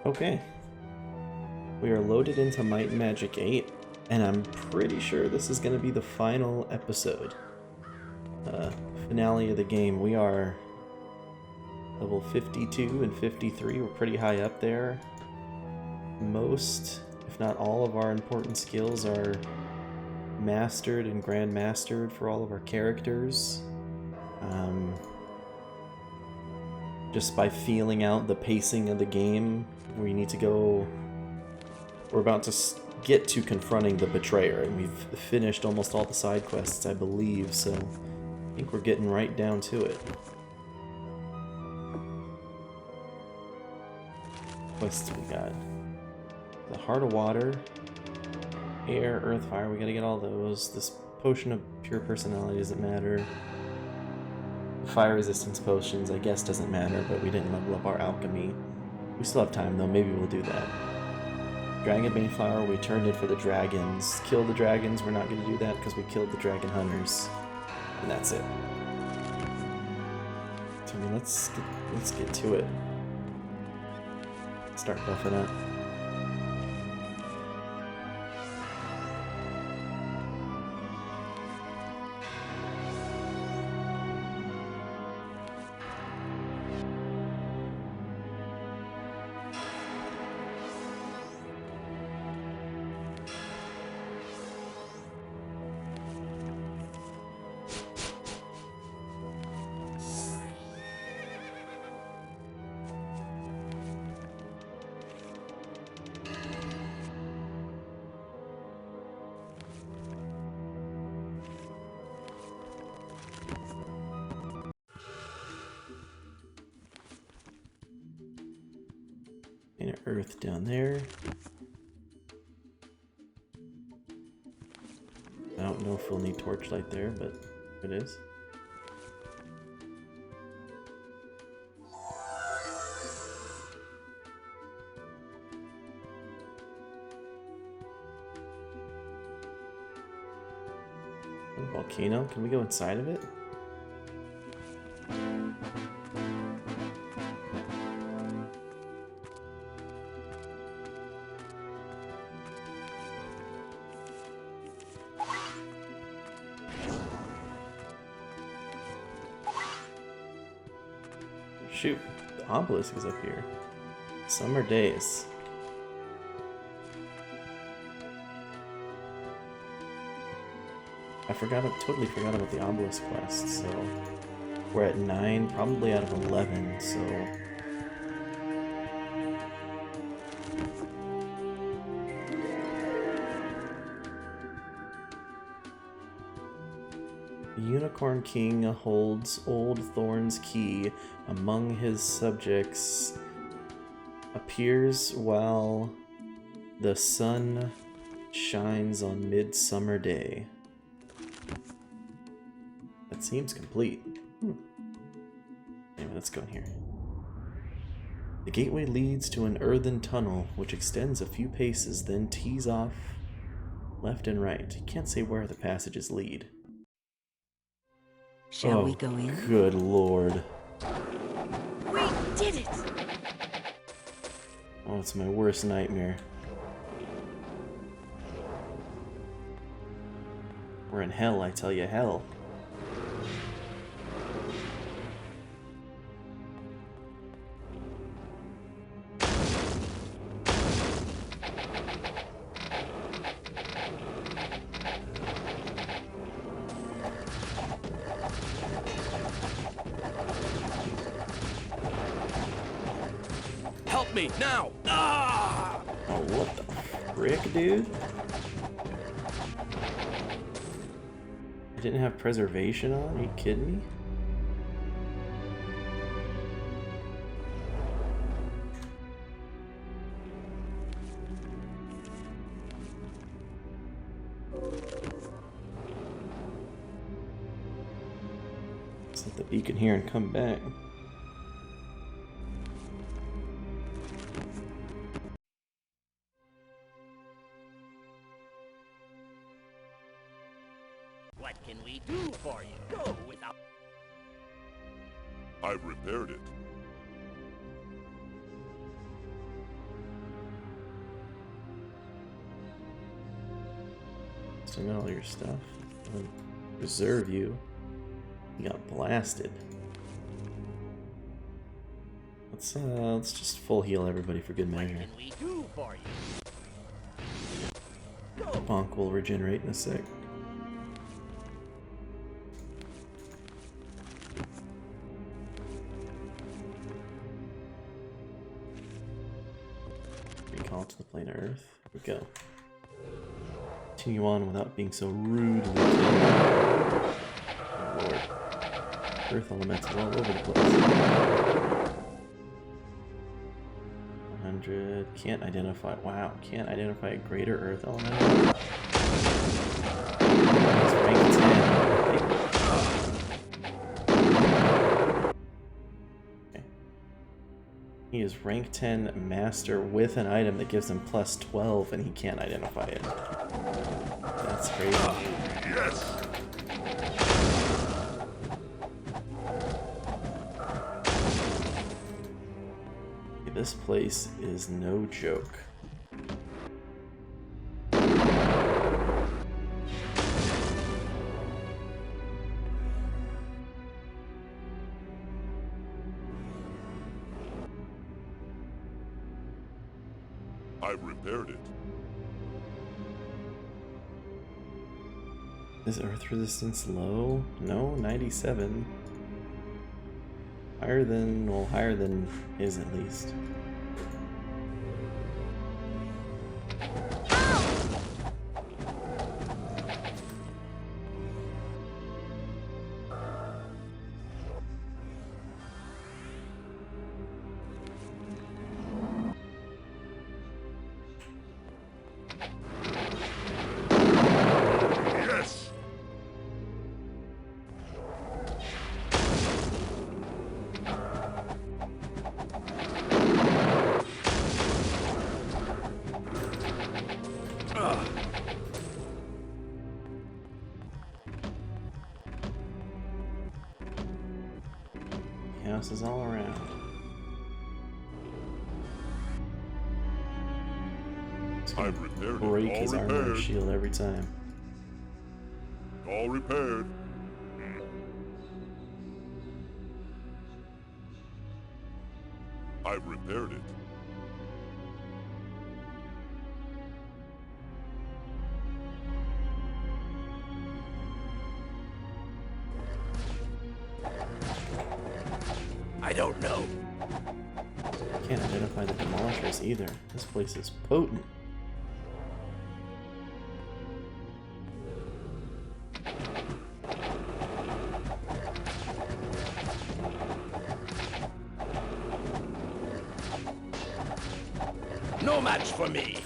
Okay. We are loaded into Might and Magic 8, and I'm pretty sure this is going to be the final episode. Finale of the game. We are level 52 and 53. We're pretty high up there. Most, if not all, of our important skills are mastered and grandmastered for all of our characters. Just by feeling out the pacing of the game, we need to go... We're about to get to confronting the betrayer, and we've finished almost all the side quests, I believe, so I think we're getting right down to it. Quests we got. The Heart of Water, Air, Earth, Fire, we gotta get all those. This Potion of Pure Personality doesn't matter. Fire resistance potions, I guess, doesn't matter, but we didn't level up our alchemy. We still have time, though. Maybe we'll do that. Dragon Bane Flower, we turned in for the dragons. Kill the dragons, we're not going to do that because we killed the dragon hunters. And that's it. So, I mean, let's get to it. Start buffing up. And Earth down there. I don't know if we'll need torchlight there, but it is. A volcano? Can we go inside of it? Shoot, the obelisk is up here. Summer days. Totally forgot about the obelisk quest, so we're at 9, probably out of 11, so... The Unicorn King holds Old Thorn's key among his subjects, appears while the sun shines on midsummer day. That seems complete. Anyway, let's go in here. The gateway leads to an earthen tunnel, which extends a few paces, then tees off left and right. You can't say where the passages lead. Shall we go in? Good lord. We did it! Oh, it's my worst nightmare. We're in hell, I tell you, hell. Help me, now! Ah! Oh, what the frick, dude? I didn't have preservation on? Are you kidding me? Set the beacon here and come back. What can we do for you? Go without... I've repaired it. Still got all your stuff. I'll reserve you. You got blasted. Let's just full heal everybody for good measure. What can we do for you? Bonk will regenerate in a sec. Recall to the plane of Earth. Here we go. Continue on without being so rude. Oh Lord. Earth elementals all over the place. 100. Can't identify. Wow. Can't identify a greater Earth elemental. He's rank 10. Okay. He is rank 10 master with an item that gives him plus 12 and he can't identify it. That's crazy. Yes! This place is no joke. I've repaired it. Is Earth resistance low? No, 97. Higher than, well, higher than his at least. Yes! Houses all around. I've repaired Break it. his All armor and repaired. shield every time. All repaired. I've repaired it. I don't know. Can't identify the demolishers either. This place is potent. No match for me.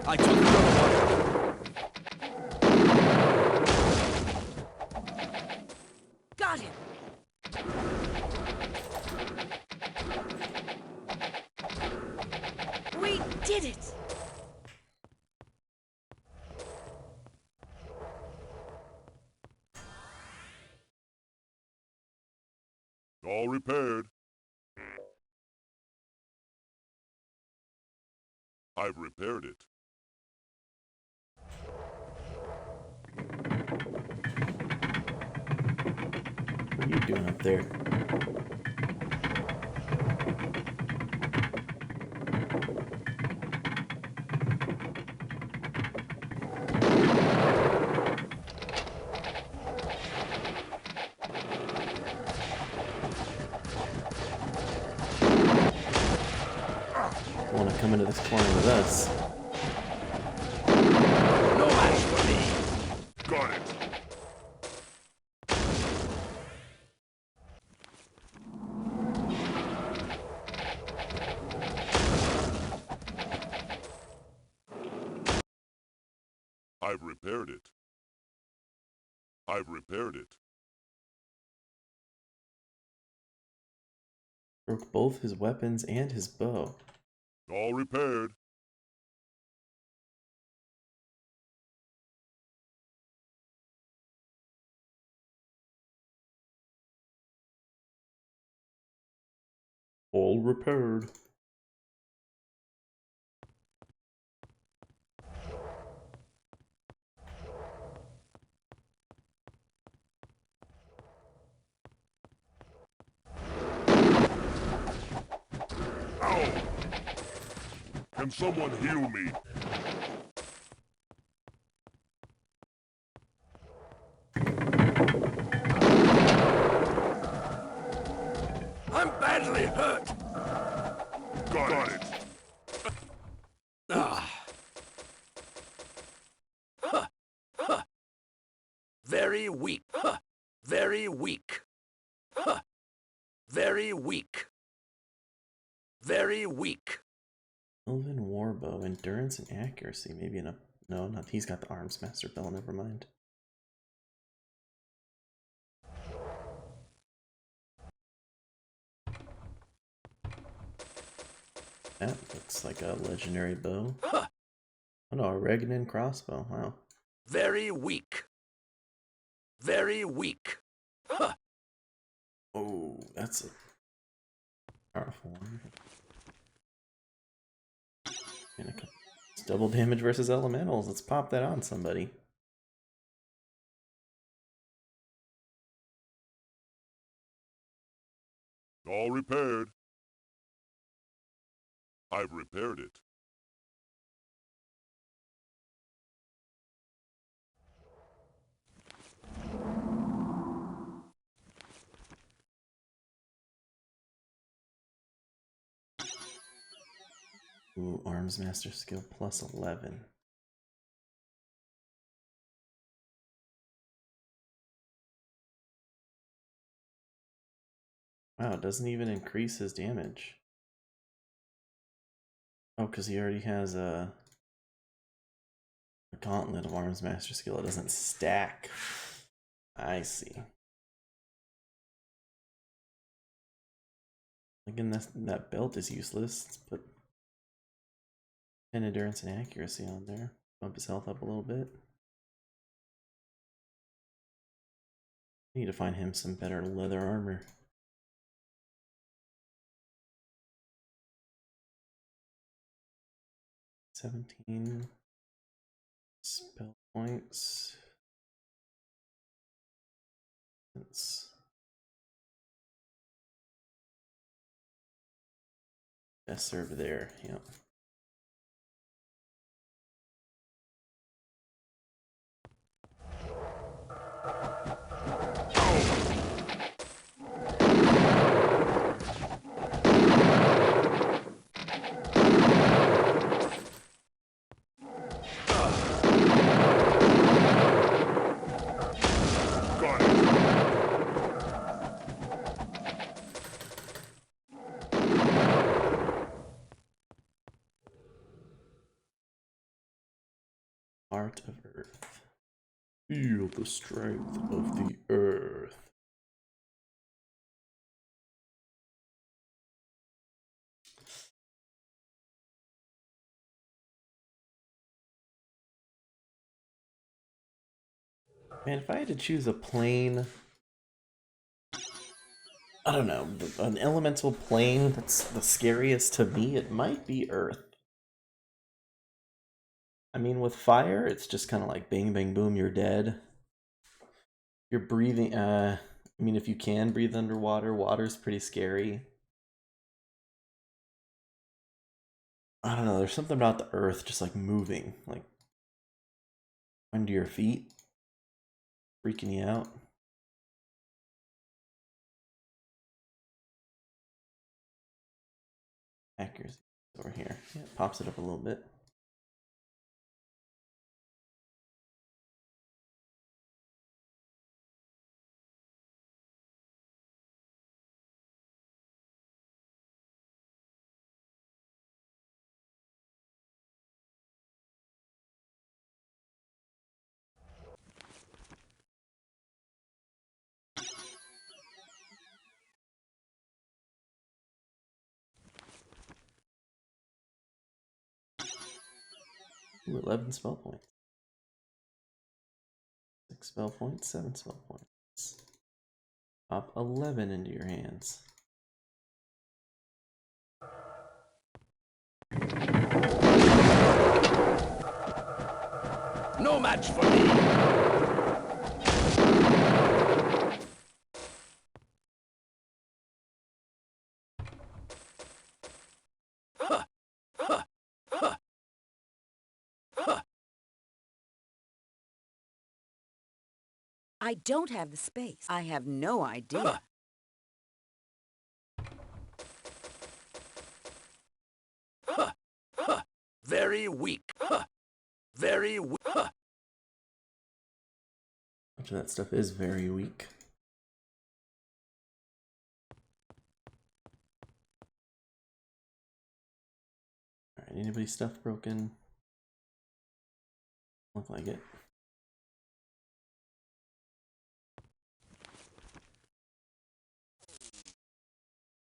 I took the other Got him. We did it. All repaired. I've repaired it. What are you doing up there? Want to come into this corner with us? No match for me. Got it. I've repaired it. I've repaired it. Broke both his weapons and his bow. All repaired. All repaired. Ow! Can someone heal me? I'm badly hurt. Got it. Ah. Huh. Huh. Very weak. Huh. Very weak. Huh. Very weak. Very weak. Elven Warbow, endurance and accuracy. Maybe in a no, not he's got the arms master bell. Never mind. That looks like a legendary bow. Huh. Oh no, a Regnan crossbow. Wow. Very weak. Very weak. Huh. Oh, that's a powerful one. It's double damage versus elementals. Let's pop that on somebody. All repaired. I've repaired it. Ooh, arms master skill plus 11. Wow, it doesn't even increase his damage. Oh, because he already has a gauntlet of arms master skill. It doesn't stack. I see. Again, that belt is useless. Let's put 10 endurance and accuracy on there. Bump his health up a little bit. Need to find him some better leather armor. $17 spell points. It's best served there. Yep. Got it. Heart of Earth. Feel the strength of the earth. Man, if I had to choose a plane, I don't know, an elemental plane that's the scariest to me, it might be Earth. I mean, with fire, it's just kind of like bang, bang, boom, you're dead. You're breathing, I mean, if you can breathe underwater, water's pretty scary. I don't know, there's something about the Earth just like moving, like under your feet, freaking you out. Accuracy over here. Yeah, it pops it up a little bit. Ooh, 11 spell points. 6 spell points, 7 spell points. Pop 11 into your hands. No match for me. I don't have the space. I have no idea. Very weak. Very weak. Much of that stuff is very weak. Alright, anybody's stuff broken? Look like it.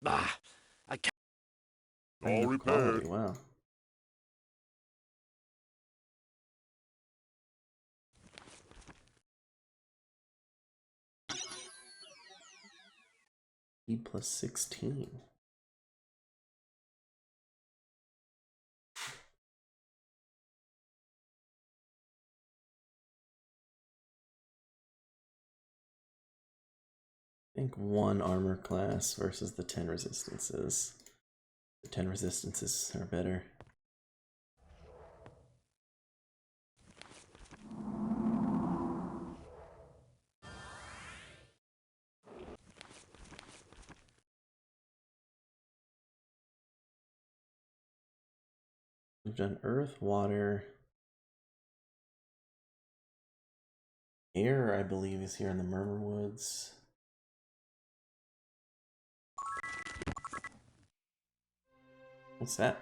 Ah, I can't. All Good quality, repaired. wow. Speed plus 16. I think 1 armor class versus the 10 resistances. The 10 resistances are better. We've done earth, water, air, I believe, is here in the Murmur Woods. What's that?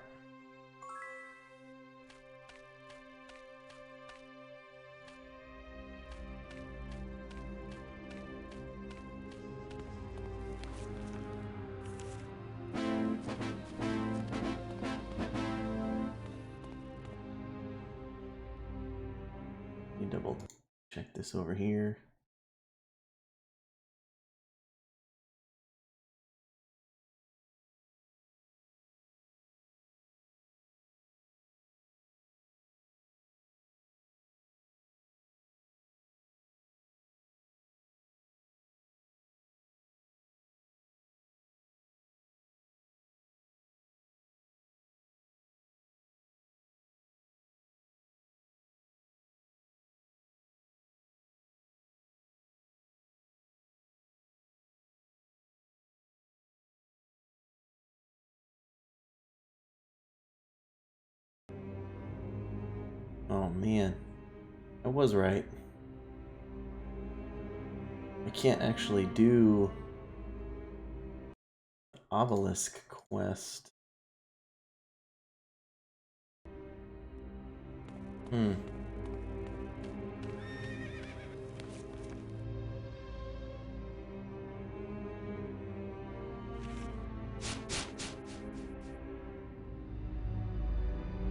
Let me double check this over here. Oh man, I was right. I can't actually do the obelisk quest.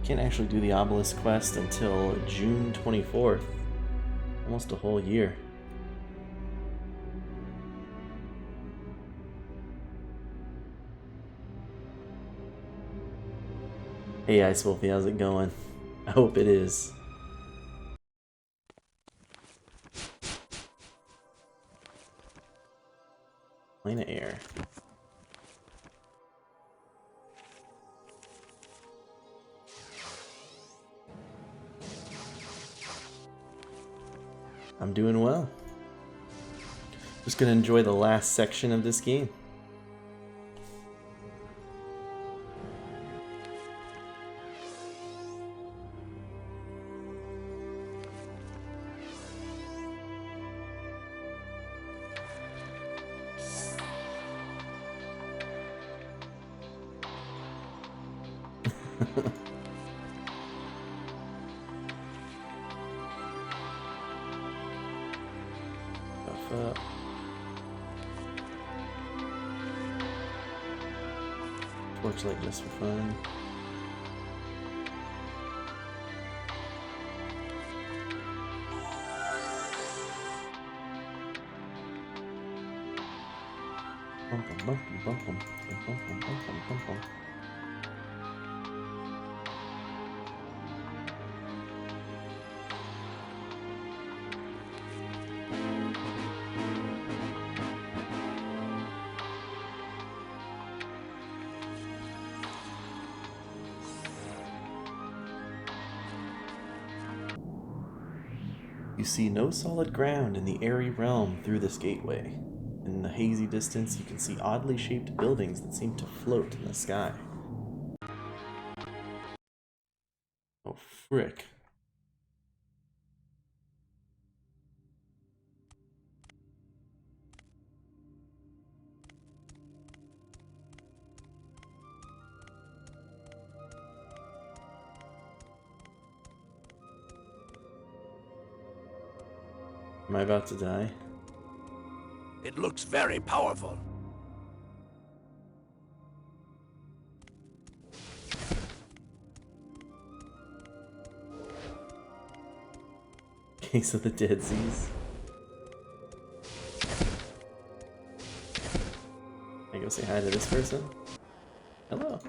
Can't actually do the obelisk quest until June 24th. Almost a whole year. Hey Ice Wolfie, how's it going? I hope it is. Plane of air. I'm doing well. Just gonna enjoy the last section of this game. Buff up. Torchlight just for fun. Bum, bum, bum, bum, bum, bum, bum, bum, bum, bum, bum, bum. You see no solid ground in the airy realm through this gateway. In the hazy distance, you can see oddly shaped buildings that seem to float in the sky. Oh, frick. Am I about to die? It looks very powerful. Case of the Dead Seas. Can I go say hi to this person? Hello.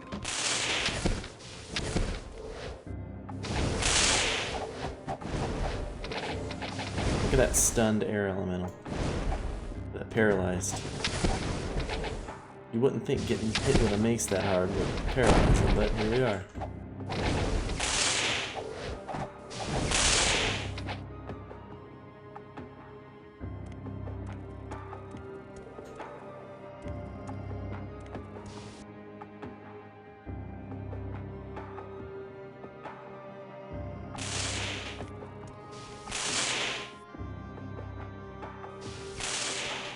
Look at that stunned air elemental. That paralyzed. You wouldn't think getting hit with a mace that hard would paralyze him, but here we are.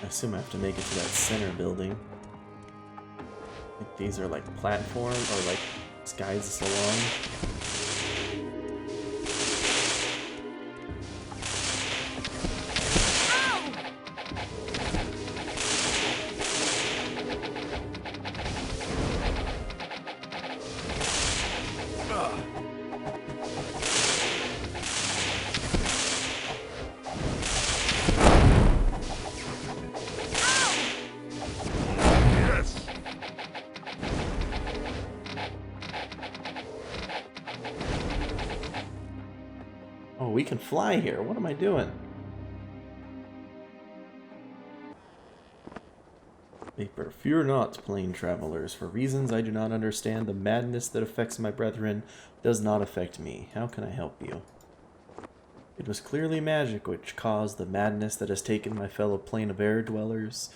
I assume I have to make it to that center building. I think these are like platform or like guides us along. Yes! Oh, we can fly here. What am I doing? Vapor, fear not, plain travelers. For reasons I do not understand, the madness that affects my brethren does not affect me. How can I help you? It was clearly magic which caused the madness that has taken my fellow plane of air dwellers.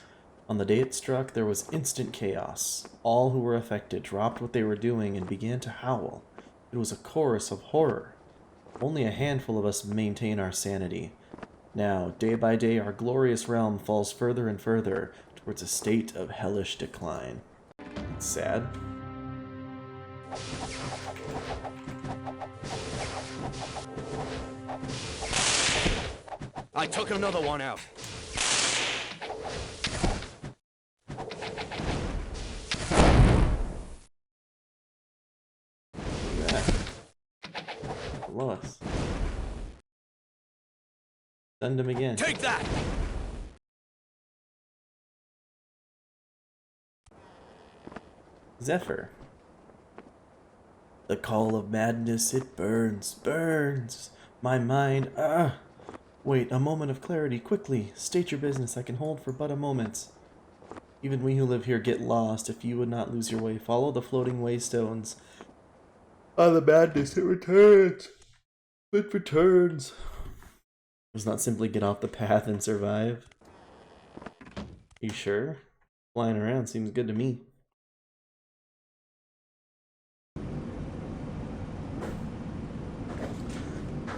On the day it struck, there was instant chaos. All who were affected dropped what they were doing and began to howl. It was a chorus of horror. Only a handful of us maintain our sanity. Now, day by day, our glorious realm falls further and further towards a state of hellish decline. It's sad. I took another one out. Look at that. Below us. Send him again. Take that! Zephyr. The call of madness, it burns, burns. My mind, Wait, a moment of clarity, quickly. State your business, I can hold for but a moment. Even we who live here get lost. If you would not lose your way, follow the floating waystones. Ah, the madness, it returns. It returns. Does not simply get off the path and survive. You sure? Flying around seems good to me.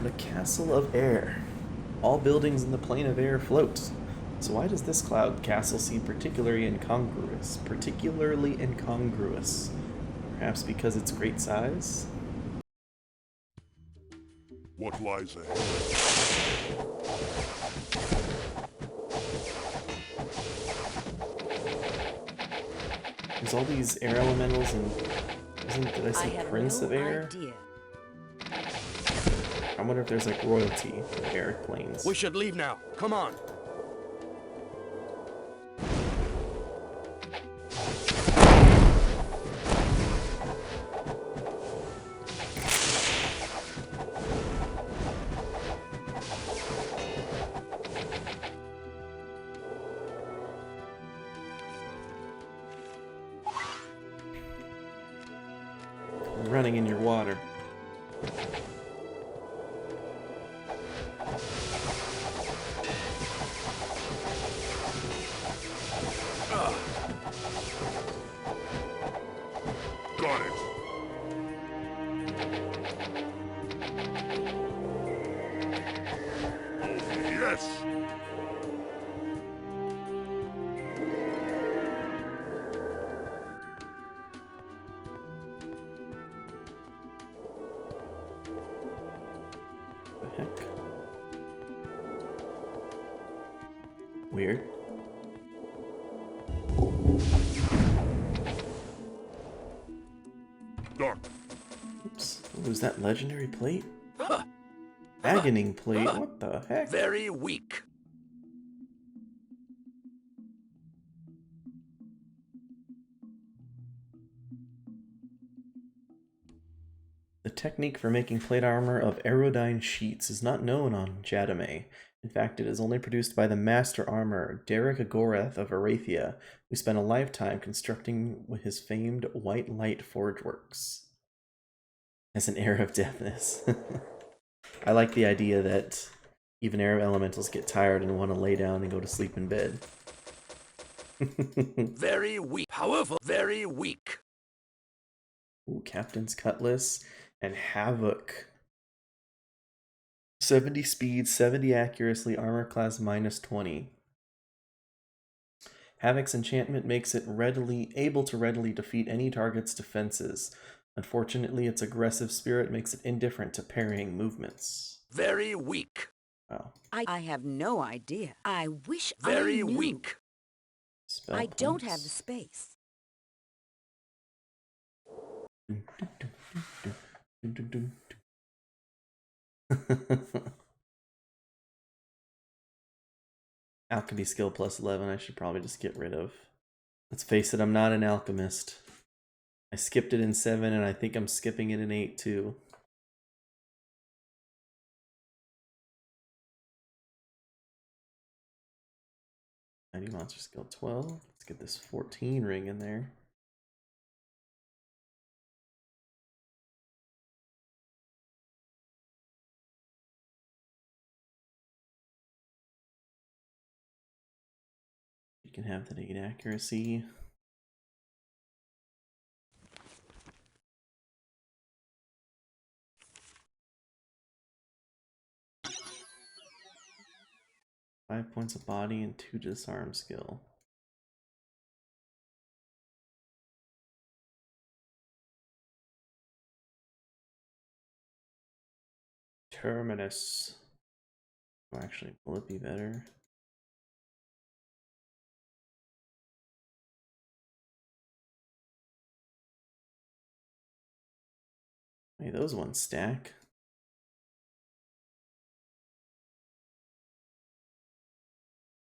The Castle of Air. All buildings in the plane of air float. So why does this cloud castle seem particularly incongruous? Perhaps because its great size? What lies ahead? There's all these air elementals and did I say Prince of Air? idea. I wonder if there's like royalty for airplanes. We should leave now. Come on. running in your water. Got it. Oh, yes. The heck? Weird. Duck. Oops. Was that legendary plate? Huh. Aghaning plate? What the heck? Very weak. The technique for making plate armor of aerodyne sheets is not known on Jadame. In fact, it is only produced by the master armorer, Derek Agoreth of Arathia, who spent a lifetime constructing his famed White Light Forge Works. As an air of deafness. I like the idea that even air elementals get tired and want to lay down and go to sleep in bed. Very weak. Powerful. Very weak. Ooh, Captain's Cutlass and Havoc. 70 speed, 70 accuracy, armor class minus 20. Havoc's enchantment makes it able to readily defeat any target's defenses. Unfortunately, its aggressive spirit makes it indifferent to parrying movements. Very weak. Wow. I have no idea. I wish Very I knew. weak. Spell I don't have the points. space. Alchemy skill plus 11, I should probably just get rid of. Let's face it, I'm not an alchemist. I skipped it in 7, and I think I'm skipping it in 8 too. Mighty Monster skill 12. Let's get this 14 ring in there. You can have the 8 accuracy. Five points of body and 2 disarm skill. Terminus. Or actually, will it be better? Hey, those ones stack.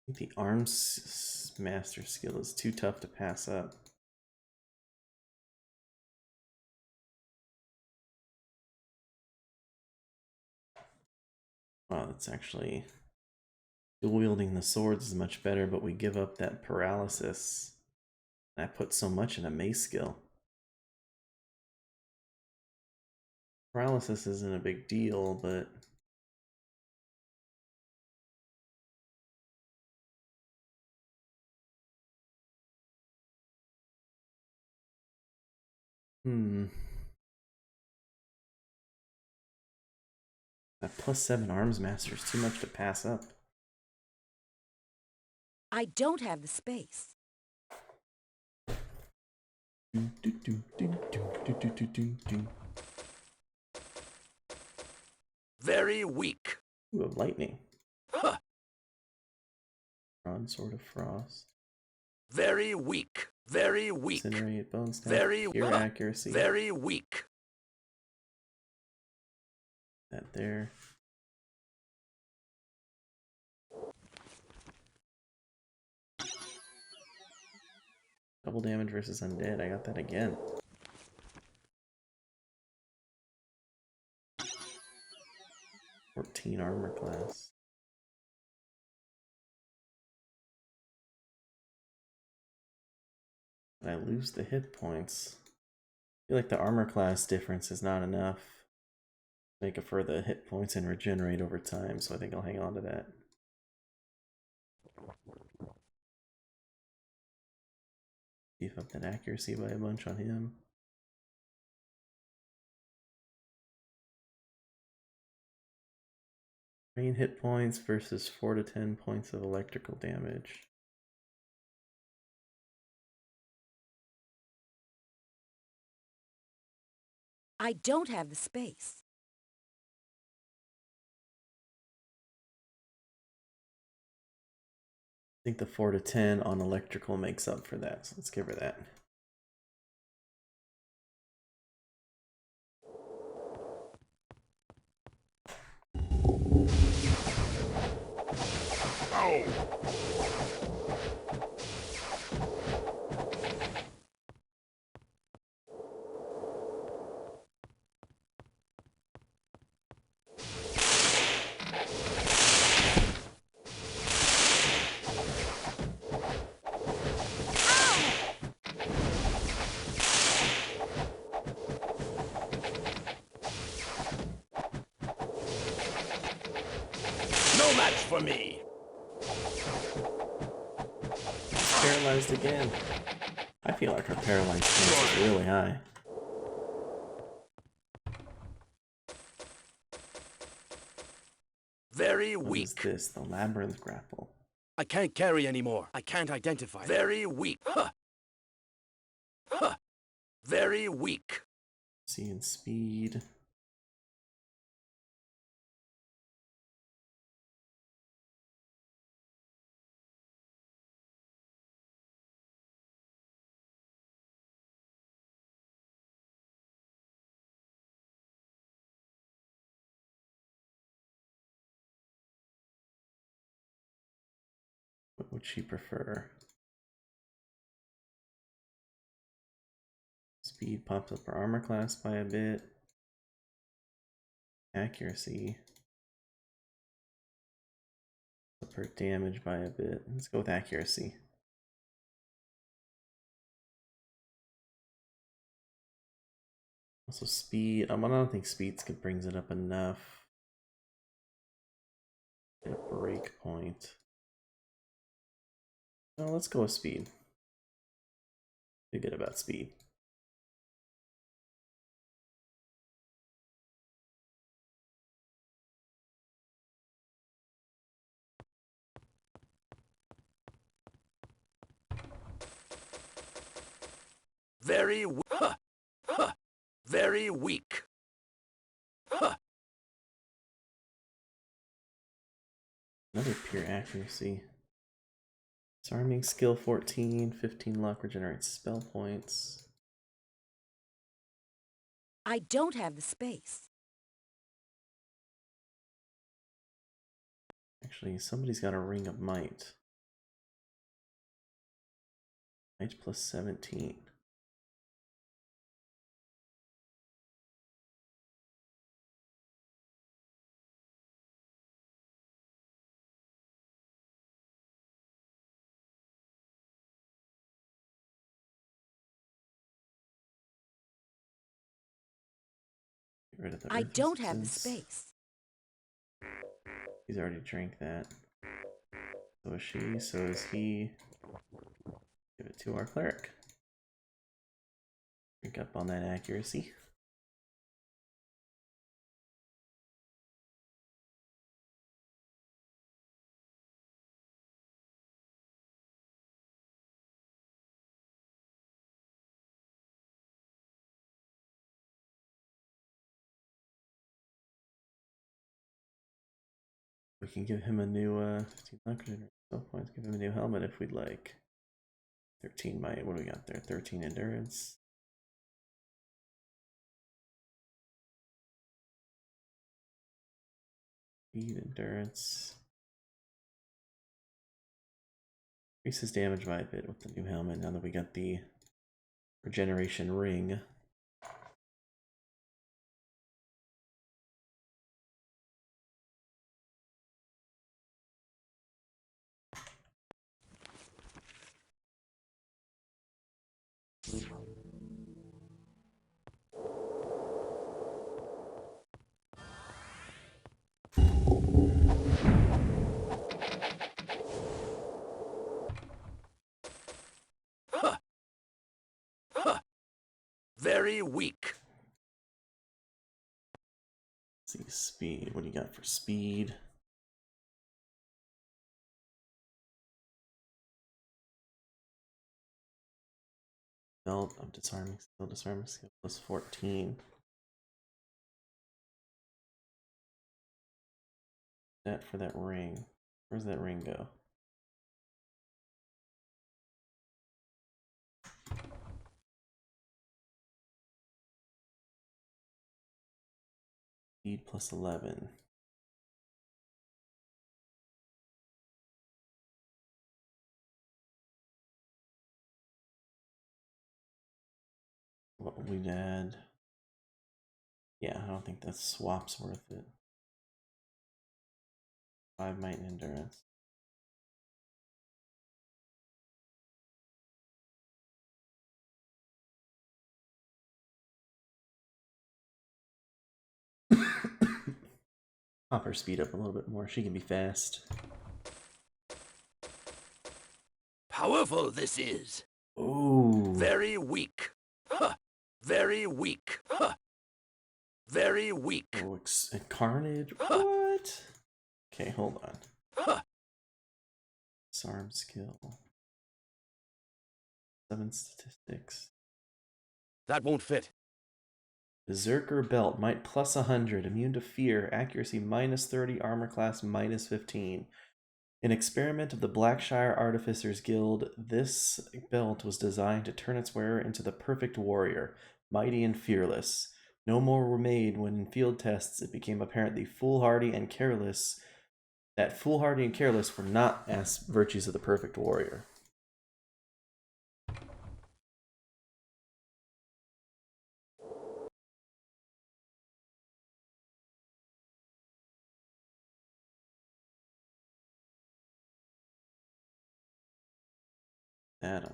I think the arms master skill is too tough to pass up. Wow, that's actually... Dual wielding the swords is much better, but we give up that paralysis. And I put so much in a mace skill. Paralysis isn't a big deal, but... That +7 arms master is too much to pass up. I don't have the space. Very weak. Ooh, lightning. Huh. Broadsword of Frost. Very weak. Very weak. Incinerate, bone staff, Very pure accuracy. Very weak. That there. Double damage versus undead. I got that again. $14 armor class. And I lose the hit points. feel like the armor class difference is not enough to make up for the hit points and regenerate over time, so I think I'll hang on to that. Beef up that accuracy by a bunch on him. Rain hit points versus 4 to 10 points of electrical damage. I don't have the space. I think the 4 to 10 on electrical makes up for that, so let's give her that. Ow! No match for me. Paralyzed again. I feel like her paralyzed chance is really high. Very What is weak. this? The labyrinth grapple. I can't carry anymore. I can't identify. Very weak. Huh. Huh. Very weak. C and speed. What would she prefer? Speed pops up her armor class by a bit. Accuracy. Up her damage by a bit. Let's go with accuracy. Also speed. I don't think speed brings it up enough. Get a break point. No, let's go with speed. Feel good about speed. Very huh. Huh. Very weak. Huh. Another pure accuracy. Disarming skill 14, 15 luck, regenerates spell points. I don't have the space. Actually, somebody's got a ring of might. Might plus 17. Get rid of the I earth don't have the resistance. space. He's already drank that. So is she, so is he. Give it to our cleric. Drink up on that accuracy. We can give him a new 15 luck regeneration spell points, give him a new helmet if we'd like. 13 might, what do we got there? 13 endurance. Speed, endurance. Increases damage by a bit with the new helmet now that we got the regeneration ring. Very weak. Let's see, speed. What do you got for speed? Belt of disarming skill plus 14. That for that ring. Where's that ring go? Speed plus 11. What would we add? Yeah, I don't think that swap's worth it. 5 might and endurance. Pop her speed up a little bit more. She can be fast. Powerful this is. Ooh. Very weak. Huh. Very weak. Huh. Very weak. Oh, carnage. Huh. What? Okay, hold on. Huh. Disarm skill. 7 statistics. That won't fit. Berserker belt, might plus 100, immune to fear, accuracy minus 30, armor class minus 15. An experiment of the Blackshire Artificers Guild, this belt was designed to turn its wearer into the perfect warrior, mighty and fearless. No more were made when in field tests it became apparent that foolhardy and careless were not as virtues of the perfect warrior.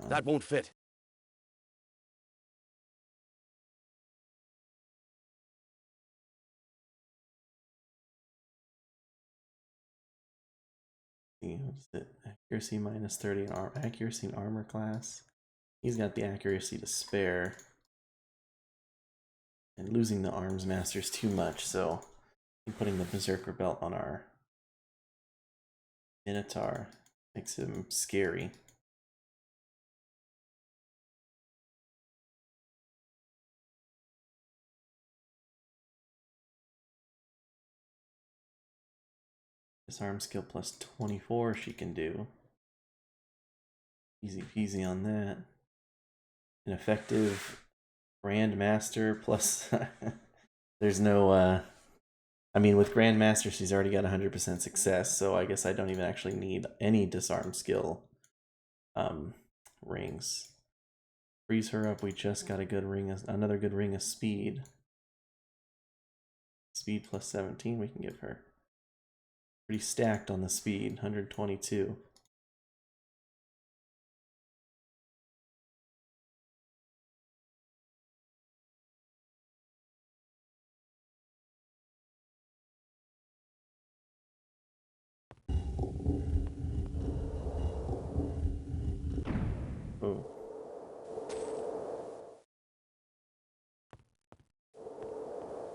That won't fit. What is it? Accuracy minus 30 and accuracy and armor class. He's got the accuracy to spare. And losing the arms master is too much, so I'm putting the berserker belt on our Minotaur makes him scary. Disarm skill plus 24 she can do. Easy peasy on that. An effective Grandmaster plus... There's no... I mean, with Grandmaster, she's already got 100% success, so I guess I don't even actually need any disarm skill rings. Freeze her up, we just got a good ring, another good ring of speed. Speed plus 17 we can give her. Pretty stacked on the speed, 122. Oh.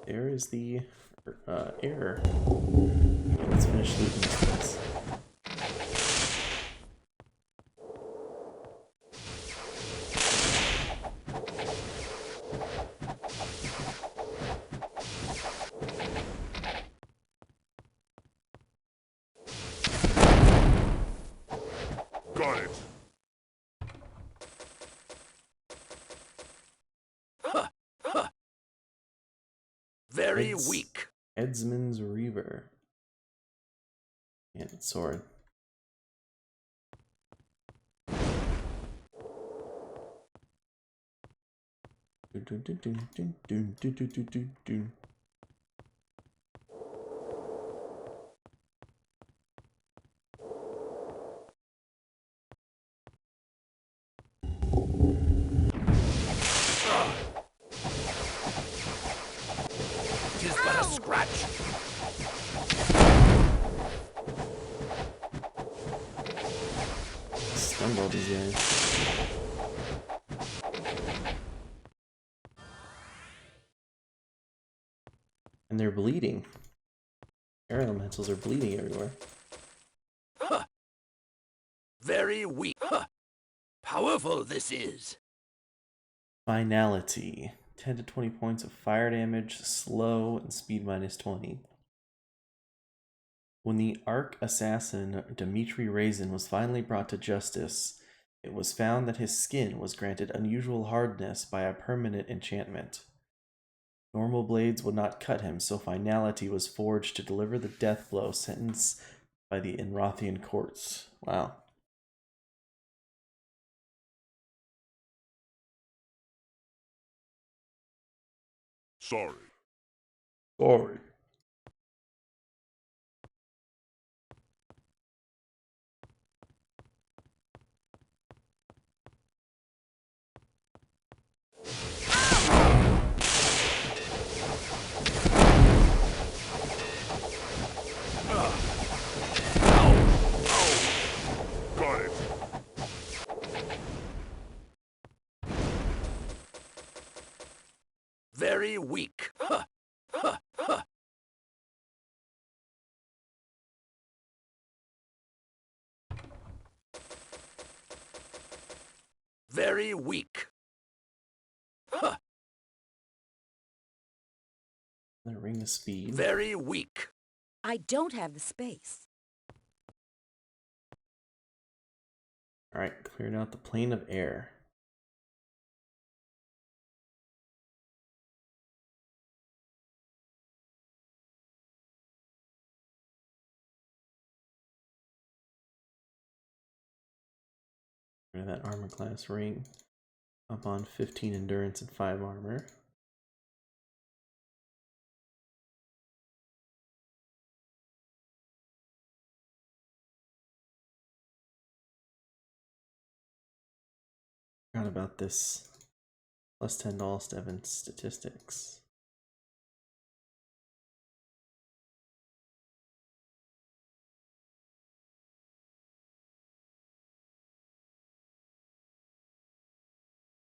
There is the error. Let's finish looting this. Got it. Very weak. Headsman's Reaver. And its sword. Tis but a scratch. Stunned all these guys. And they're bleeding. Air elementals are bleeding everywhere. Huh. Very weak. Huh. Powerful this is. Finality. 10 to 20 points of fire damage, slow, and speed minus 20. When the Arc Assassin Dimitri Raisin was finally brought to justice, it was found that his skin was granted unusual hardness by a permanent enchantment. Normal blades would not cut him, so Finality was forged to deliver the death blow sentenced by the Enrothian courts. Wow. Sorry. Sorry. Got it. Very weak. Huh. Huh. Huh. Very weak. Huh. The ring of speed. Very weak. I don't have the space. Alright, clearing out the plane of air. That armor class ring. Up on 15 endurance and 5 armor. Forgot about this. Plus 10 to all Steven statistics.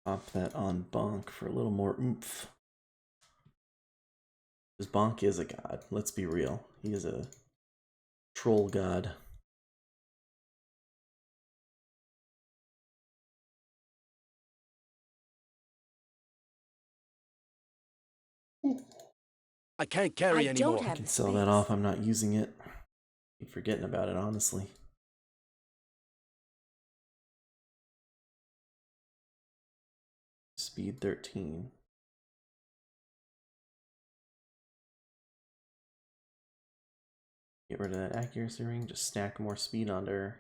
Pop that on Bonk for a little more oomph. Because Bonk is a god, let's be real. He is a troll god. I can't carry I anymore. don't I have can the sell space. that off, I'm not using it. Keep forgetting about it, honestly. Speed 13. Get rid of that accuracy ring, just stack more speed onto her.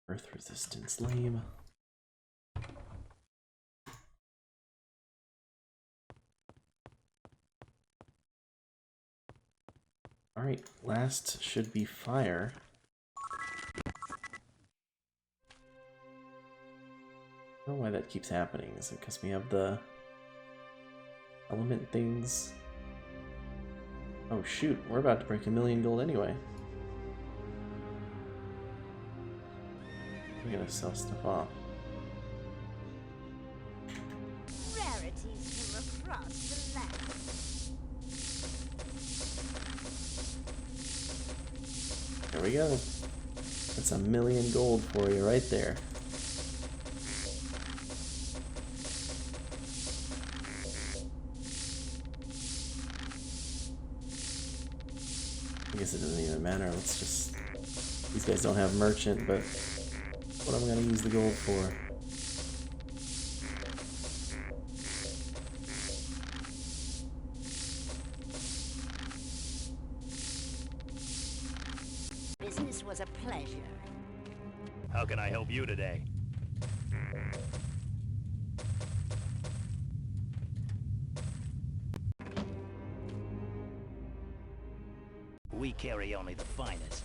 Earth resistance, lame. Alright, last should be fire. I don't know why that keeps happening. Is it because we have the element things? Oh shoot, we're about to break 1,000,000 gold anyway. We're gonna sell stuff off. Rarities from across the land. There we go. That's 1,000,000 gold for you right there. I guess it doesn't even matter. Let's just... These guys don't have merchant, but what am I going to use the gold for? Business was a pleasure. How can I help you today? We carry only the finest.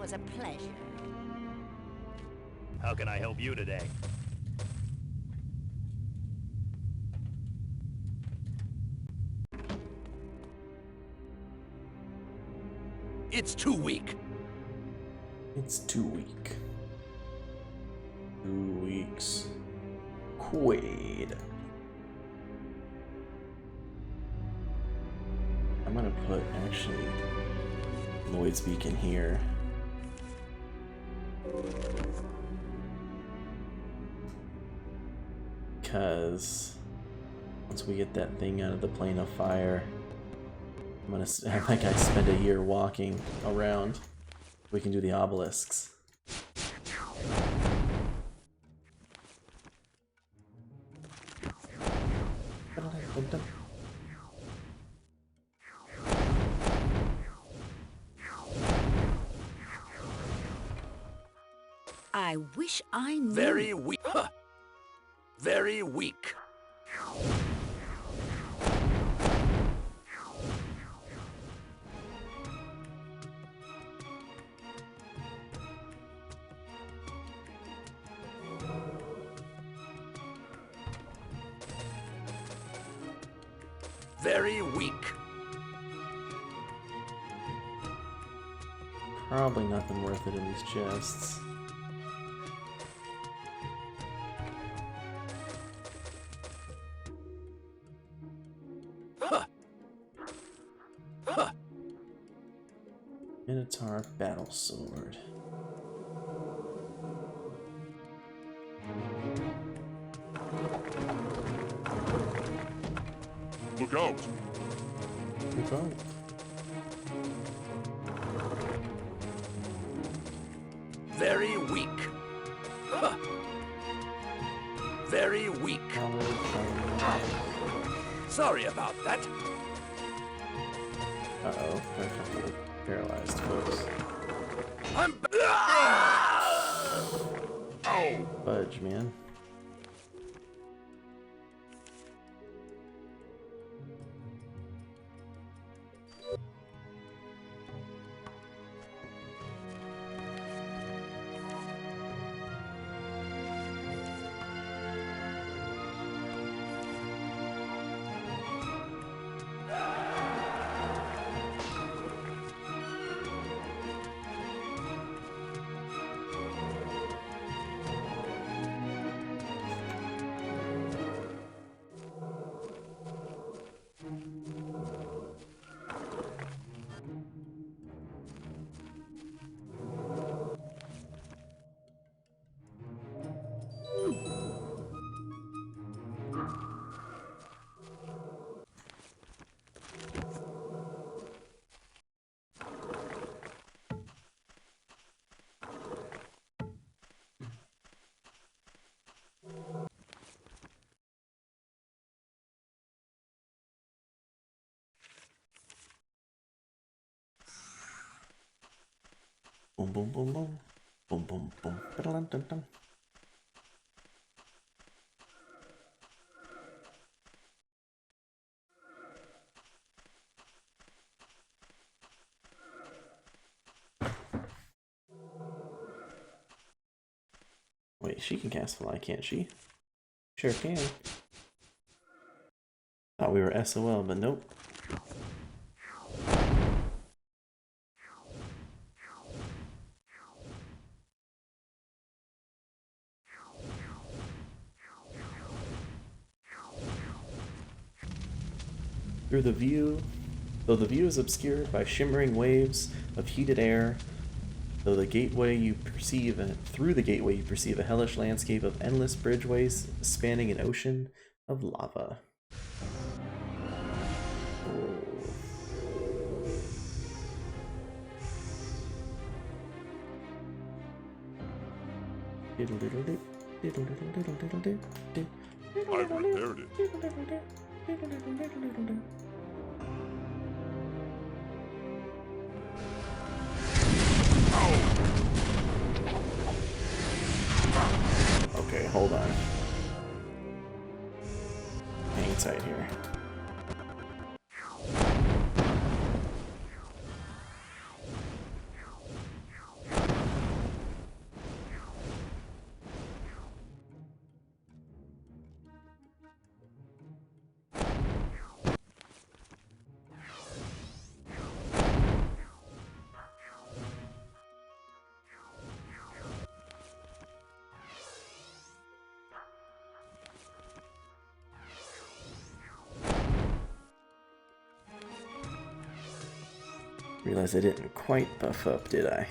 was a pleasure. How can I help you today? It's too weak. It's too weak. 2 weeks. Quaid. I'm gonna put actually Lloyd's Beacon here. Because once we get that thing out of the plane of fire, I'm gonna have that guy spend a year walking around. We can do the obelisks. I wish I knew. Very weak. Huh. Very weak. Very weak. Probably nothing worth it in these chests. Huh. Huh. Minotaur battle sword. Look out! Look out. Very weak. Huh. Very weak. Sorry about that. Uh-oh, we're a couple of paralyzed folks. I'm. Ow! Fudge, man. Boom, boom, boom, boom. Boom, boom, boom. Ba-da-dum-dum-dum. Wait, she can cast Fly, can't she? Sure can. Thought we were SOL, but nope. Through the view, though the view is obscured by shimmering waves of heated air, through the gateway you perceive a hellish landscape of endless bridgeways spanning an ocean of lava. I've repaired it. Okay, hold on. Hang tight here. Realize I didn't quite buff up, did I?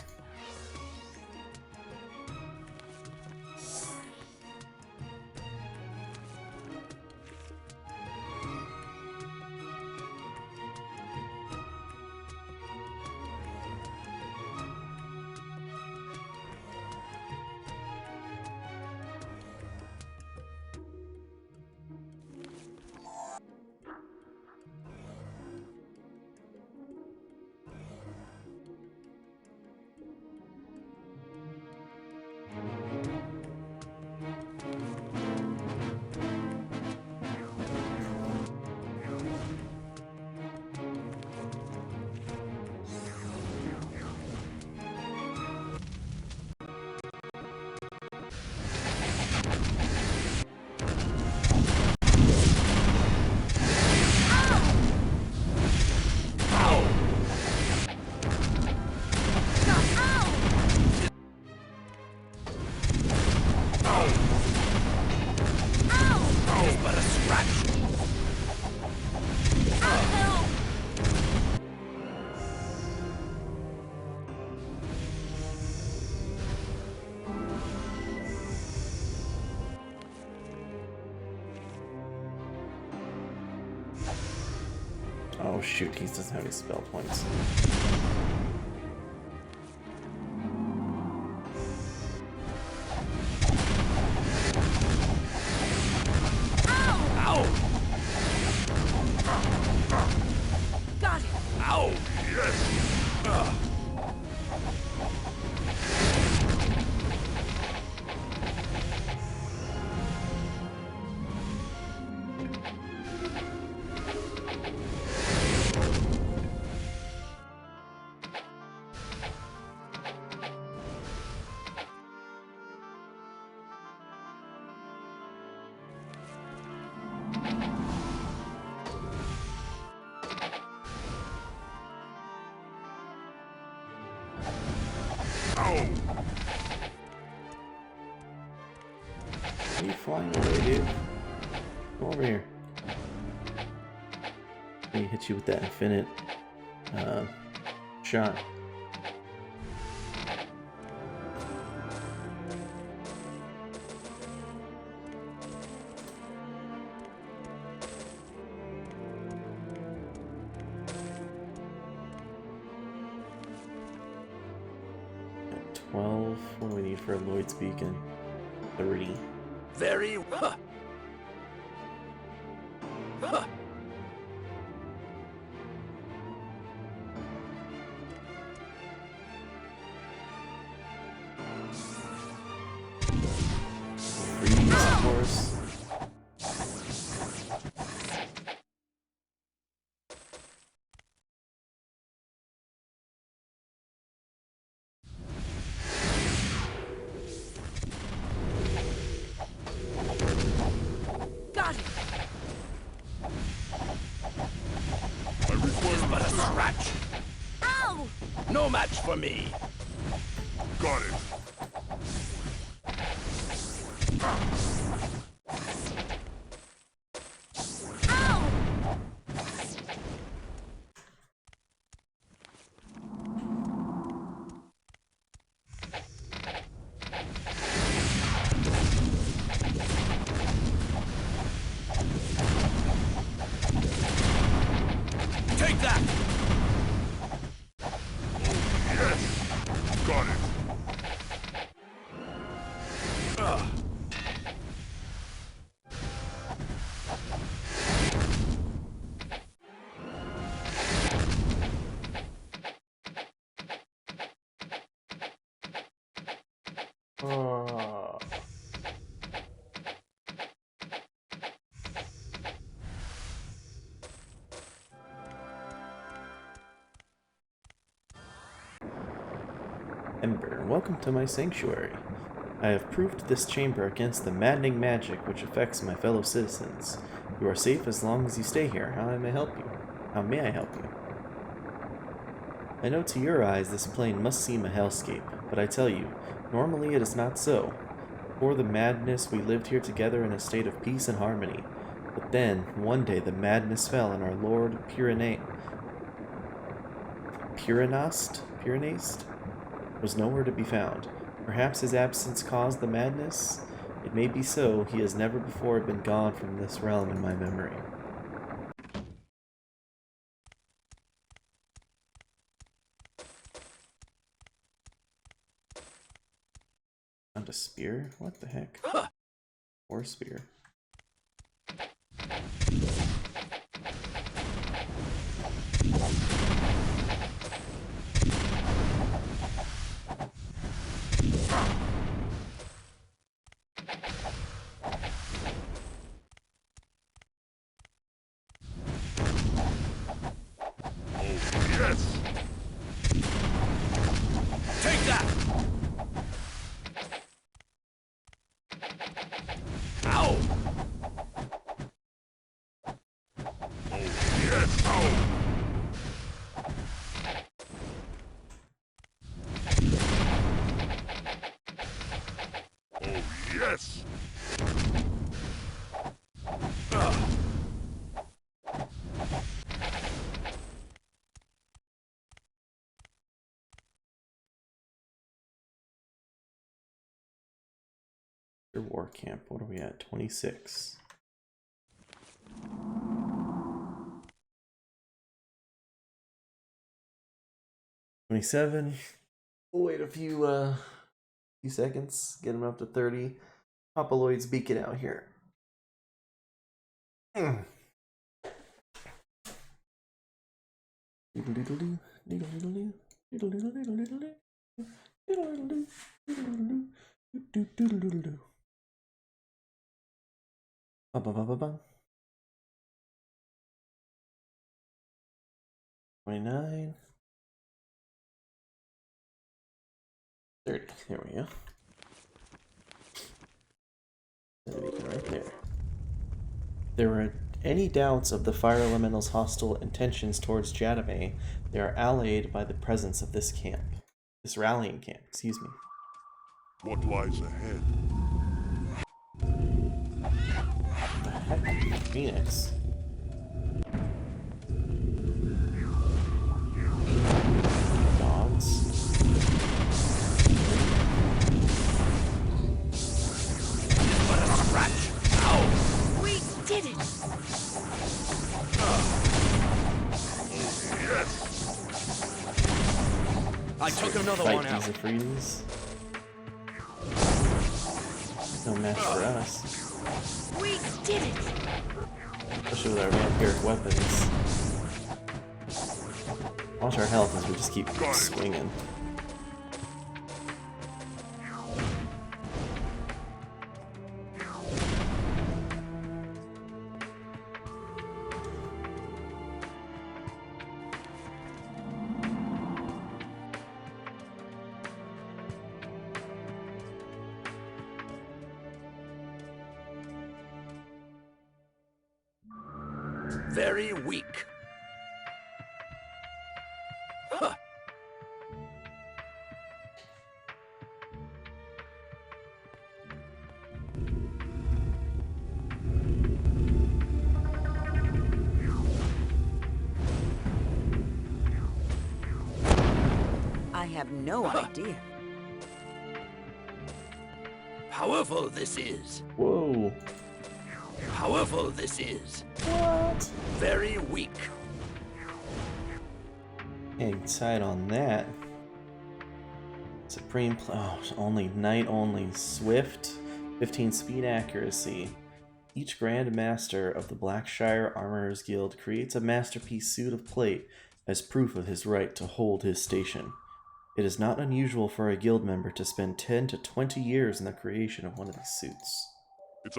Oh shoot, he doesn't have any spell points. Ow! Got it. Ow! Yes! Ow! Are you flying away, dude? Come over here. Let me hit you with that infinite shot. Got 12. What do we need for a Lloyd's Beacon? 30. Very. Huh. Huh. Freeze, of course. Got it. I require But a scratch. Ow! No match for me. got it. Ow! Take that. Yes! Got it. Ugh. Oh. Ember, welcome to my sanctuary. I have proved this chamber against the maddening magic which affects my fellow citizens. You are safe as long as you stay here. How may I help you? How may I help you? I know to your eyes this plane must seem a hellscape, but I tell you, normally it is not so. Before the madness, we lived here together in a state of peace and harmony. But then, one day, the madness fell, and our Lord Pyrenaste was nowhere to be found. Perhaps his absence caused the madness? It may be so. He has never before been gone from this realm in my memory. Found a spear? What the heck? Or spear. Yes! Take that! Ow! Yes! Oh! Oh, yes! War camp. What are we at? 26. $27. We'll wait a few seconds. Get him up to 30. Papa Lloyd's beacon out here. Doodle-doodle-doo, doodle-doodle-doo, doodle-doodle-doo, doodle-doodle-doo, doodle-doodle-doo, doodle-doodle-doo. Ba-ba-ba-ba-ba. 29. 30. There we go. Set a beacon right there. There were any doubts of the fire elemental's hostile intentions towards Jadame, they are allayed by the presence of this camp. This rallying camp, excuse me. What lies ahead? What the heck? Phoenix. Dogs. What a scratch! Ow! We did it! Yes! I took another Fight one out. these freezes. No match for us. We did it! Especially with our vampiric weapons. Watch our health as we just keep swinging. Very weak. Huh. I have no idea. Powerful this is. Whoa. Powerful this is. What? Very weak. Hang tight on that. Supreme only night only. Swift, 15 speed accuracy. Each Grand Master of the Blackshire Armorers Guild creates a masterpiece suit of plate as proof of his right to hold his station. It is not unusual for a guild member to spend 10 to 20 years in the creation of one of these suits. It's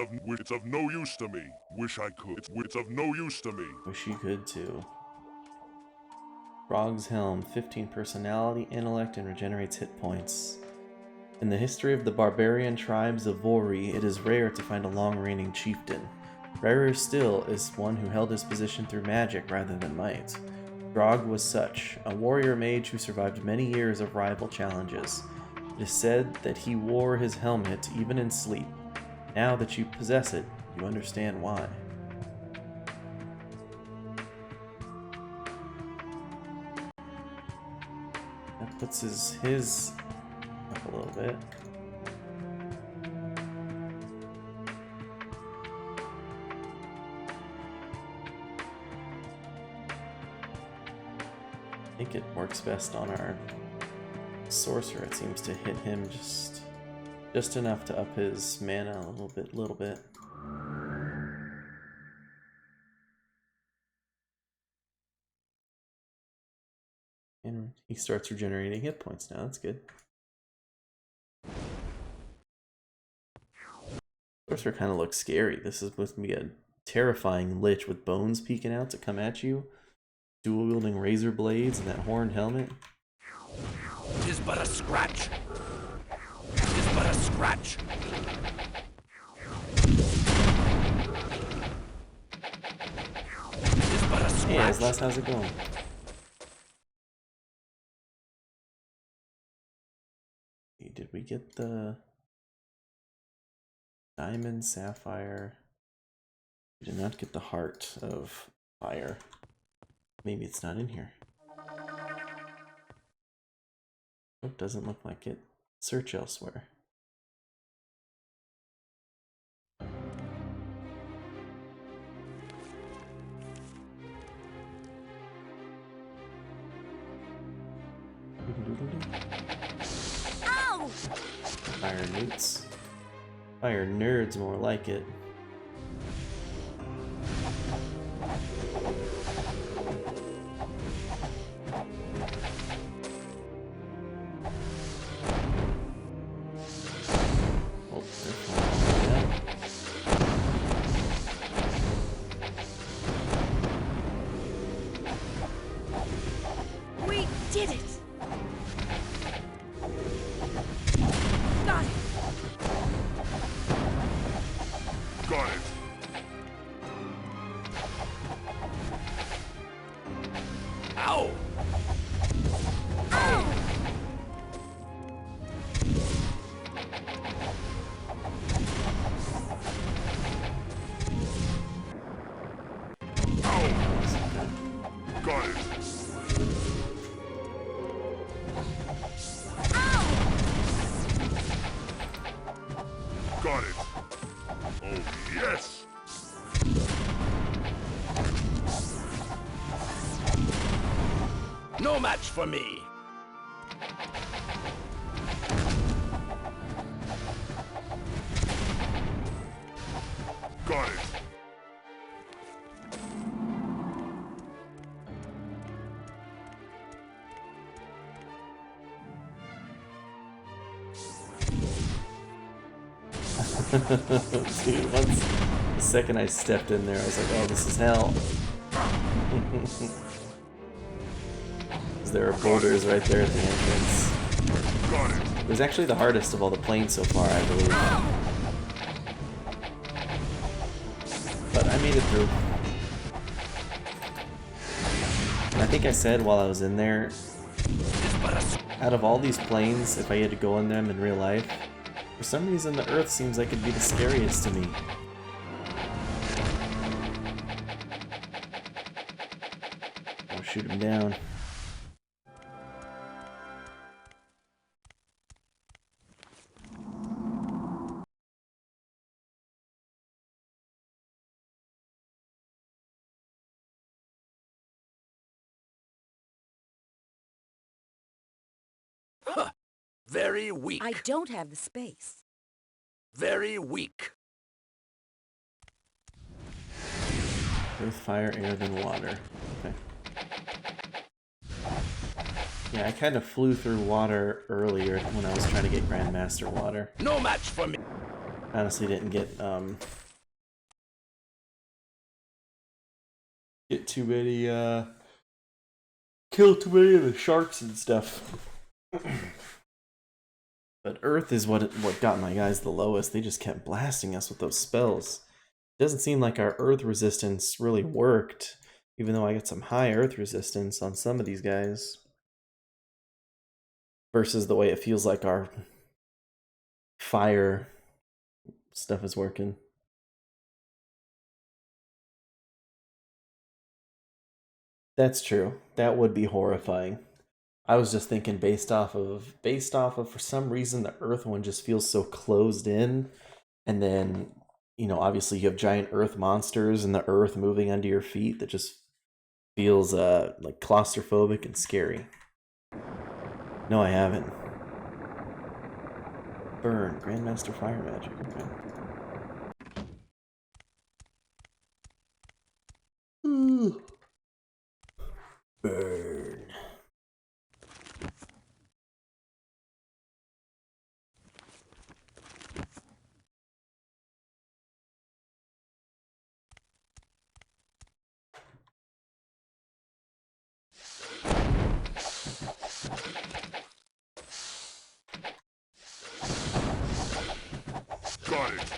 of no use to me. Wish I could. It's of no use to me. Wish you could too. Frog's Helm, 15 personality, intellect, and regenerates hit points. In the history of the barbarian tribes of Vori, it is rare to find a long-reigning chieftain. Rarer still is one who held his position through magic rather than might. Grog was such, a warrior mage who survived many years of rival challenges. It is said that he wore his helmet even in sleep. Now that you possess it, you understand why. Puts his up a little bit. I think it works best on our sorcerer. It seems to hit him just enough to up his mana a little bit. And he starts regenerating hit points now. That's good. Sorcerer kind of looks scary. This is supposed to be a terrifying lich with bones peeking out to come at you. Dual wielding razor blades and that horned helmet. Tis but a scratch. Tis but a scratch. Tis but a Hey, scratch. Les, how's it going? Did we get the diamond, sapphire? We did not get the heart of fire. Maybe it's not in here. Oh, doesn't look like it. Search elsewhere. Ow! Fire newts. Fire nerds, more like it. Oh, they're falling down. We did it! Got it! Got it. Ow! Ow! Got it. Ow! Got it. Oh, yes. No match for me. Got it. Dude, once the second I stepped in there, I was like, oh, this is hell. There are boulders right there at the entrance. Got it. It was actually the hardest of all the planes so far, I believe. But I made it through. And I think I said while I was in there, out of all these planes, if I had to go in them in real life, for some reason the Earth seems like it'd be the scariest to me. I'll shoot him down. Huh. Very weak. I don't have the space. Very weak. Earth, fire, air, then water. Okay. Yeah, I kind of flew through water earlier when I was trying to get Grandmaster water. No match for me. Honestly, didn't get too many kill too many of the sharks and stuff. But Earth is what got my guys the lowest. They just kept blasting us with those spells. It doesn't seem like our Earth resistance really worked, even though I got some high Earth resistance on some of these guys. Versus the way it feels like our fire stuff is working. That's true. That would be horrifying. I was just thinking based off of for some reason the Earth one just feels so closed in, and then obviously you have giant Earth monsters and the Earth moving under your feet that just feels like claustrophobic and scary. No, I haven't. Burn, Grandmaster Fire Magic. Okay. Ooh. Burn. Got it.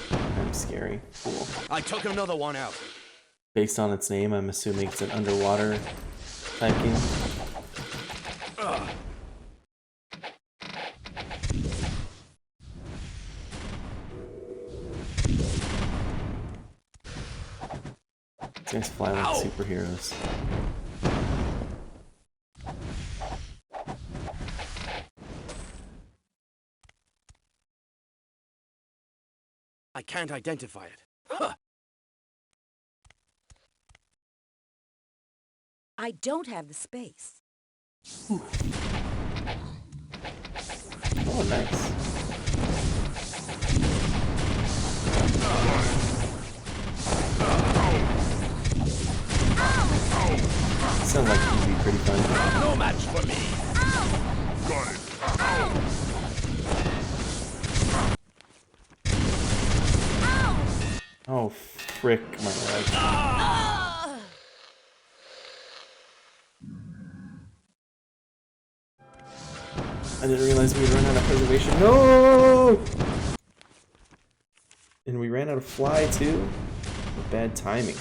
I'm scary. Cool. I took another one out. Based on its name, I'm assuming it's an underwater type game. These guys fly like superheroes. I can't identify it. Huh. I don't have the space. Oh, nice. Sounds like it would be pretty fun. No match for me. Got it. Oh, frick my leg. I didn't realize we had run out of preservation. No! And we ran out of fly too? Bad timing.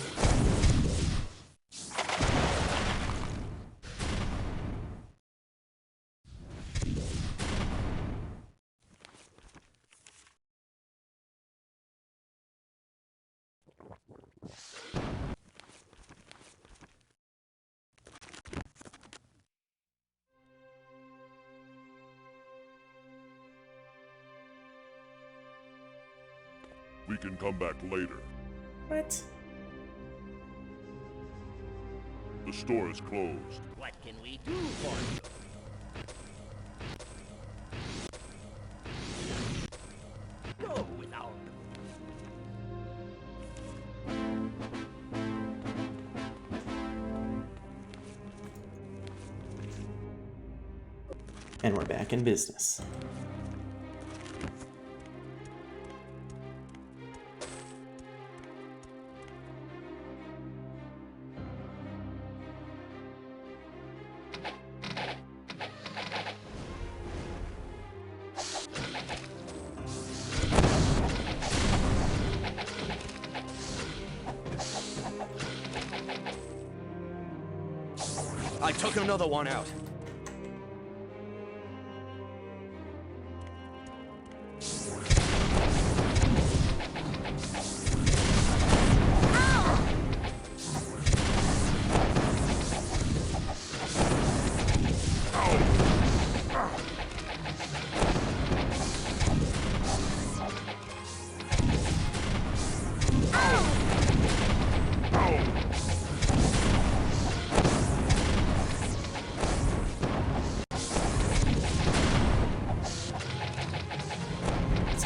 We can come back later. What? The store is closed. What can we do for you? Go without. And we're back in business. I took another one out.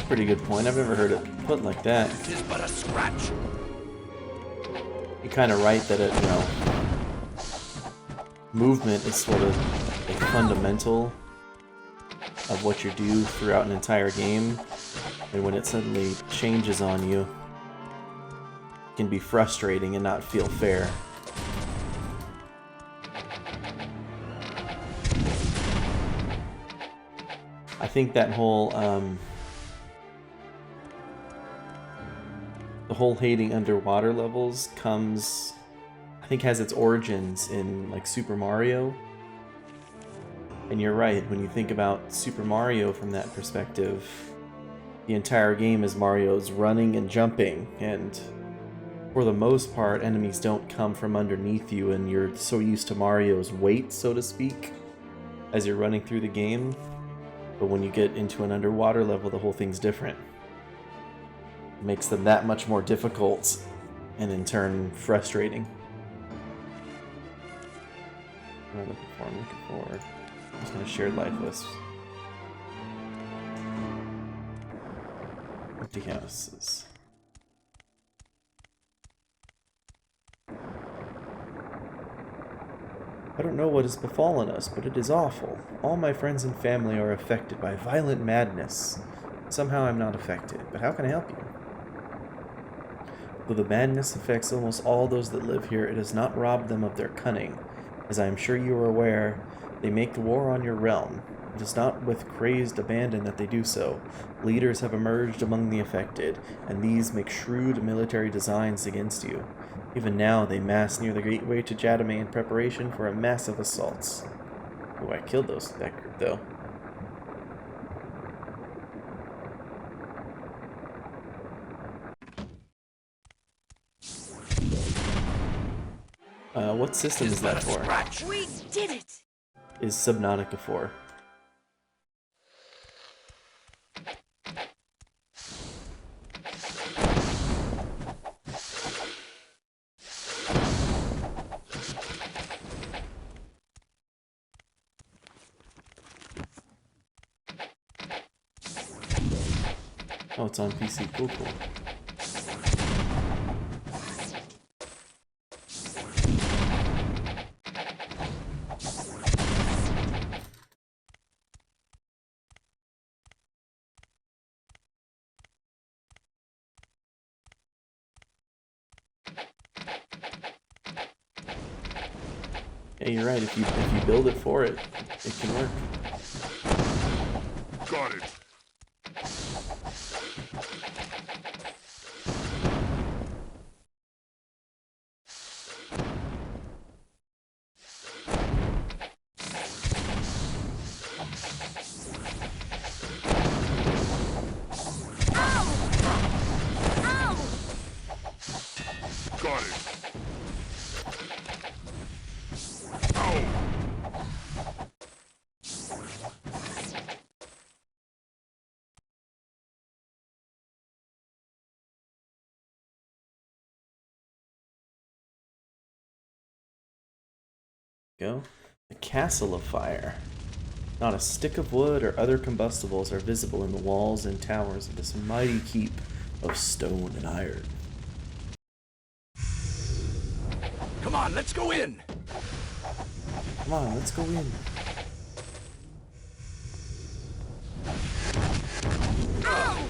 Pretty good point. I've never heard it put like that. Tis but a scratch. You're kind of right that movement is sort of a fundamental of what you do throughout an entire game, and when it suddenly changes on you, it can be frustrating and not feel fair. I think that whole the whole hating underwater levels has its origins in like Super Mario. And you're right, when you think about Super Mario from that perspective, the entire game is Mario's running and jumping, and For the most part, enemies don't come from underneath you, and you're so used to Mario's weight, so to speak, as you're running through the game. But when you get into an underwater level, the whole thing's different. It makes them that much more difficult, and in turn, frustrating. What am I looking for? I'm looking for... I'm just gonna shared life lists. Empty houses. I don't know what has befallen us, but it is awful. All my friends and family are affected by violent madness. Somehow I'm not affected, but how can I help you? Though the madness affects almost all those that live here, it has not robbed them of their cunning. As I am sure you are aware, they make war on your realm. It is not with crazed abandon that they do so. Leaders have emerged among the affected, and these make shrewd military designs against you. Even now, they mass near the gateway to Jadame in preparation for a massive assault. Oh, I killed that group, though. What system is that for? We did it! Is Subnautica for? Oh, it's on PC. Cool, cool. Yeah, you're right. If you build it for it, it can work. Got it. Got it. Ow! Go. The Castle of Fire. Not a stick of wood or other combustibles are visible in the walls and towers of this mighty keep of stone and iron. Come on, let's go in! Come on, let's go in. Oh,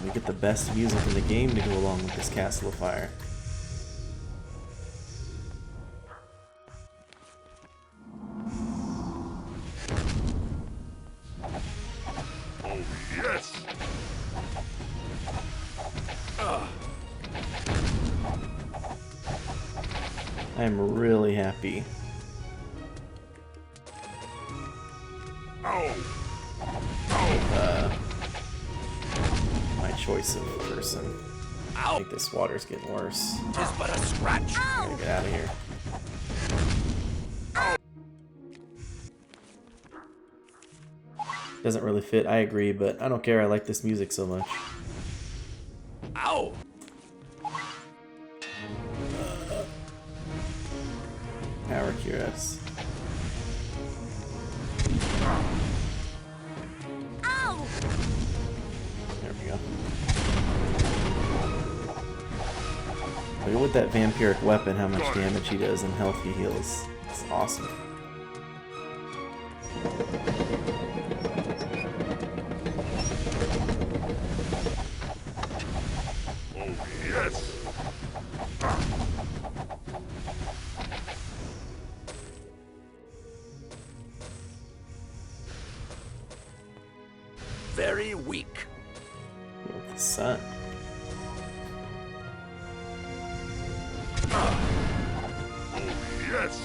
we get the best music in the game to go along with this Castle of Fire. Oh, yes! I am really happy. Ow! My choice of person. I Ow! think this water's getting worse. Tis but a scratch. I gotta get out of here. Doesn't really fit, I agree, but I don't care, I like this music so much. Ow! Power Curious. Ow! There we go. Look at with that vampiric weapon, how much damage he does and health he heals. It's awesome. Oh, yes! Very weak. With the sun. Oh, yes!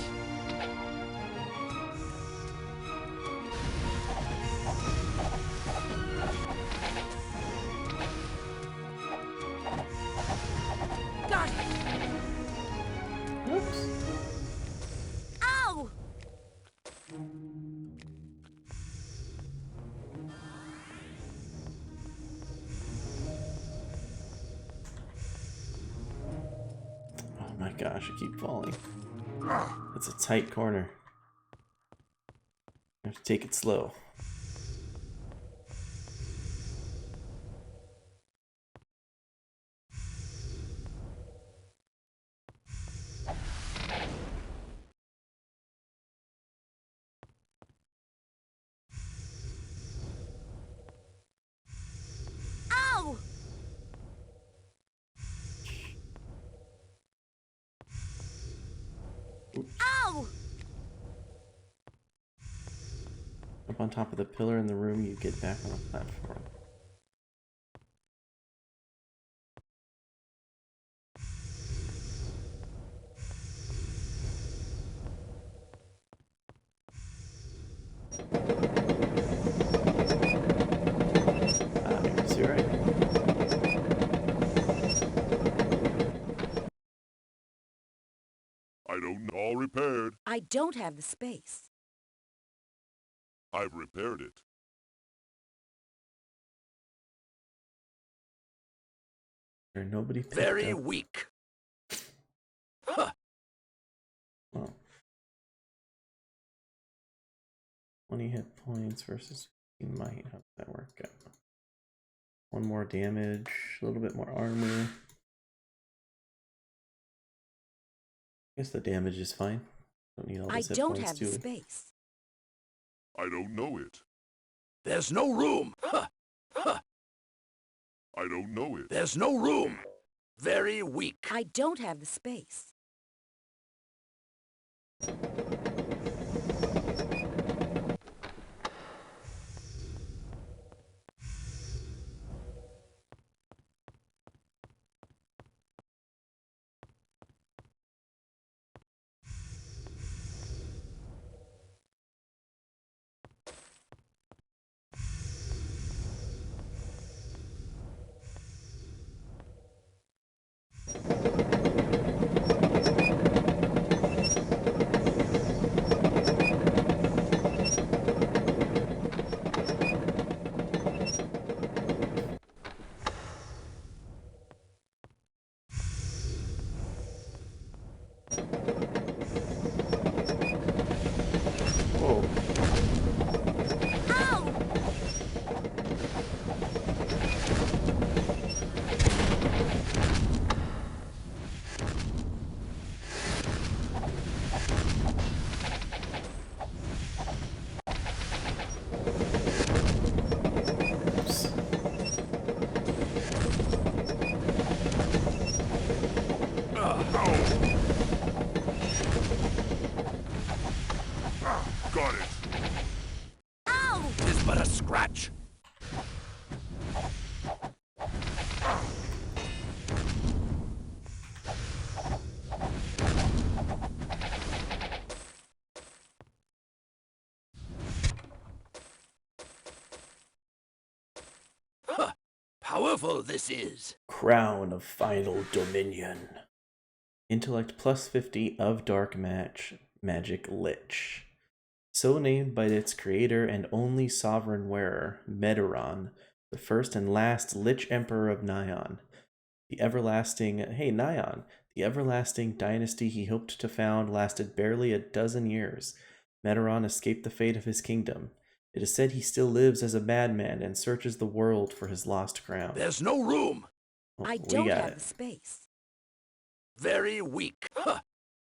gosh, I keep falling. It's a tight corner. I have to take it slow. Ow! Ow! Up on top of the pillar in the room, you get back on the platform. Ah, I guess you're right. I don't know. All repaired. I don't have the space. I've repaired it. Nobody picked Very up. weak. Huh. Well, 20 hit points versus 15 might. How does that work out? 1 more damage, a little bit more armor. I guess the damage is fine. Don't need all I those hit don't points have the too. space. I don't know it. There's no room. Huh. Huh. I don't know it. There's no room. Very weak. I don't have the space. Whoa. Ow! Oops. Got it. Ow! Is but a scratch. Huh. Powerful this is. Crown of Final Dominion. Intellect plus 50 of Dark Magic Lich. So named by its creator and only sovereign wearer, Meteron, the first and last Lich Emperor of Nyan. The everlasting dynasty he hoped to found lasted barely a dozen years. Meteron escaped the fate of his kingdom. It is said he still lives as a madman and searches the world for his lost crown. There's no room. Oh, I we don't got have it. the space. Very weak. Huh.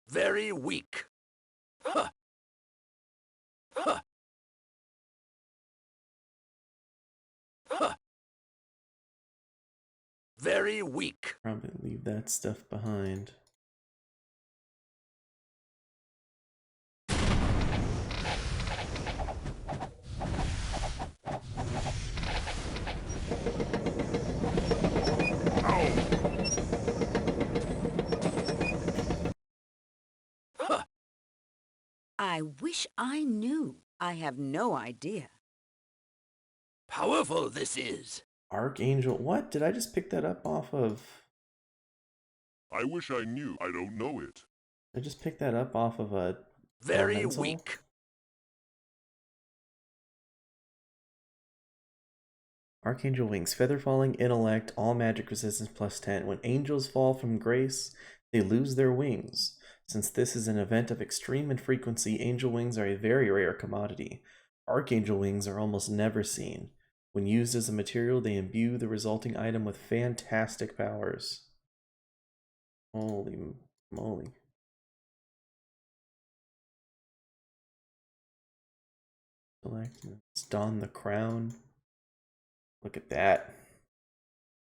Very weak. Huh. Huh. Huh. Very weak. Probably leave that stuff behind. Huh. I wish I knew. I have no idea. Powerful this is. Archangel, what? Did I just pick that up off of... I wish I knew. I don't know it. I just picked that up off of a Very elemental? weak. Archangel Wings, Feather Falling, Intellect, all magic resistance plus 10. When angels fall from grace, They lose their wings. Since this is an event of extreme infrequency, angel wings are a very rare commodity. Archangel wings are almost never seen. When used as a material, they imbue the resulting item with fantastic powers. Holy moly. Select. Let's don the crown. Look at that.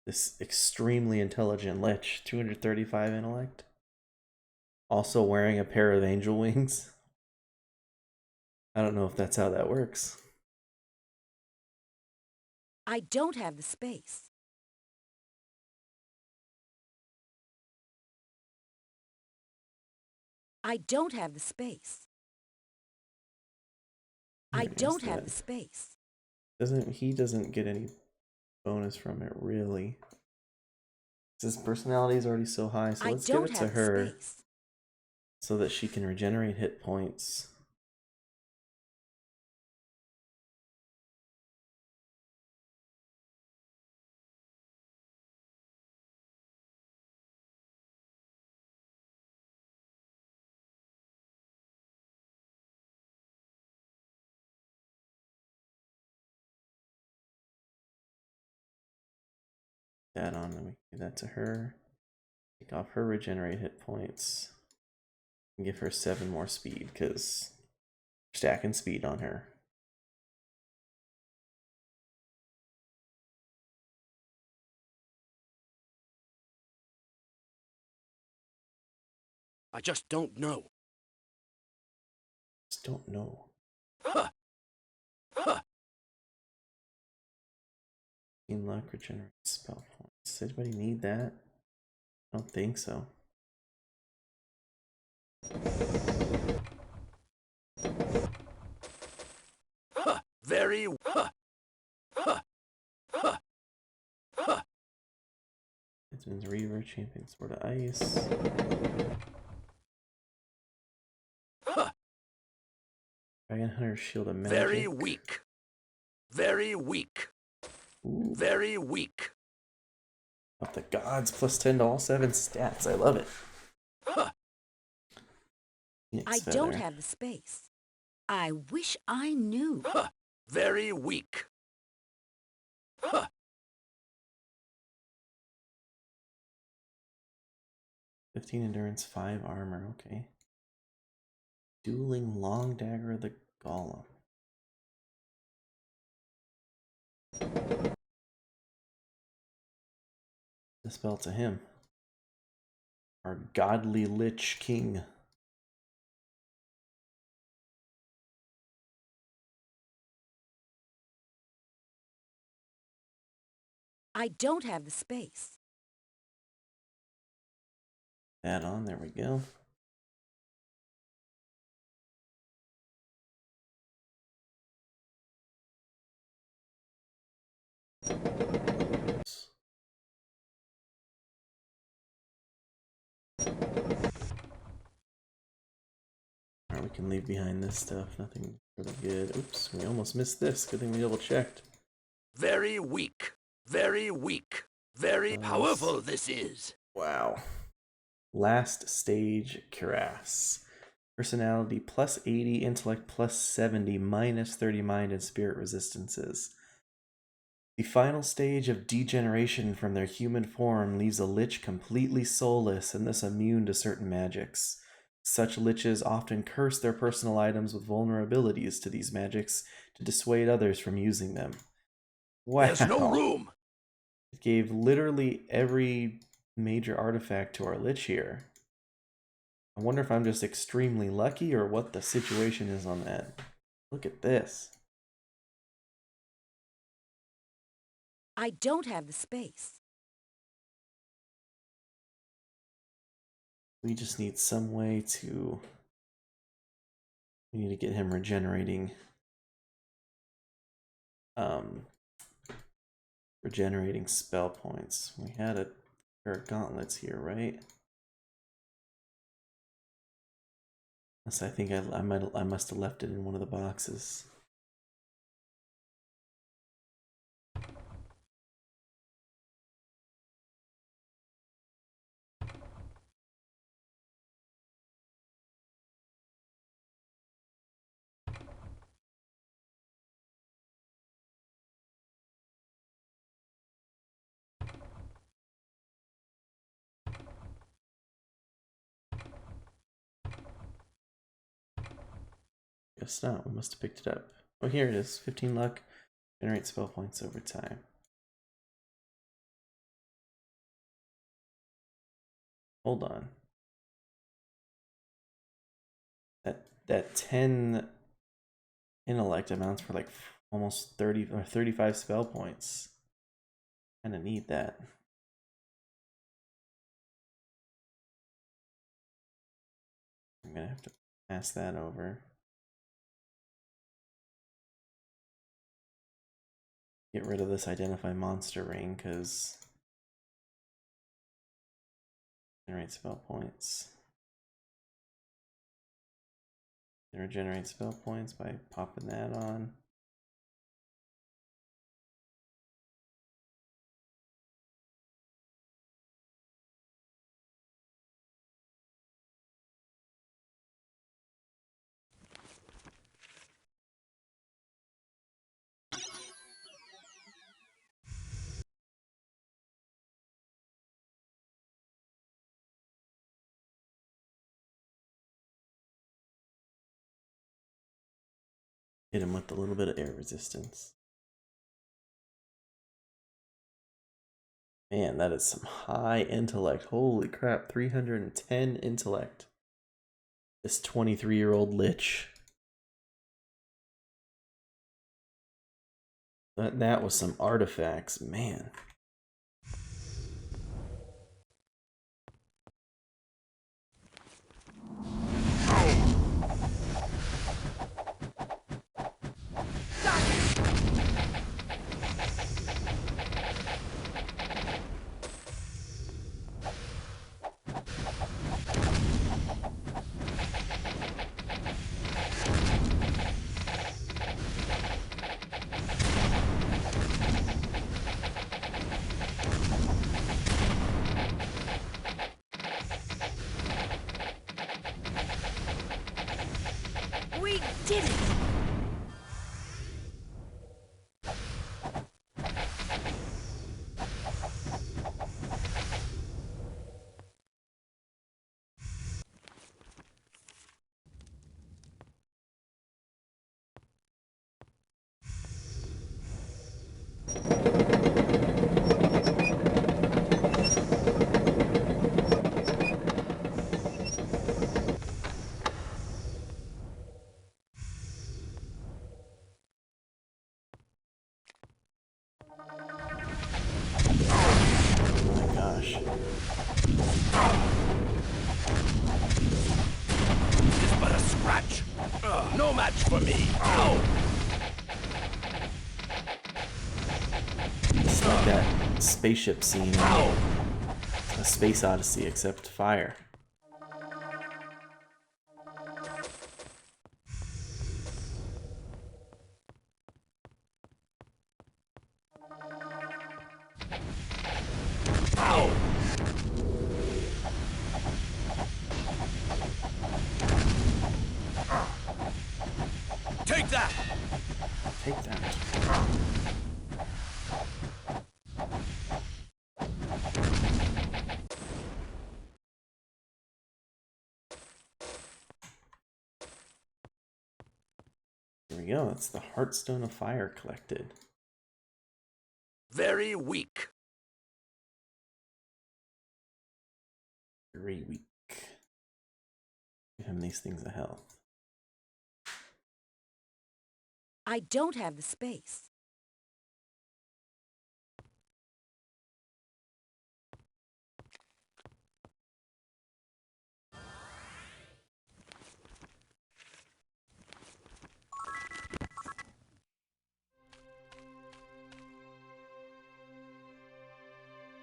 This extremely intelligent lich. 235 intellect. Also wearing a pair of angel wings. I don't know if that's how that works. I don't have the space. I don't have the space. I don't have the space. He doesn't get any bonus from it, really. His personality is already so high, so let's give it to her so that she can regenerate hit points. That on, let me give that to her. Take off her regenerate hit points. And give her 7 more speed, because we're stacking speed on her. I just don't know. Just don't know. Huh. Huh. Team luck, regenerate spell points. Does anybody need that? I don't think so. Huh. Very. Huh. Huh. Huh. Huh. It's Reaver, Champion Sword of Ice. Huh. Dragon Hunter, Shield of Magic. Very weak. Very weak. Ooh. Very weak. Up the gods, plus 10 to all 7 stats. I love it. Huh. I don't have the space. I wish I knew. Huh. Very weak. Huh. $15 endurance, 5 armor. Okay. Dueling Long Dagger of the Golem. The spell to him. Our godly Lich King. I don't have the space. Add on, there we go. Alright, we can leave behind this stuff. Nothing really good. Oops, we almost missed this. Good thing we double checked. Very weak. Very weak. Very powerful this is. Wow. Last stage Cuirass. Personality plus 80, intellect plus 70, minus 30 mind and spirit resistances. The final stage of degeneration from their human form leaves a lich completely soulless and thus immune to certain magics. Such liches often curse their personal items with vulnerabilities to these magics to dissuade others from using them. Wow. There's no room. It gave literally every major artifact to our lich here. I wonder if I'm just extremely lucky or what the situation is on that. Look at this. I don't have the space. We just need some way to... We need to get him regenerating. Regenerating spell points. We had a pair of gauntlets here, right? Unless I think I must have left it in one of the boxes. Guess not. We must have picked it up. Oh, here it is. 15 luck. Generate spell points over time. Hold on. That 10 intellect amounts for like almost 30 or 35 spell points. Kind of need that. I'm gonna have to pass that over. Get rid of this identify monster ring because generate spell points. Regenerate spell points by popping that on. Hit him with a little bit of air resistance. Man, that is some high intellect. Holy crap, 310 intellect. This 23-year-old lich. That was some artifacts, man. We did it! It's but a scratch. No match for me. Oh. It's like that spaceship scene in A Space Odyssey, except fire. Take that. Take that. There we go. That's the Heartstone of Fire collected. Very weak. Very weak. Give him these things of health. I don't have the space.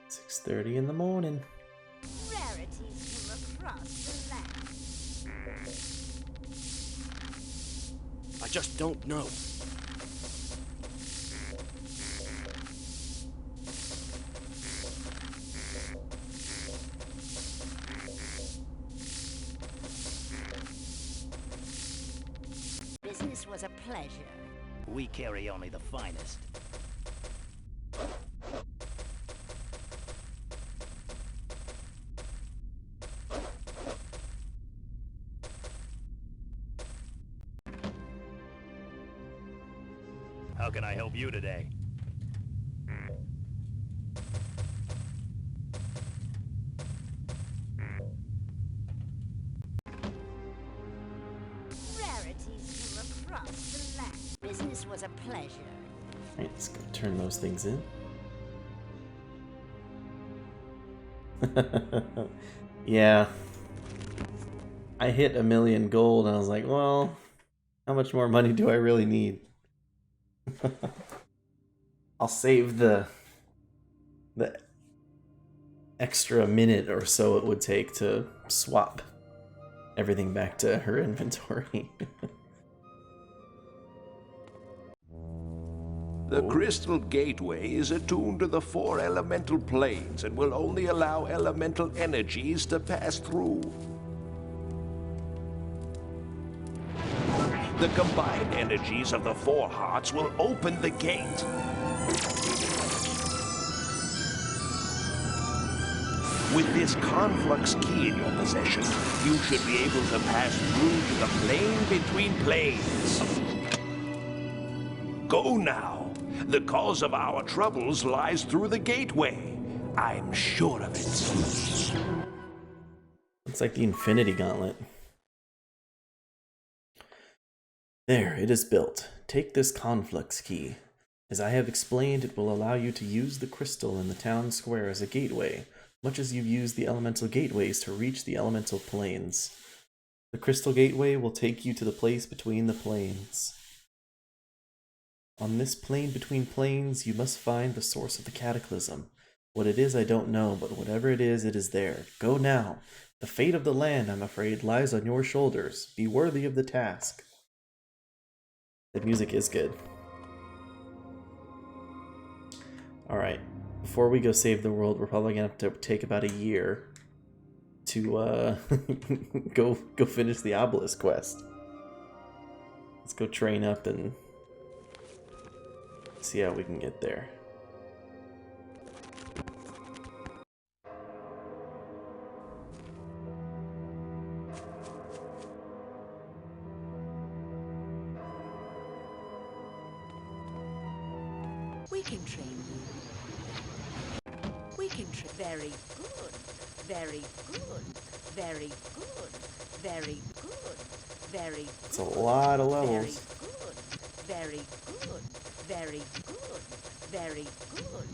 Six 6:30 in the morning. Rarities from across the land. I just don't know. Business was a pleasure. We carry only the finest. How can I help you today? Rarities from across the land. Business was a pleasure. Alright, let's go turn those things in. Yeah. I hit 1,000,000 gold and I was like, well, how much more money do I really need? I'll save the extra minute or so it would take to swap everything back to her inventory. The Crystal Gateway is attuned to the 4 elemental planes and will only allow elemental energies to pass through. The combined energies of the 4 hearts will open the gate. With this conflux key in your possession, you should be able to pass through to the plane between planes. Go now. The cause of our troubles lies through the gateway. I'm sure of it. Looks like the Infinity Gauntlet. There, it is built. Take this conflux key. As I have explained, it will allow you to use the crystal in the town square as a gateway, much as you've used the elemental gateways to reach the elemental planes. The crystal gateway will take you to the place between the planes. On this plane between planes, you must find the source of the cataclysm. What it is, I don't know, but whatever it is there. Go now. The fate of the land, I'm afraid, lies on your shoulders. Be worthy of the task. The music is good. Alright, before we go save the world, we're probably gonna have to take about a year to go finish the obelisk quest. Let's go train up and see how we can get there. We can train you. We can train. Very good. Very good. Very good. Very good. Very good. It's a lot of Very levels. good. Very good. Very good. Very good.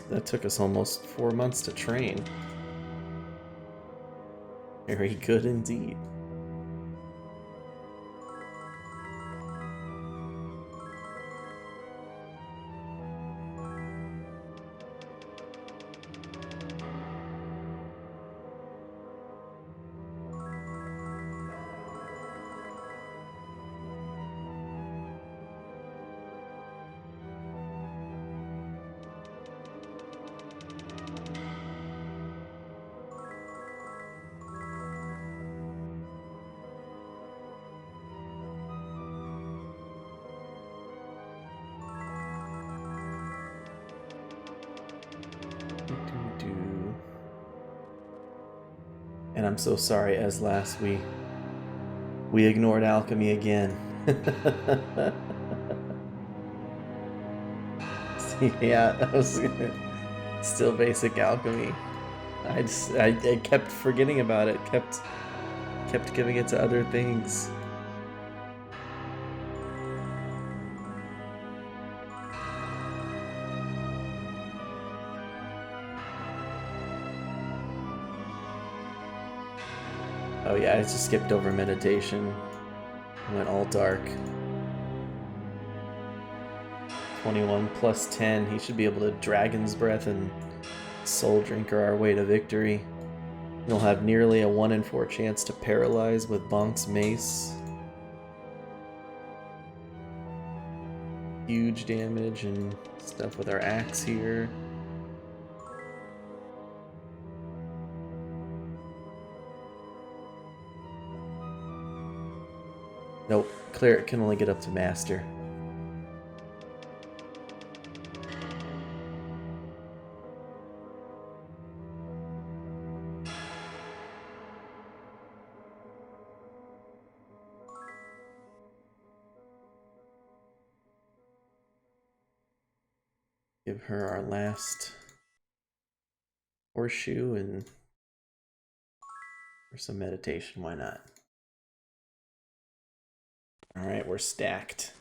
That took us almost 4 months to train. Very good indeed. And I'm so sorry, as last we ignored alchemy again. Yeah, that was still basic alchemy. I kept forgetting about it. Kept giving it to other things. Oh yeah, I just skipped over meditation. Went all dark. 21 plus 10. He should be able to Dragon's Breath and Soul Drinker our way to victory. He'll have nearly a 1 in 4 chance to paralyze with Bonk's mace. Huge damage and stuff with our axe here. Nope, Cleric can only get up to Master. Give her our last horseshoe and for some meditation, why not? Alright, we're stacked.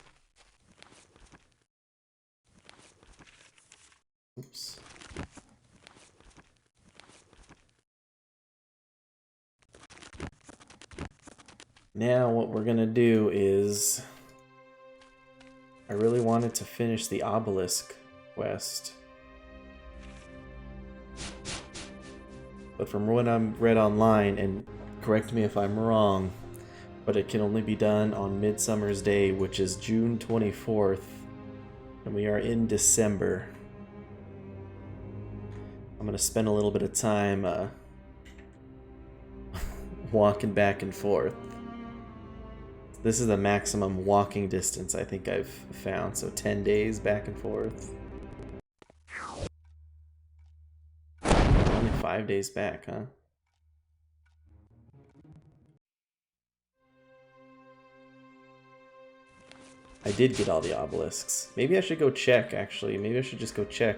Oops. Now what we're gonna do is... I really wanted to finish the obelisk quest. But from what I've read online, and correct me if I'm wrong, but it can only be done on Midsummer's Day, which is June 24th, and we are in December. I'm gonna spend a little bit of time walking back and forth. This is the maximum walking distance I think I've found, so 10 days back and forth. Only 5 days back, huh? I did get all the obelisks. Maybe I should go check, actually. Maybe I should just go check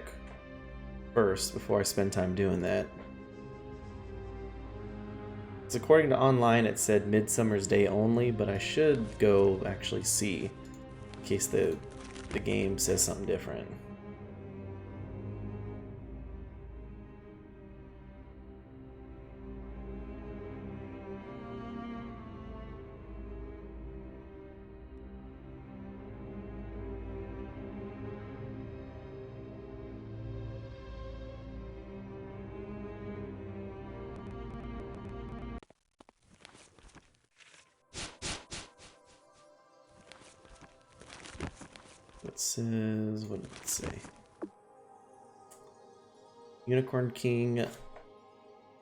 first before I spend time doing that. Because according to online, it said Midsummer's Day only, but I should go actually see in case the game says something different. It says, what did it say? Unicorn King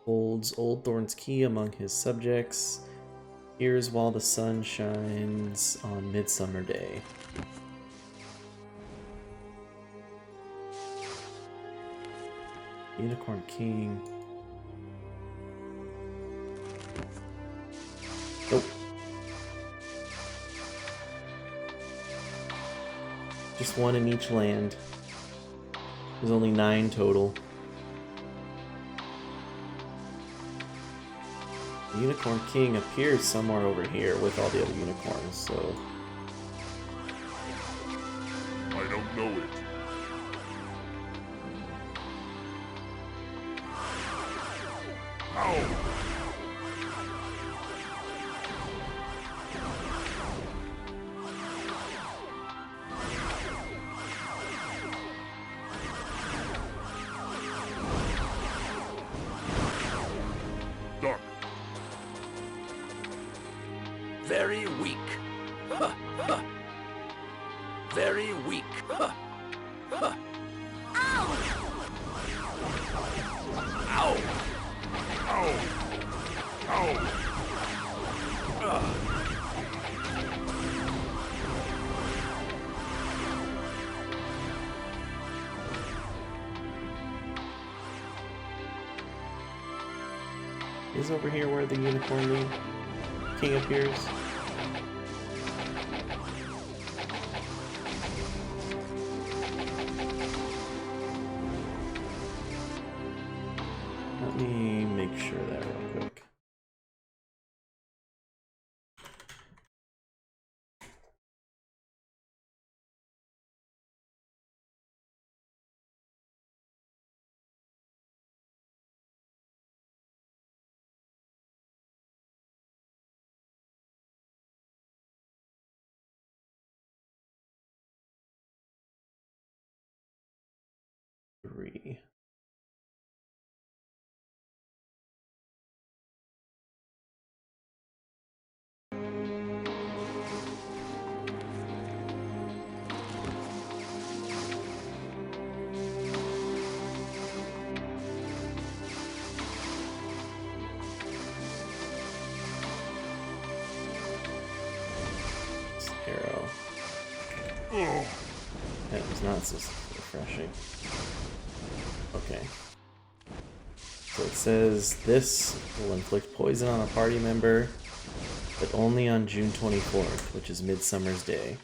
holds Old Thorn's key among his subjects. Here's while the sun shines on Midsummer Day. Unicorn King. Nope. Just one in each land. There's only 9 total. The Unicorn King appears somewhere over here with all the other unicorns, so... I don't know it. Ow! Duck. Very weak. Huh, huh. Very weak. Huh, huh. Ow! Ow! Ow! Is over here where the Unicorn King appears? Let me make sure that real quick. Three. Arrow. Oh. That was not so refreshing. Okay. So it says this will inflict poison on a party member, but only on June 24th, which is Midsummer's Day.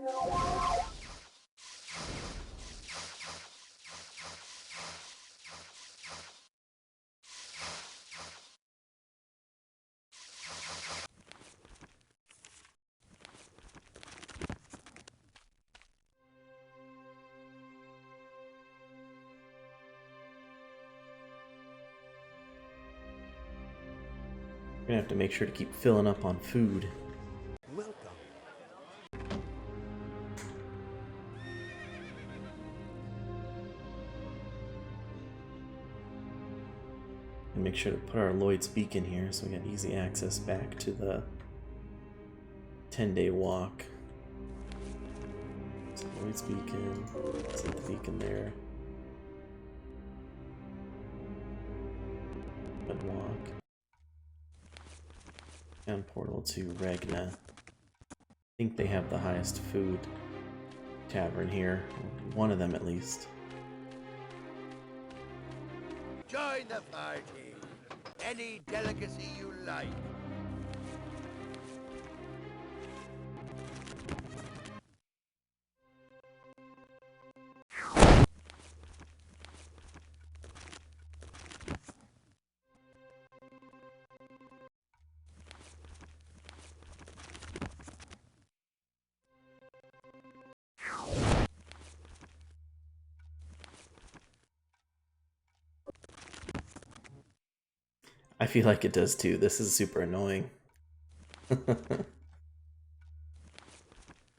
We're gonna have to make sure to keep filling up on food. Welcome. And make sure to put our Lloyd's Beacon here so we got easy access back to the 10-day walk. So Lloyd's Beacon, set the beacon there. Good walk. And portal to Regna. I think they have the highest food tavern here. One of them at least. Join the party. Any delicacy you like. I feel like it does too. This is super annoying.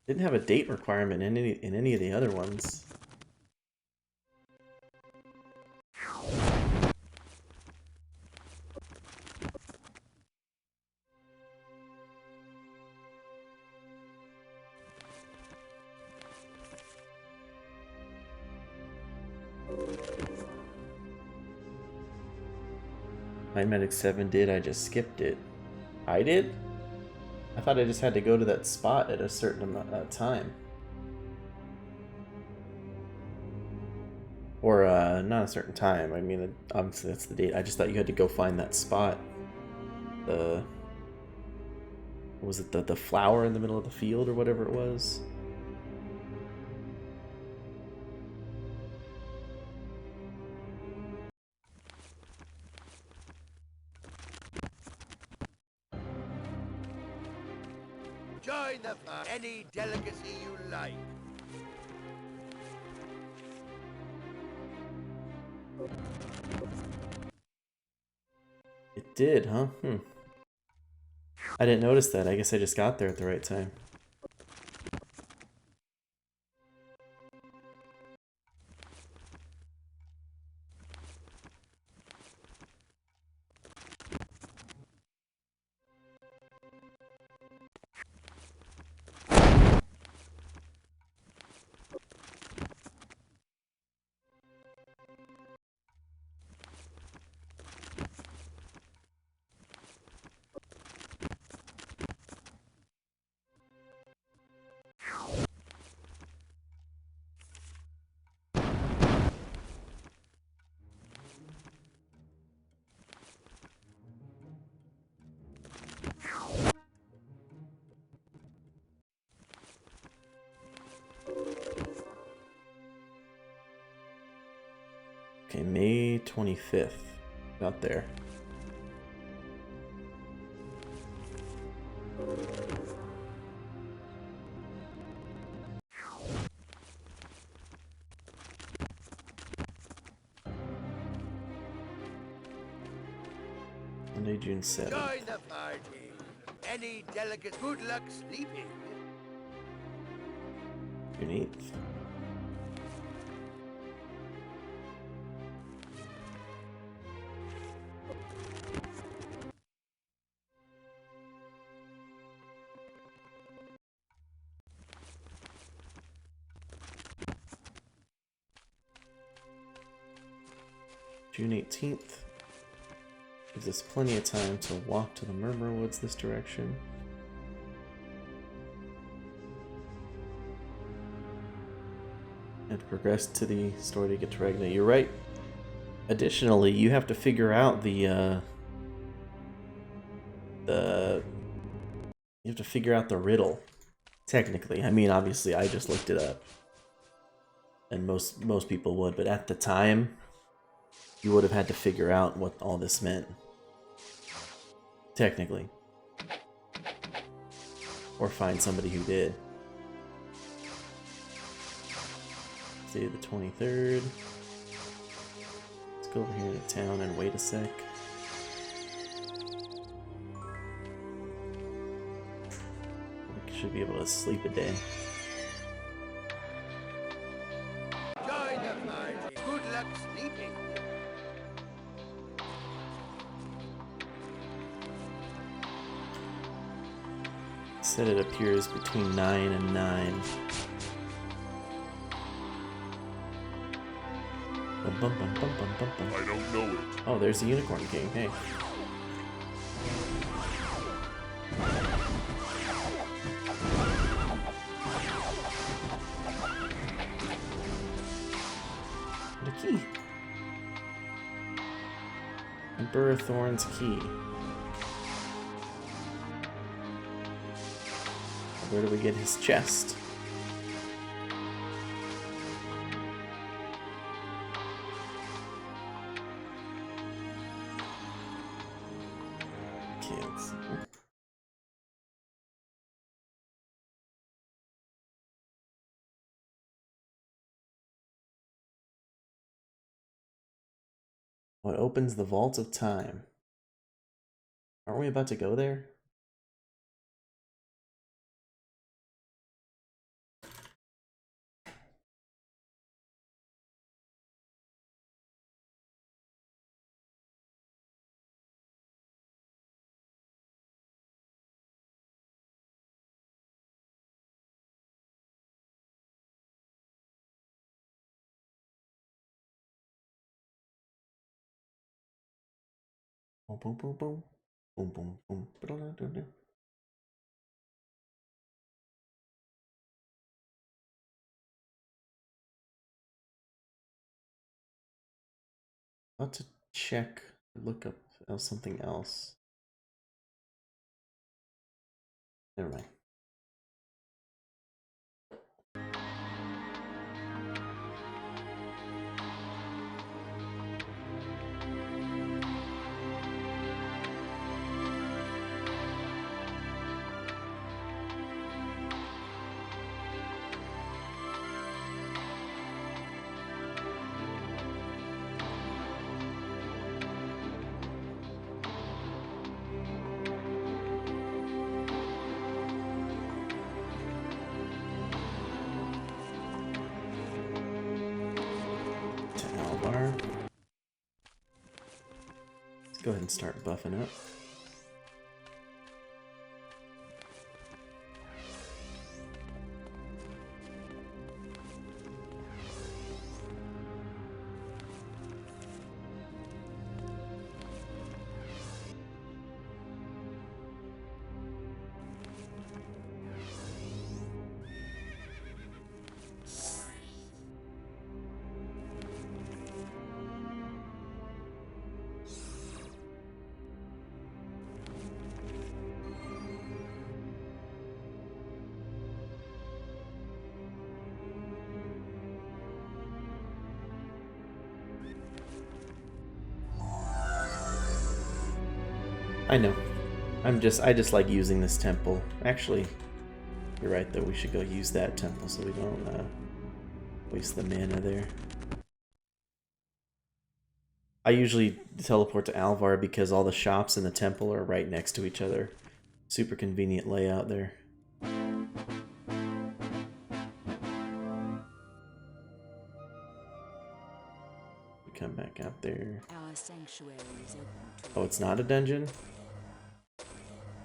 Didn't have a date requirement in any of the other ones. Mind Medic 7 did, I just skipped it. I did? I thought I just had to go to that spot at a certain time. Or, not a certain time. I mean, obviously that's the date. I just thought you had to go find that spot. What was it, the flower in the middle of the field or whatever it was? Join the party. Any delicacy you like. It did, huh? I didn't notice that. I guess I just got there at the right time. Okay, May 25th. Out there. Monday, June 7th. Join the party. Any delicate good luck sleeping. June 8th. June 18th. Gives us plenty of time to walk to the Murmur Woods this direction. And progress to the store to get to Regna. You're right. Additionally, you have to figure out the riddle. Technically, I mean, obviously, I just looked it up, and most people would, but at the time, you would have had to figure out what all this meant. Technically. Or find somebody who did. Say the 23rd. Let's go over here to town and wait a sec. We should be able to sleep a day. Join the party. Good luck sleeping. Said it appears between 9 and 9. Bum, bum, bum, bum, bum, bum, bum. I don't know it. Oh, there's the Unicorn King. Hey. And a key. Emperor Thorn's key. Where do we get his chest? Okay, let's see. What opens the vault of time? Aren't we about to go there? Boom, boom, boom, boom. Boom, boom, boom. Ba-da-da-da-da. About to check, look up something else. Never mind. To Alvar. Let's go ahead and start buffing up. I know. I just like using this temple. Actually, you're right though, we should go use that temple so we don't waste the mana there. I usually teleport to Alvar because all the shops in the temple are right next to each other. Super convenient layout there. We come back out there. Our sanctuary is open to Oh, it's not a dungeon?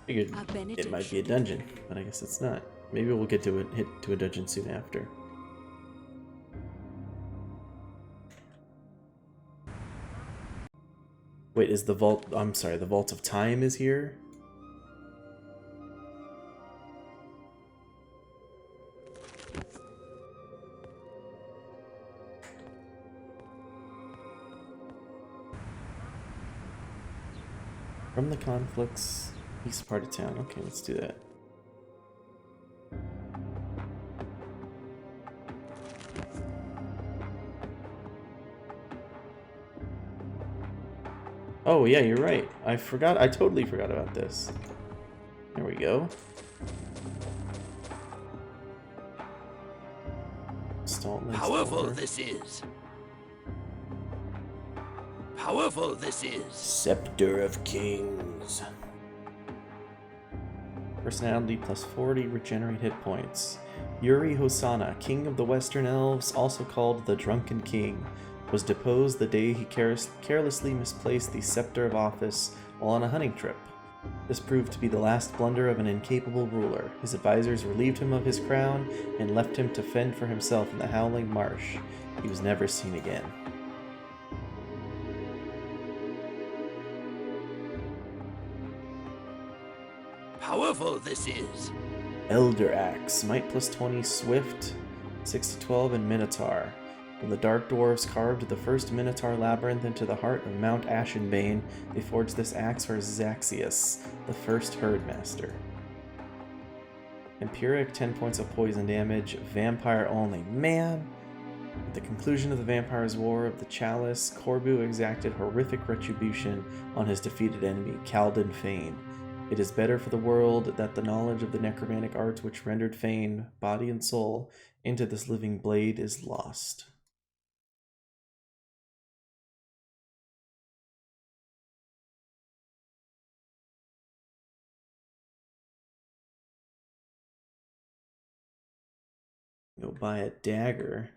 Figured A it might be a benediction. dungeon, but I guess it's not. Maybe we'll get to hit to a dungeon soon after. Wait, is the vault... I'm sorry, the Vault of Time is here? From the conflicts, east part of town. Okay, let's do that. Oh yeah, you're right. I forgot. I totally forgot about this. There we go. Powerful this is. Powerful this is. Scepter of Kings. Personality plus 40, regenerate hit points. Yuri Hosanna, king of the Western Elves, also called the Drunken King, was deposed the day he carelessly misplaced the scepter of office while on a hunting trip. This proved to be the last blunder of an incapable ruler. His advisors relieved him of his crown and left him to fend for himself in the Howling Marsh. He was never seen again. Powerful this is. Elder Axe, might plus 20, swift, 6-12, and Minotaur. When the Dark Dwarves carved the first Minotaur labyrinth into the heart of Mount Ashenbane, they forged this axe for Zaxius, the first Herdmaster. Empiric, 10 points of poison damage, vampire only. Man! At the conclusion of the Vampire's War of the Chalice, Corbu exacted horrific retribution on his defeated enemy, Calden Fane. It is better for the world that the knowledge of the necromantic arts which rendered Fane, body and soul, into this living blade is lost. Go buy a dagger.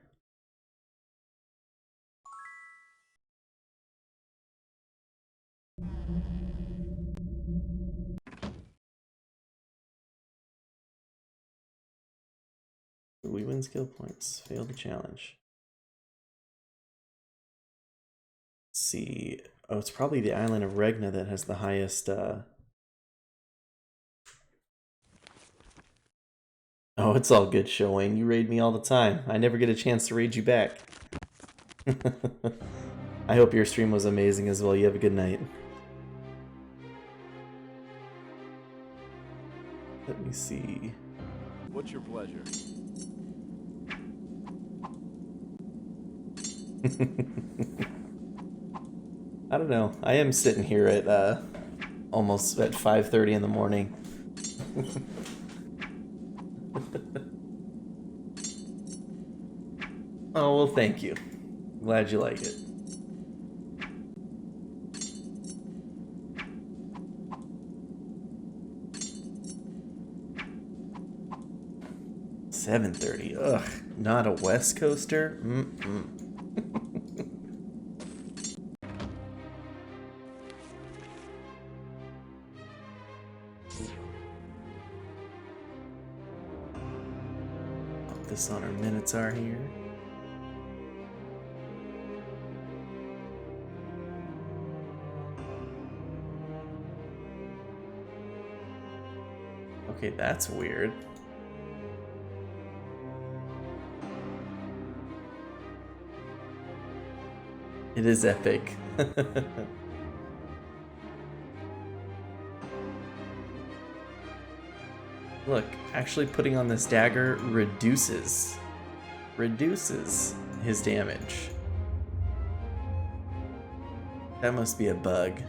We win skill points. Fail the challenge. Let's see. Oh, it's probably the island of Regna that has the highest. Oh, it's all good, Showing. You raid me all the time. I never get a chance to raid you back. I hope your stream was amazing as well. You have a good night. Let me see. What's your pleasure? I don't know. I am sitting here at almost at 5:30 in the morning. Oh, well, thank you. Glad you like it. $7.30. Ugh, not a West Coaster? Put this on our Minotaur here. Okay, that's weird. It is epic. Look, actually putting on this dagger reduces his damage. That must be a bug.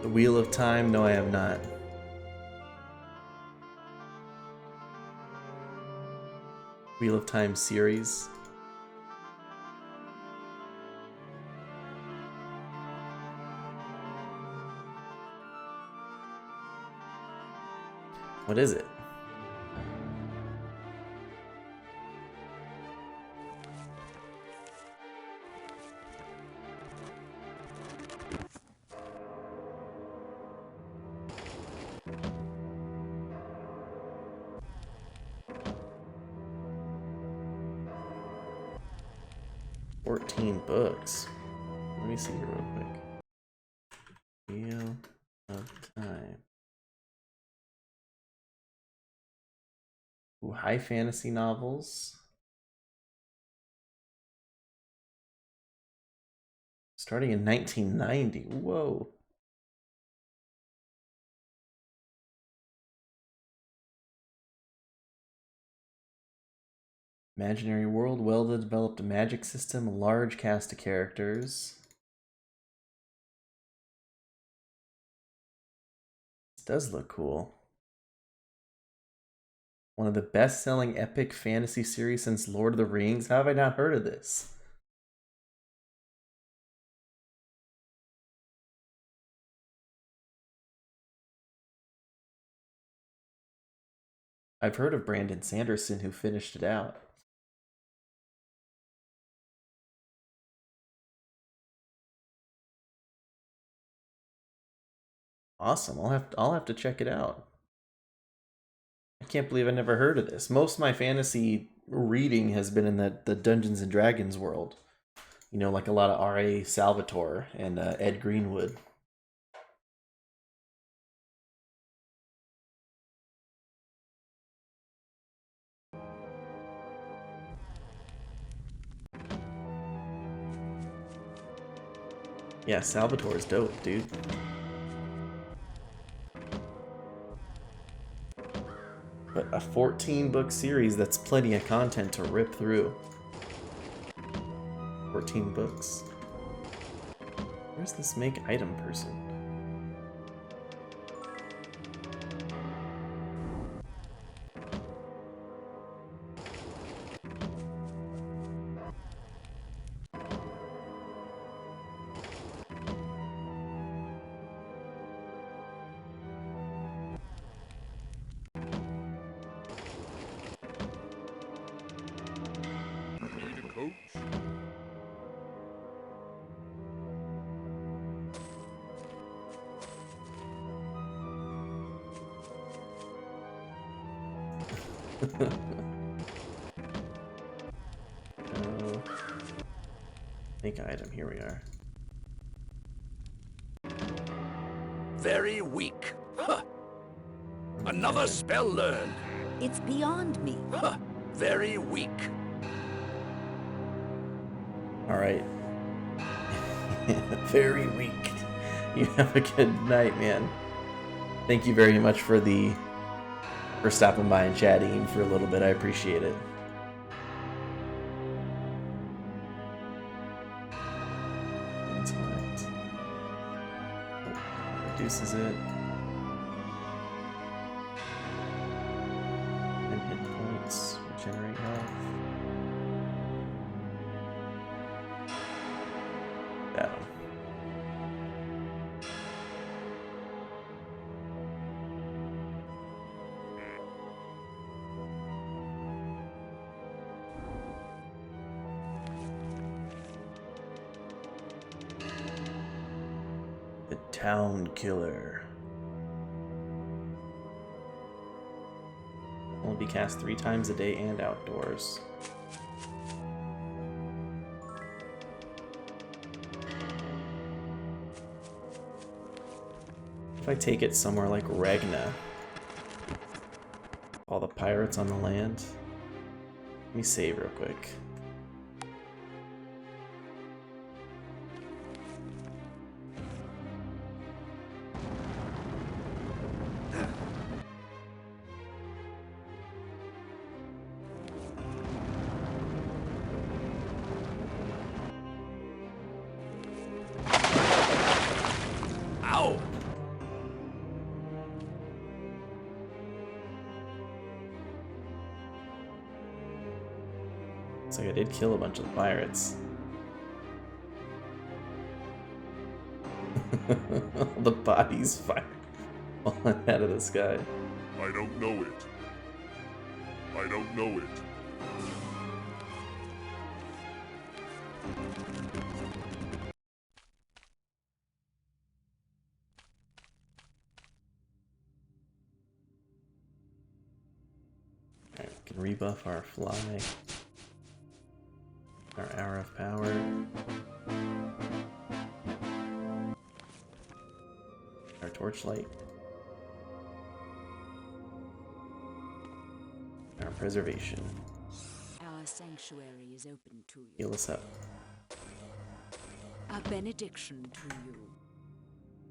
The Wheel of Time? No, I have not. Wheel of Time series. What is it? $14. Let me see here real quick. Wheel of Time. Ooh, high fantasy novels. Starting in 1990. Whoa. Imaginary world, well-developed magic system, large cast of characters. This does look cool. One of the best-selling epic fantasy series since Lord of the Rings. How have I not heard of this? I've heard of Brandon Sanderson, who finished it out. Awesome. I'll have to check it out. I can't believe I never heard of this. Most of my fantasy reading has been in the Dungeons and Dragons world. You know, like a lot of R.A. Salvatore and Ed Greenwood. Yeah, Salvatore's dope, dude. But a 14-book series, that's plenty of content to rip through. 14 books. Where's this make item person? Need a coach? Make item, here we are. Very weak. Huh. Another spell learned. It's beyond me. Huh. Very weak. Alright. Very weak. You have a good night, man. Thank you very much for stopping by and chatting for a little bit. I appreciate it. Intellect. Reduces it. And hit points. Regenerate health. Got him. The Town Killer. Will be cast 3 times a day and outdoors. If I take it somewhere like Regna, all the pirates on the land. Let me save real quick. Ow! Looks like I did kill a bunch of the pirates. The bodies fire falling out of the sky. I don't know it. I don't know it. Alright, we can rebuff our fly. Our hour of power. Our torchlight. Our preservation. Our sanctuary is open to you. Heal us up. A benediction to you.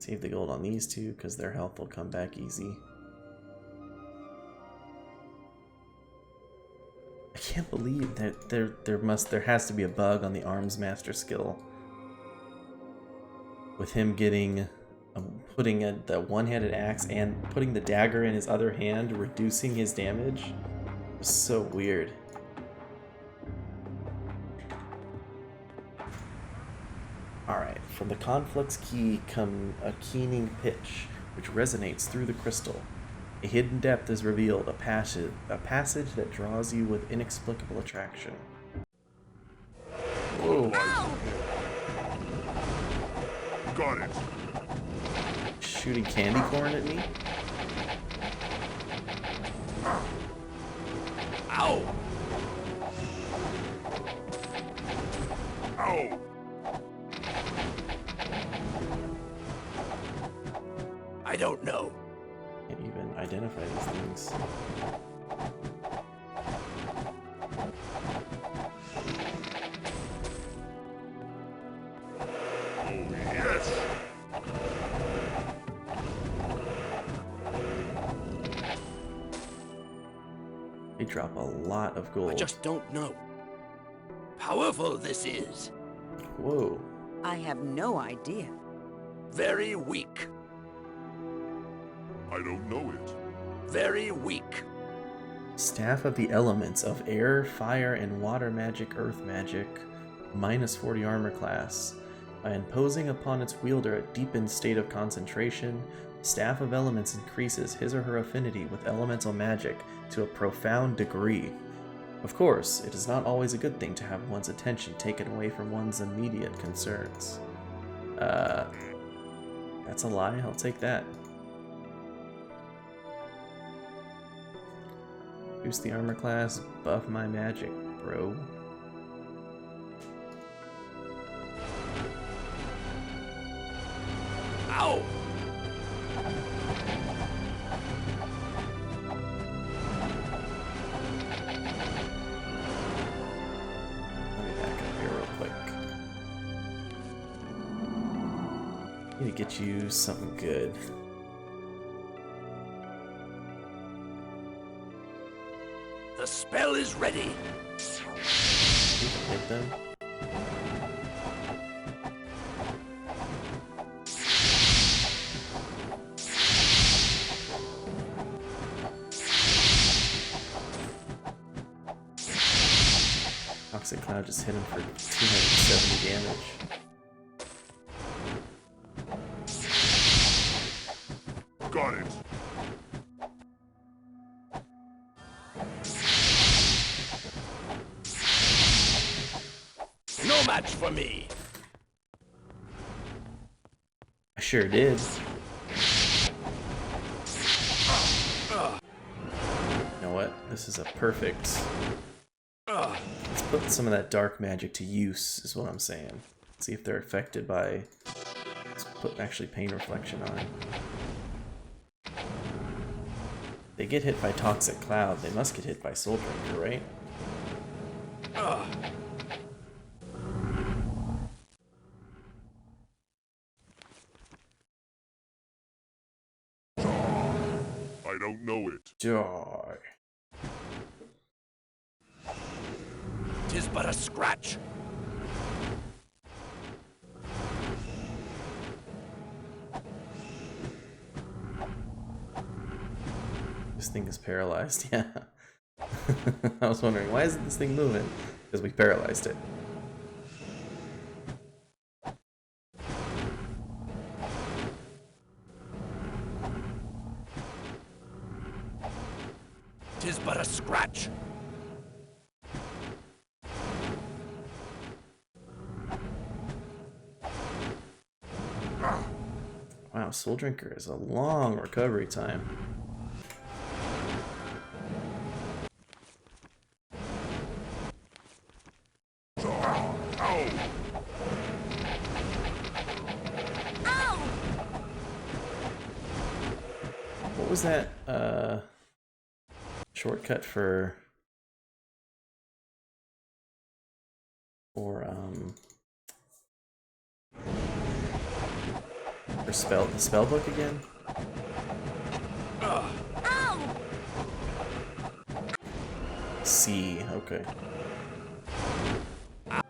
Save the gold on these two, because their health will come back easy. I can't believe that there has to be a bug on the arms master skill with him getting putting the one-handed axe and putting the dagger in his other hand, reducing his damage. It was so weird. Alright, from the conflux key come a keening pitch, which resonates through the crystal. A hidden depth is revealed, a passage that draws you with inexplicable attraction. Whoa. Got it. Shooting candy corn at me? Ow! Ow! I don't know. Can't even identify these things. Oh, yes! They drop a lot of gold. I just don't know. Powerful this is. Whoa. I have no idea. Very weak. I don't know it. Very weak. Staff of the Elements of Air, Fire, and Water Magic, Earth Magic, minus 40 armor class. By imposing upon its wielder a deepened state of concentration, Staff of Elements increases his or her affinity with elemental magic to a profound degree. Of course, it is not always a good thing to have one's attention taken away from one's immediate concerns. That's a lie, I'll take that. Boost the armor class, buff my magic, bro. Ow! Let me back up here real quick. Need to get you something good. The spell is ready. Hit them. Toxic Cloud just hit him for 270 damage. Got it. No match for me. I sure did. You know what? This is a perfect... Let's put some of that dark magic to use, is what I'm saying. See if they're affected by... Let's put actually Pain Reflection on. They get hit by Toxic Cloud, they must get hit by Soul Drinker, right? I don't know it. Die. Tis but a scratch. This thing is paralyzed, yeah. I was wondering, why isn't this thing moving? Because we paralyzed it. Tis but a scratch. Wow, Soul Drinker is a long recovery time. What was that shortcut for the spell book again? C. Okay. Ow!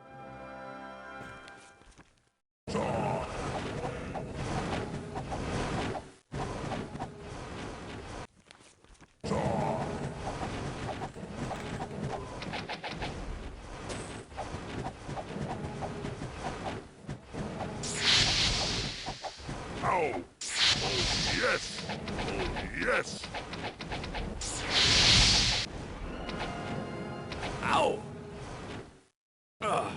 Oh, yes! Oh, yes! Ow! Ugh.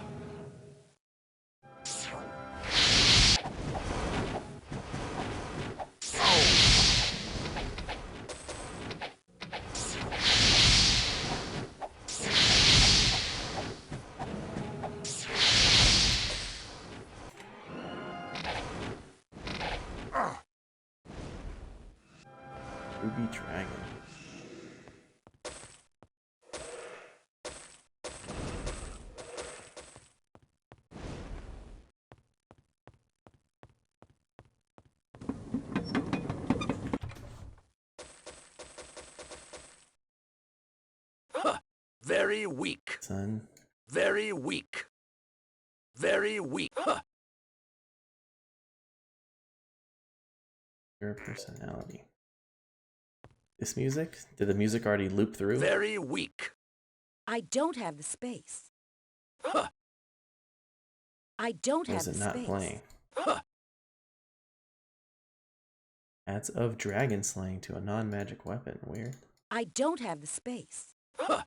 Ruby Dragon. Very weak. Sun. Very weak. Very weak. Huh. Your personality. This music? Did the music already loop through? Very weak. I don't have the space. Huh. I don't Or have is the it not space. playing? Huh. Adds of dragon slaying to a non-magic weapon. Weird. I don't have the space. Huh.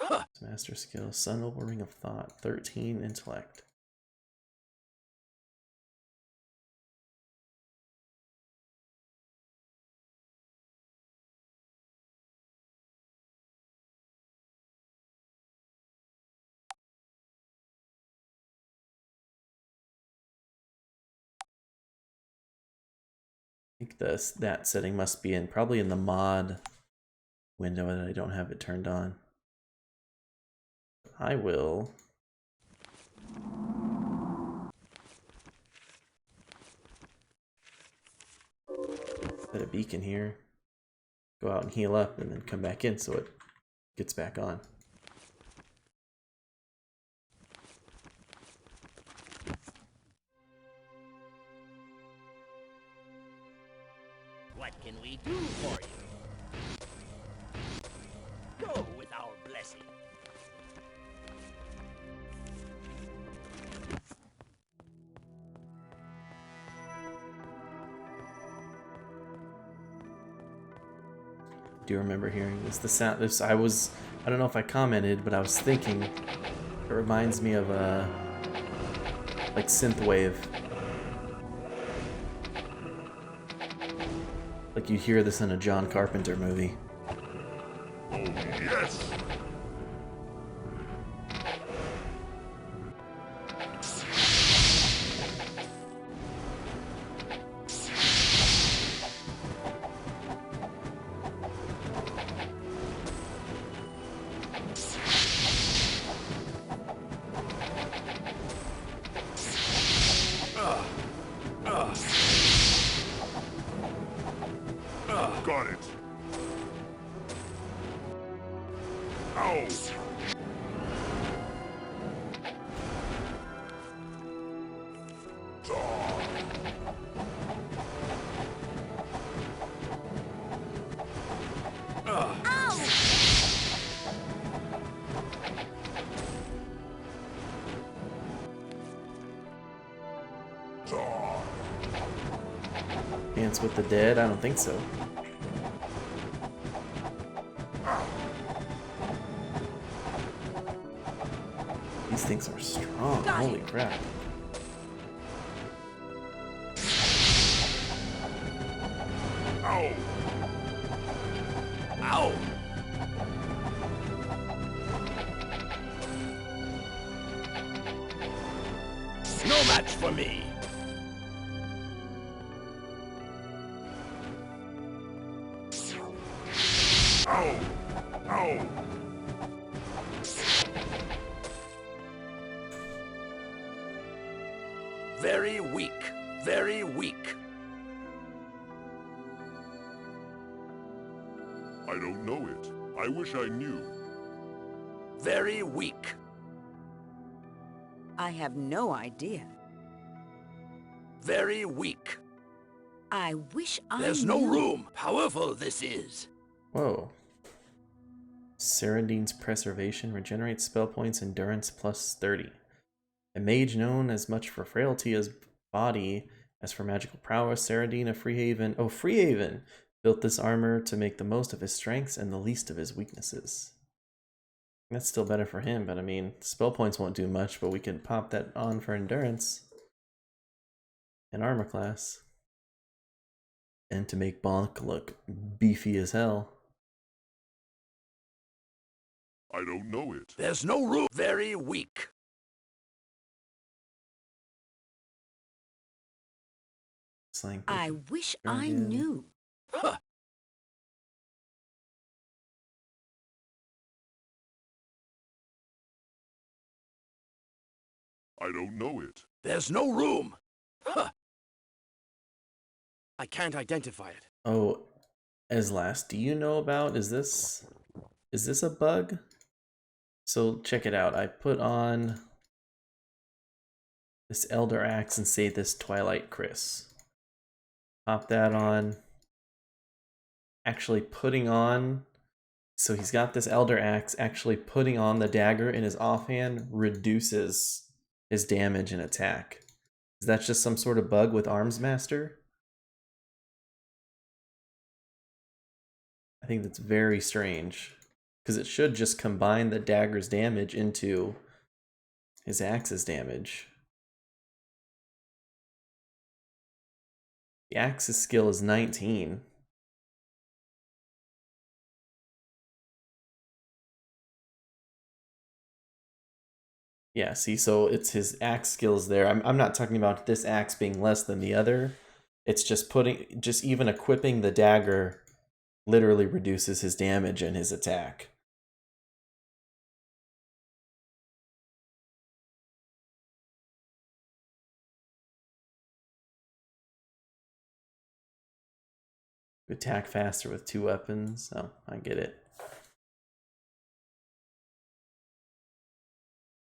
Huh. Master skill. Sun Noble Ring of Thought. 13 intellect. I think that setting must be in probably in the mod window that I don't have it turned on. I will set a beacon here, go out and heal up, and then come back in so it gets back on. What can we do for you? Go with our blessing. Do you remember hearing this? The sound. This I don't know if I commented, but I was thinking. It reminds me of a like synthwave. Like you hear this in a John Carpenter movie. Oh, yes! Got it. Ow! Dance with the Dead? I don't think so. These things are strong. Holy crap. Ow! Ow! No match for me. Ow! Ow! Very weak. Very weak. I don't know it. I wish I knew. Very weak. I have no idea. Very weak. I wish I There's knew. no room. Powerful this is. Whoa. Serendine's Preservation regenerates spell points endurance plus 30. A mage known as much for frailty as body as for magical prowess, Serendine of Freehaven. Oh, Freehaven! Built this armor to make the most of his strengths and the least of his weaknesses. That's still better for him, but I mean, spell points won't do much, but we can pop that on for endurance and armor class. And to make Bonk look beefy as hell. I don't know it. There's no room. Very weak. Slang I potion. wish Try I again. knew. Huh. I don't know it. There's no room. Huh. I can't identify it. Oh, Eslas, do you know about, is this a bug? So check it out. I put on this Elder Axe and say this Twilight Chris. Pop that on. Actually putting on, so he's got this Elder Axe, actually putting on the dagger in his offhand reduces his damage and attack. Is that just some sort of bug with Arms Master? I think that's very strange, because it should just combine the dagger's damage into his axe's damage. The axe's skill is 19. Yeah, see, so it's his axe skills there. I'm not talking about this axe being less than the other. It's just even equipping the dagger literally reduces his damage and his attack. Attack faster with 2 weapons. Oh, I get it.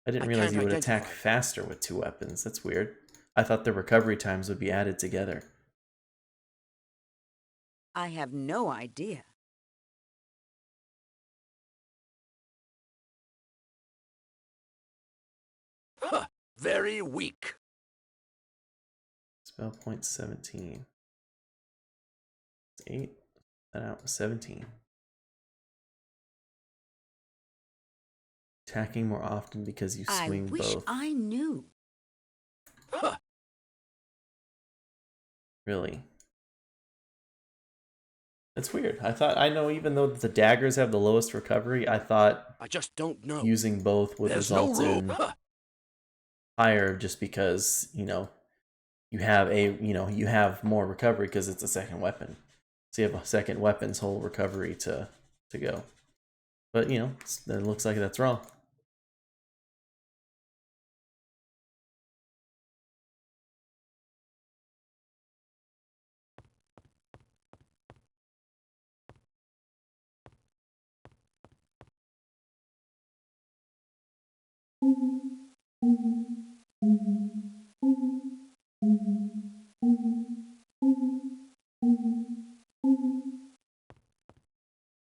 I didn't realize you would attack faster with 2 weapons. That's weird. I thought the recovery times would be added together. I have no idea. Huh. Very weak. Spell point 17. 8. That out 17. Attacking more often because you swing I wish both. I knew. Huh. Really? That's weird. I know even though the daggers have the lowest recovery, I thought I just don't know. using both would There's result no room. in Huh. higher, just because, you have more recovery because it's a second weapon. So you have a second weapon's whole recovery to go. But, it looks like that's wrong.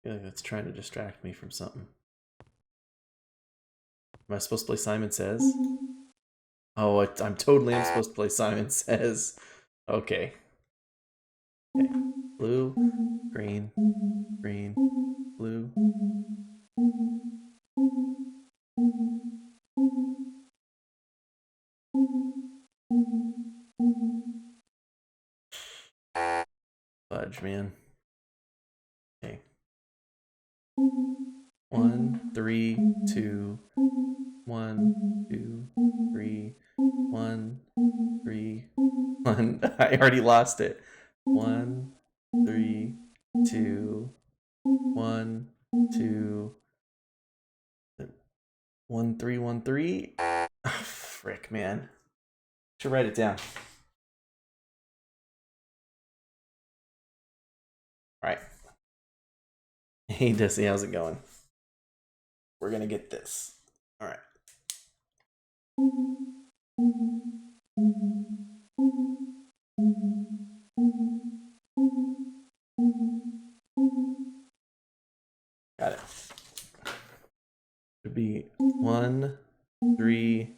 I feel like that's trying to distract me from something. Am I supposed to play Simon Says? Oh, I'm totally supposed to play Simon Says. Okay. Blue, green, green, blue. Fudge, man. Okay. 1, 3, 2, 1, 2, 3, 1, 3, 1. I already lost it. 1, 3, 2, 1, 2, 1, 3, 1, 3. Oh, frick, man. Should write it down. All right. Hey, Desi, how's it going? We're gonna get this. All right. Got it. Should be 1, 3.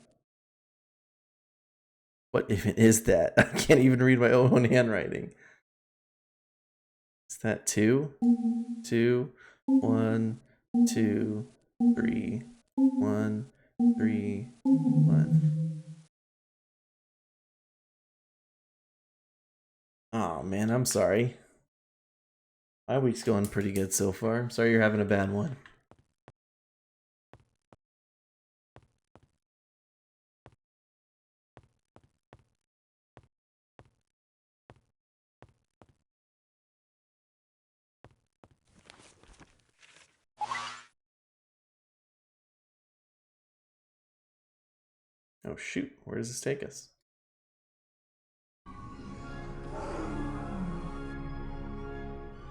What even is that? I can't even read my own handwriting. Is that 2? 2, 1, 2, 3, 1, 3, 1. Oh man, I'm sorry. My week's going pretty good so far. I'm sorry you're having a bad one. Oh shoot, where does this take us?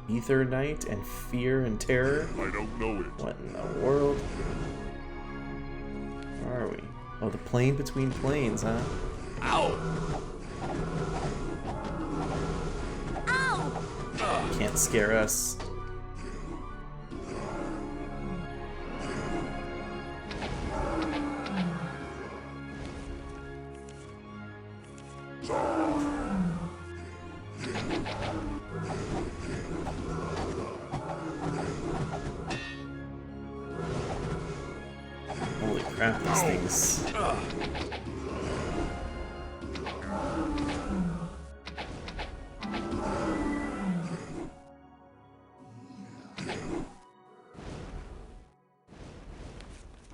Ether Night and Fear and Terror? I don't know it. What in the world? Where are we? Oh, the plane between planes, huh? Ow! Ow! Can't scare us. Holy crap, these things.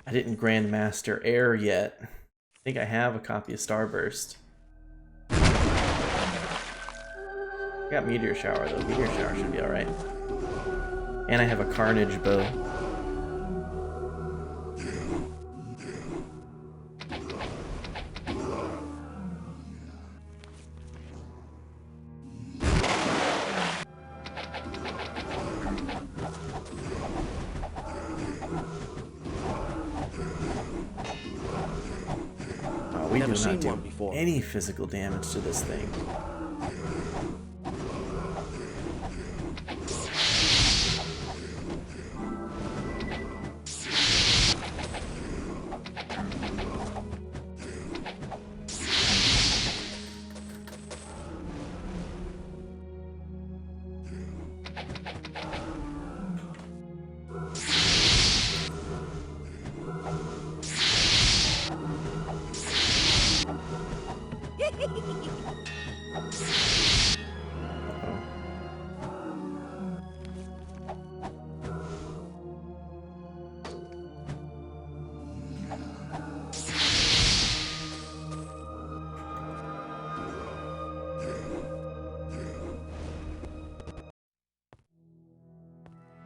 I didn't Grandmaster Air yet. I think I have a copy of Starburst. I got Meteor Shower though. Meteor Shower should be alright. And I have a Carnage Bow. We do not do any physical damage to this thing.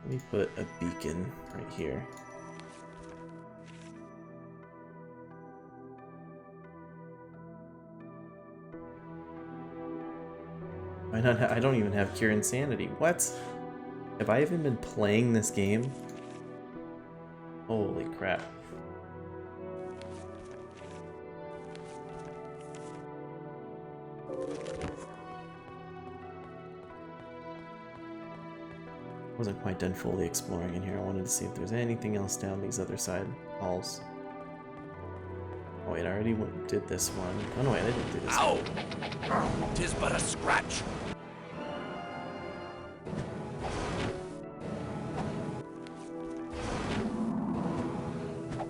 Let me put a beacon right here. Why not? I don't even have Cure Insanity. What? Have I even been playing this game? Holy crap. Wasn't quite done fully exploring in here. I wanted to see if there's anything else down these other side halls. Oh wait, I already did this one. Oh no, wait, I didn't do this Ow! one. 'Tis but a scratch.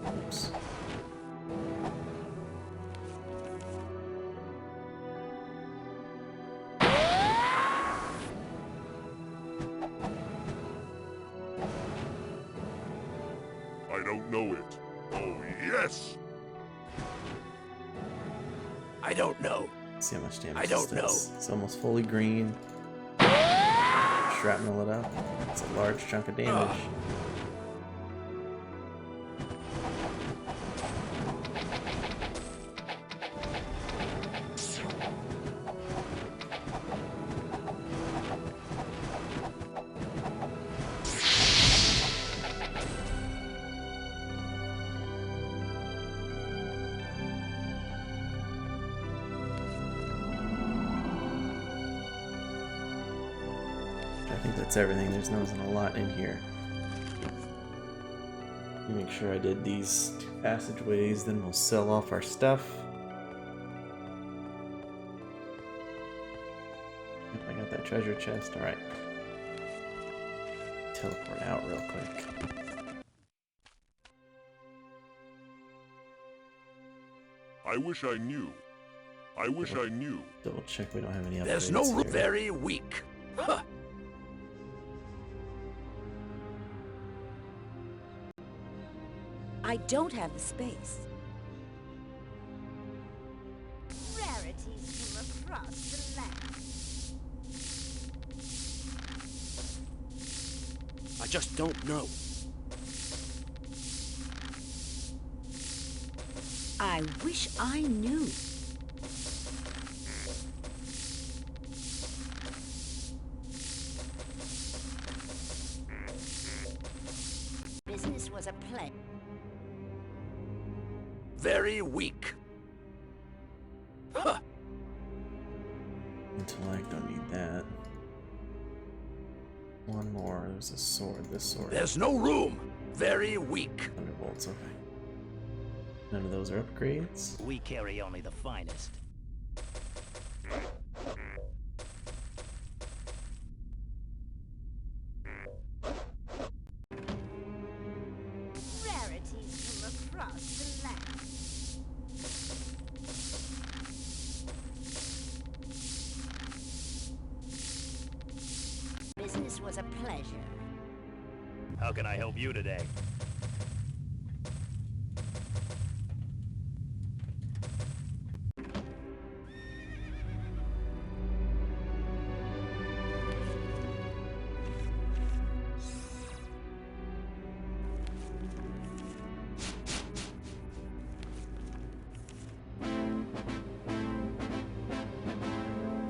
Oops. I don't know it. Oh, yes! I don't know. Let's see how much damage I don't this does. know. It's almost fully green. Shrapnel it up. It's a large chunk of damage. that's everything. There's not a lot in here. Let me make sure I did these 2 passageways, then we'll sell off our stuff. Yep, I got that treasure chest. Alright. Teleport out real quick. I wish I knew. I wish I knew. Double check we don't have any upgrades. There's no room. here. Very weak. Huh. I don't have the space. Rarities from across the land. I just don't know. I wish I knew. Business was a play. Very weak. Huh. Intellect, don't need that. One more. There's a sword. This sword. There's no room. Very weak. Thunderbolts, okay. None of those are upgrades. We carry only the finest. Rarities from across the land. Business was a pleasure. How can I help you today?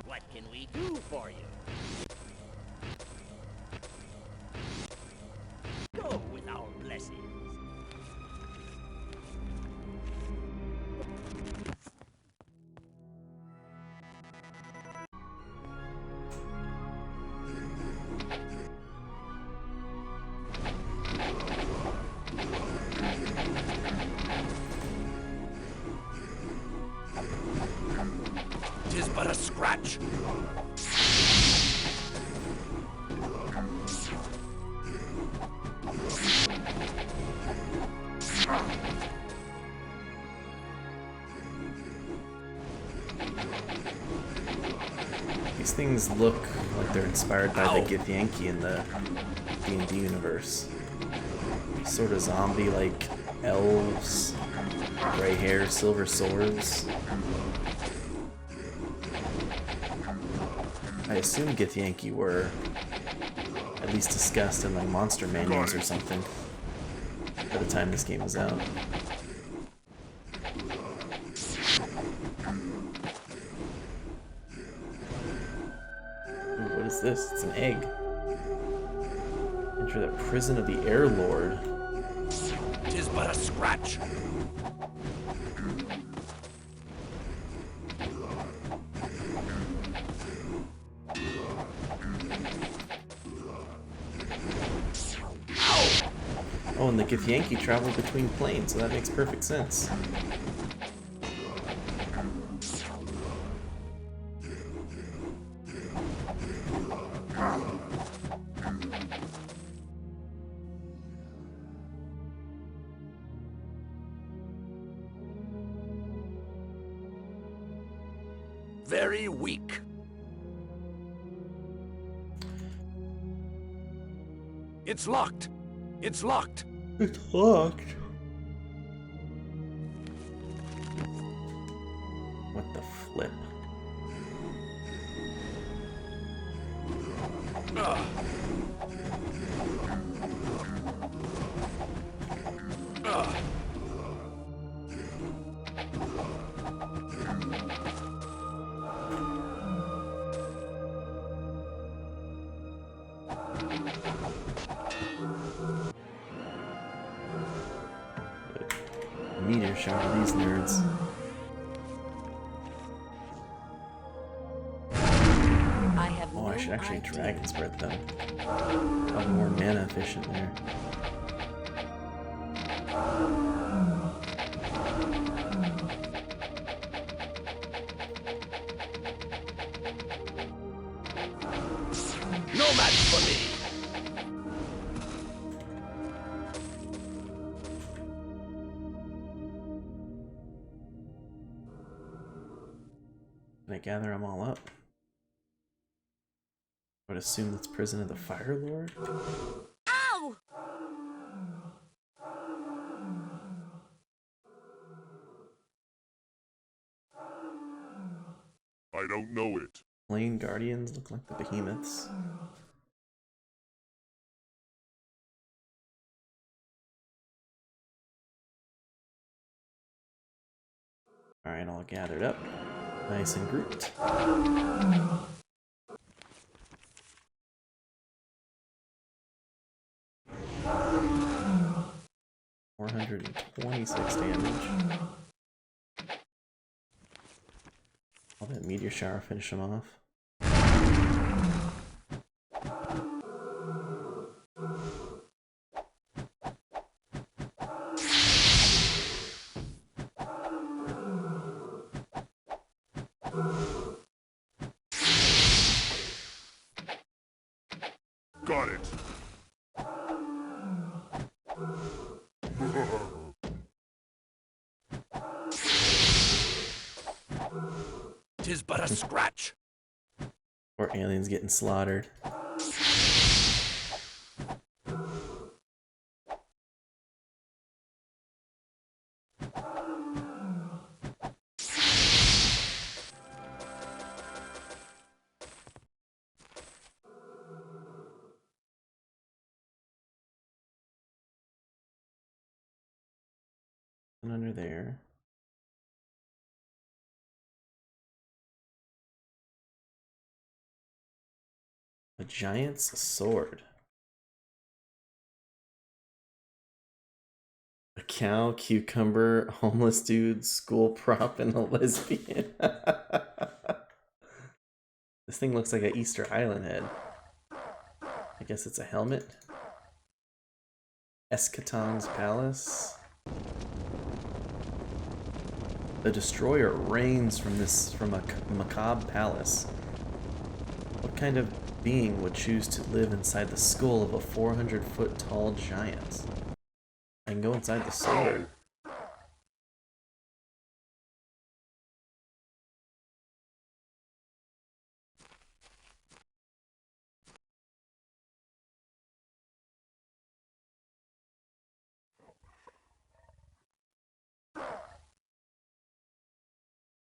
What can we do for you? Go with our blessings. Tis but a scratch. These things look like they're inspired by the Githyanki in the D&D universe. Sort of zombie-like elves, gray hair, silver swords. I assume Githyanki were at least discussed in like monster manuals or something by the time this game was out. Ooh, what is this? It's an egg. Enter the prison of the Air Lord. Tis but a scratch. Oh, and the Githyanki travel between planes, so that makes perfect sense. Very weak. It's locked. It's locked. It's locked. What the flip? Ugh. Ugh. Meteor shot of these nerds. I have Oh, I should should actually Dragon's Breath them. Probably more mana efficient there. No match for me! Can I gather them all up? I would assume that's Prison of the Fire Lord. Ow! I don't know it. Flame Guardians look like the behemoths. Alright, all gathered up. Nice and grouped. 426 damage. I'll let Meteor Shower finish him off. Got it. Tis but a scratch. Or aliens getting slaughtered. And under there. A giant's sword. A cow, cucumber, homeless dude, school prop, and a lesbian. This thing looks like an Easter Island head. I guess it's a helmet. Eschaton's Palace. The destroyer reigns from a macabre palace. What kind of being would choose to live inside the skull of a 400-foot tall giant? I can go inside the sword.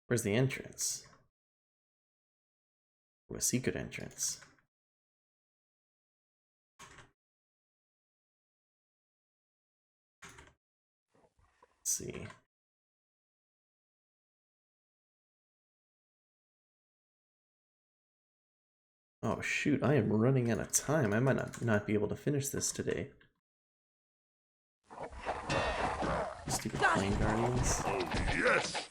Where's the entrance? Or a secret entrance? Let's see. Oh shoot, I am running out of time. I might not be able to finish this today. Stupid Flame Guardians. Oh, yes!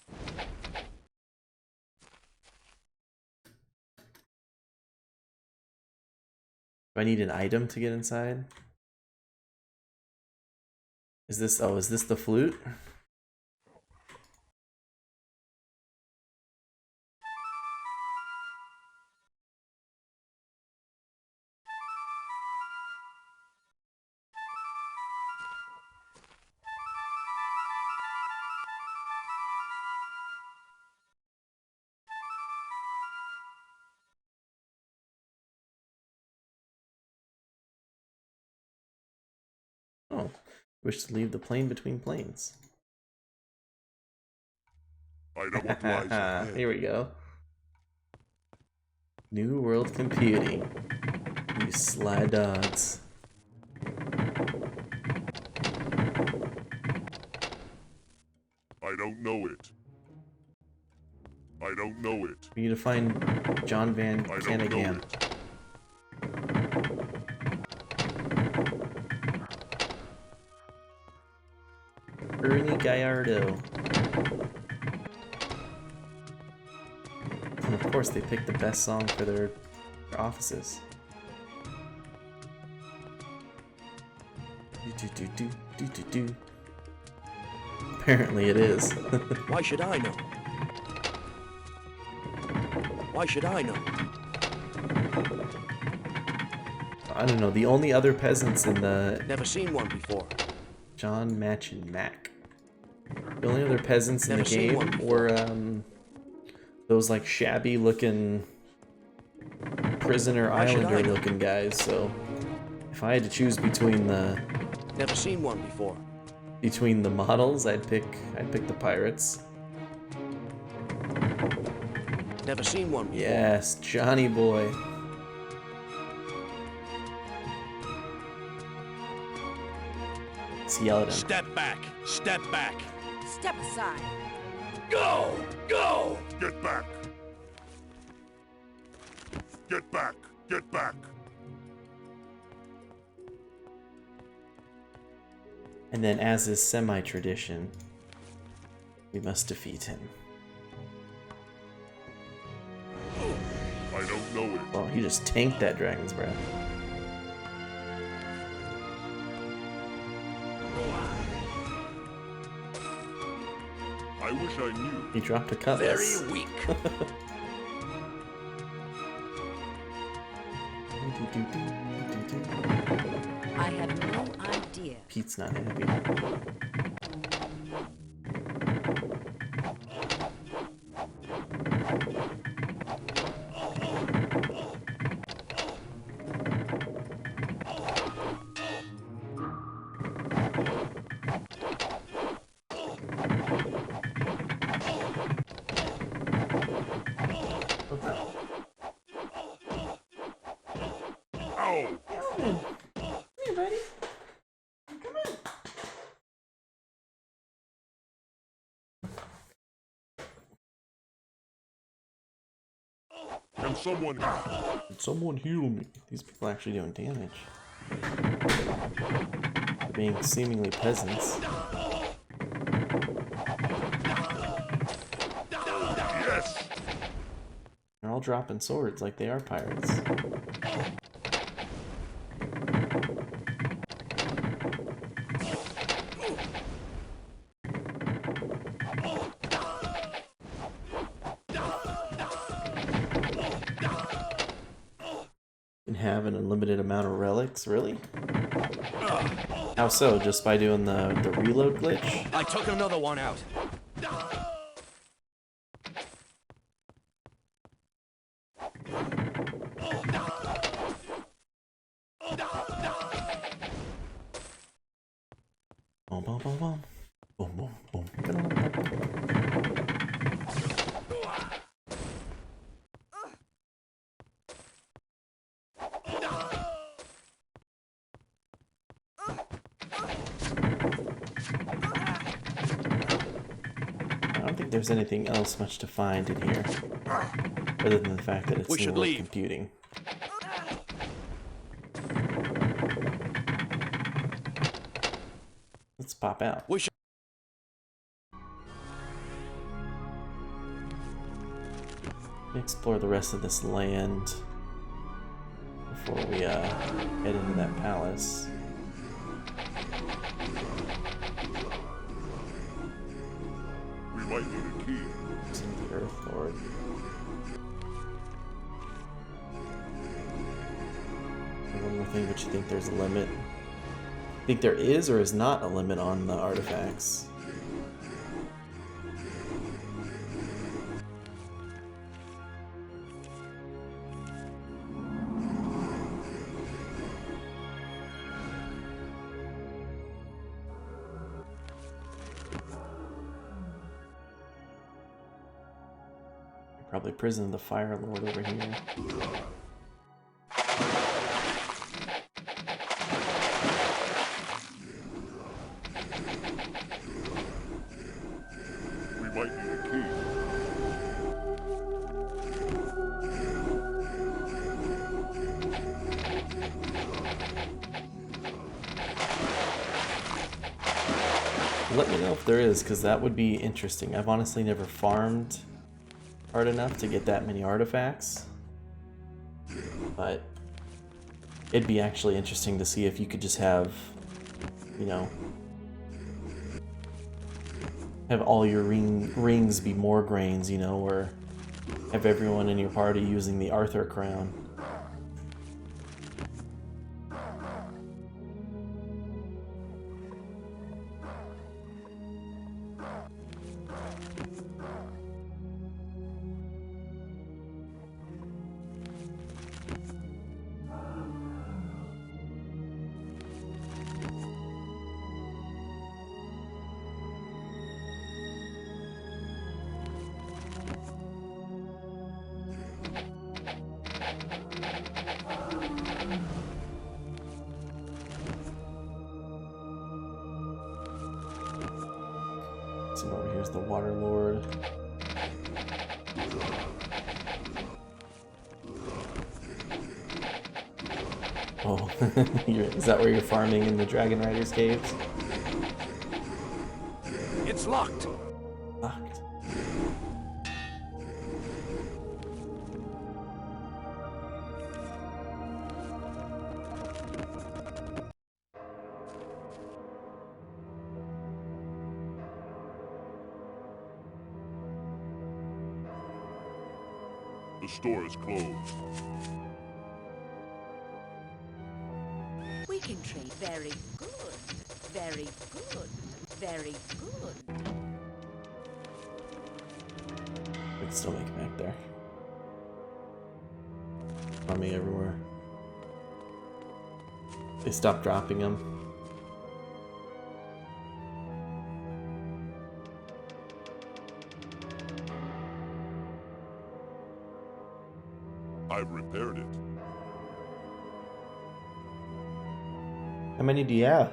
Do I need an item to get inside? Is this the flute? Oh, wish to leave the plane between planes. I know what lies ahead. Here we go. New World Computing. You sly dogs. I don't know it. I don't know it. We need to find John Van I don't know Cannigan. it. Ernie Gallardo. And of course they picked the best song for their for offices. Do. Apparently it is. Why should I know? Why should I know? I don't know. The only other peasants in the Never seen one before. John, Match, and Mac. The only other peasants in Never the seen game one before. were those like shabby looking prisoner Why should I islander know? looking guys. So if I had to choose between the Never seen one before. models, I'd pick the pirates. Never seen one before. Yes, Johnny boy. Let's yell at him. Step back. Step back. Step aside. Go! Go! Get back! Get back! Get back! And then, as is semi-tradition, we must defeat him. I don't know it. Well, he just tanked that dragon's breath. I wish I knew. He dropped a cutlass. Very weak. I have no idea. Pete's not happy. Ow! Can someone help? Did someone heal me? These people are actually doing damage. They're being seemingly peasants. Yes! They're all dropping swords like they are pirates. And have an unlimited amount of relics, really? How so? Just by doing the reload glitch? I took another one out. Boom, boom, boom, boom. Boom, boom, boom. I don't think there's anything else much to find in here, other than the fact that it's We should newer leave. computing. Let's pop out. We should. Explore the rest of this land before we head into that palace. We might need a key. See the Earth Lord. And one more thing, but you think there's a limit? Think there is or is not a limit on the artifacts? Probably Prison of the Fire Lord over here. We might need a key. Let me know if there is, because that would be interesting. I've honestly never farmed hard enough to get that many artifacts. But it'd be actually interesting to see if you could just have, you know, have all your rings be more grains, you know, or have everyone in your party using the Arthur crown. So over here's the Water Lord. Oh, is that where you're farming in the Dragon Rider's caves? It's locked. Locked. The store is closed. We can trade. Very good. Very good. Very good. We can still make it back there. Farming everywhere. They stopped dropping them. I've repaired it. How many do you have?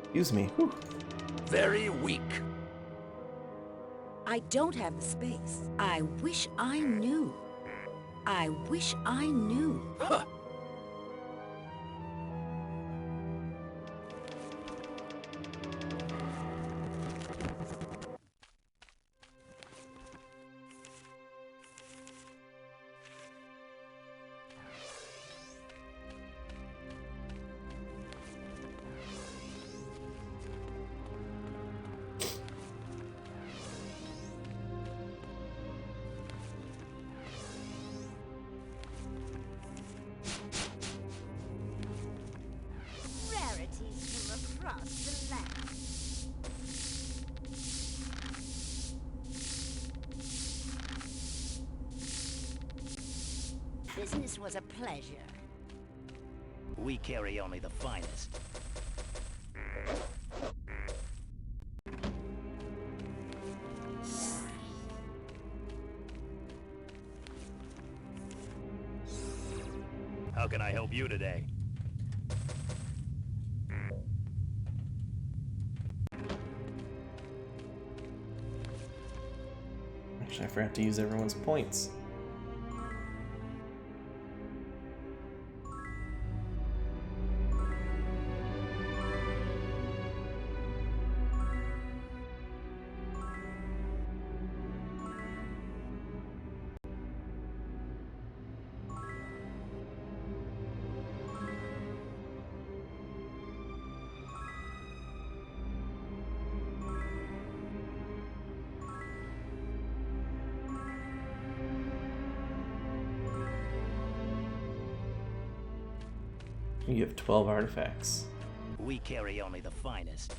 Excuse me. Whew. Very weak. I don't have the space. I wish I knew. I wish I knew. Huh. Rarities from across the land. Business was a pleasure. We carry only the finest. How can I help you today? Actually, I forgot to use everyone's points. You have 12 artifacts. We carry only the finest.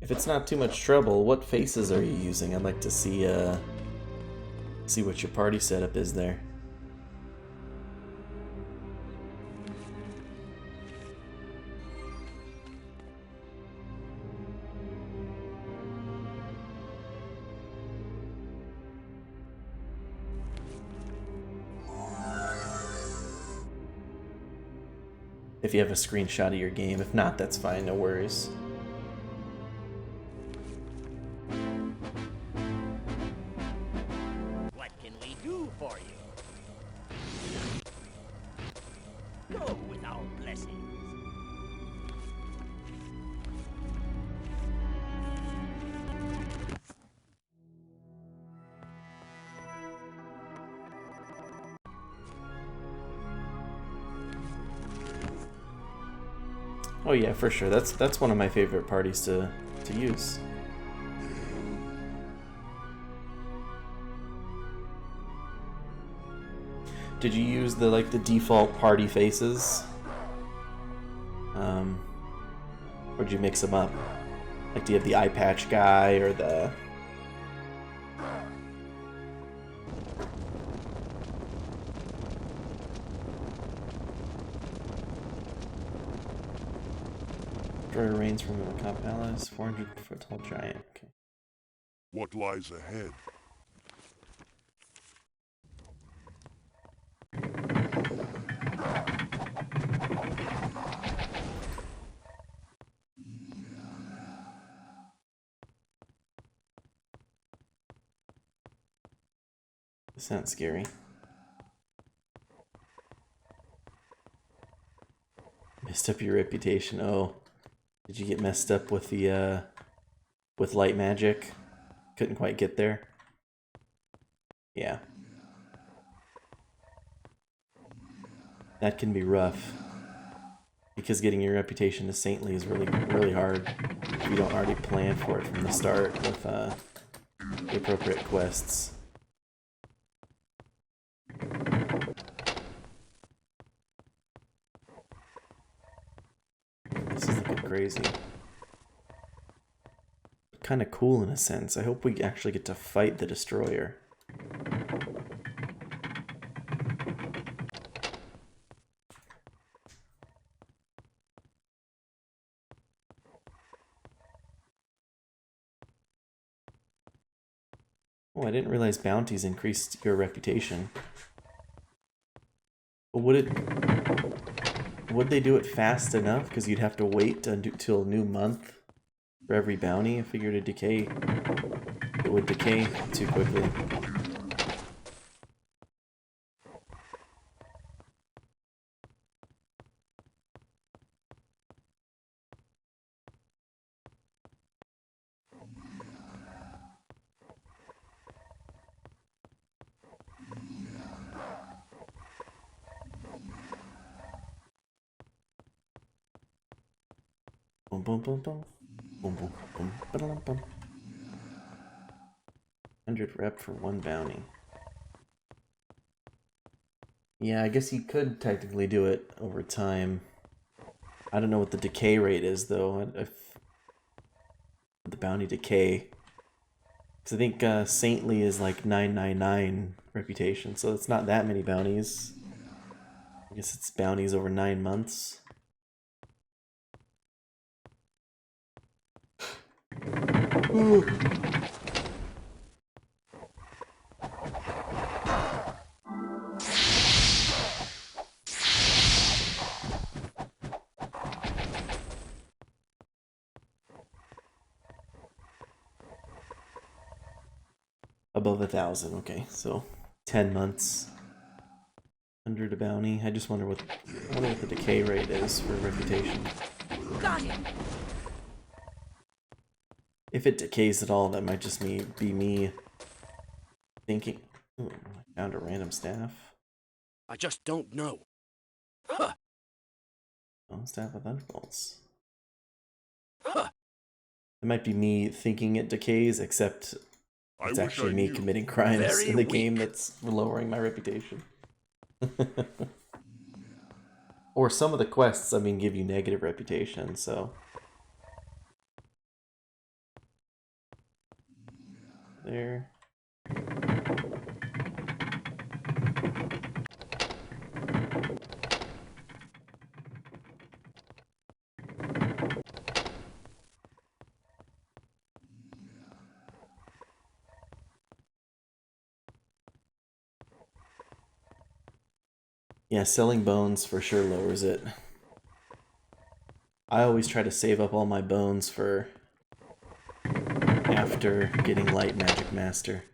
If it's not too much trouble, what faces are you using? I'd like to see what your party setup is there. If you have a screenshot of your game. If not, that's fine, no worries. What can we do for you? Go with our blessings. Oh yeah, for sure. That's one of my favorite parties to use. Did you use the default party faces? Or did you mix them up? Like, do you have the eye patch guy or the... Destroyer reigns from the Macabre Palace, 400-foot tall giant. Okay. What lies ahead? This sounds scary. Messed up your reputation. Oh, did you get messed up with the with light magic? Couldn't quite get there. Yeah, that can be rough because getting your reputation to saintly is really hard if you don't already plan for it from the start with the appropriate quests. This is looking crazy. Kind of cool in a sense. I hope we actually get to fight the destroyer. Oh, I didn't realize bounties increased your reputation. But would they do it fast enough? Because you'd have to wait until a new month for every bounty. I figured it would decay too quickly. Boom, boom, boom, boom. Boom, boom, boom, ba-da-dum, bum. 100 rep for one bounty. Yeah, I guess you could technically do it over time. I don't know what the decay rate is, though. If the bounty decay. Because I think Saintly is like 999 reputation, so it's not that many bounties. I guess it's bounties over 9 months. Ooh. Above 1,000, okay, so 10 months. 100 a bounty. I just wonder what the decay rate is for reputation. Got him. If it decays at all, that might just be me thinking. Ooh, I found a random staff. I just don't know. Huh. Oh, staff of thunderbolts. Huh. It might be me thinking it decays, except it's actually me committing crimes in the game that's lowering my reputation. Or some of the quests, I mean, give you negative reputation, so... There. Yeah, selling bones for sure lowers it. I always try to save up all my bones for after getting Light Magic Master.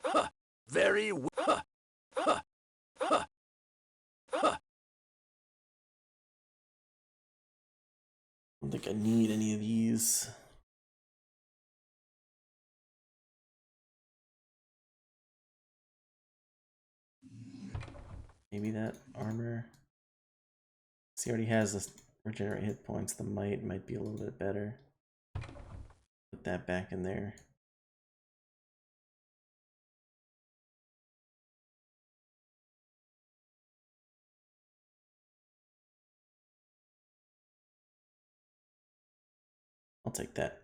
Huh. Very huh. Huh. Huh. Huh. I don't think I need any of these. Maybe that armor. He already has this regenerate hit points. The might be a little bit better. Put that back in there. I'll take that.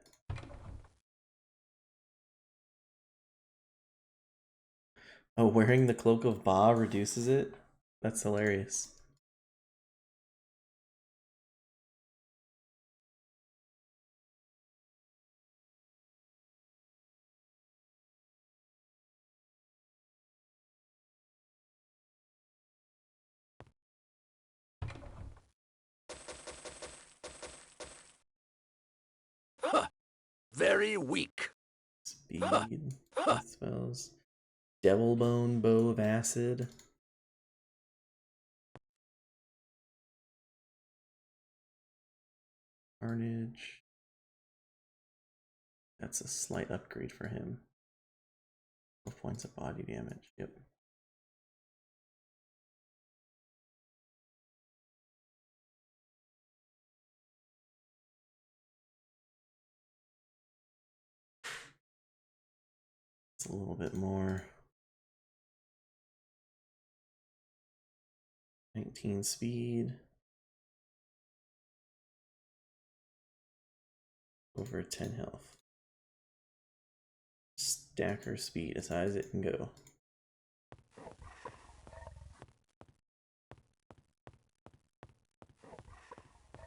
Oh, wearing the cloak of Ba reduces it? That's hilarious. Very weak. Speed, death spells. Devil Bone, Bow of Acid. Carnage. That's a slight upgrade for him. 4 points of body damage. Yep. It's a little bit more. 19 speed. Over 10 health. Stacker speed as high as it can go.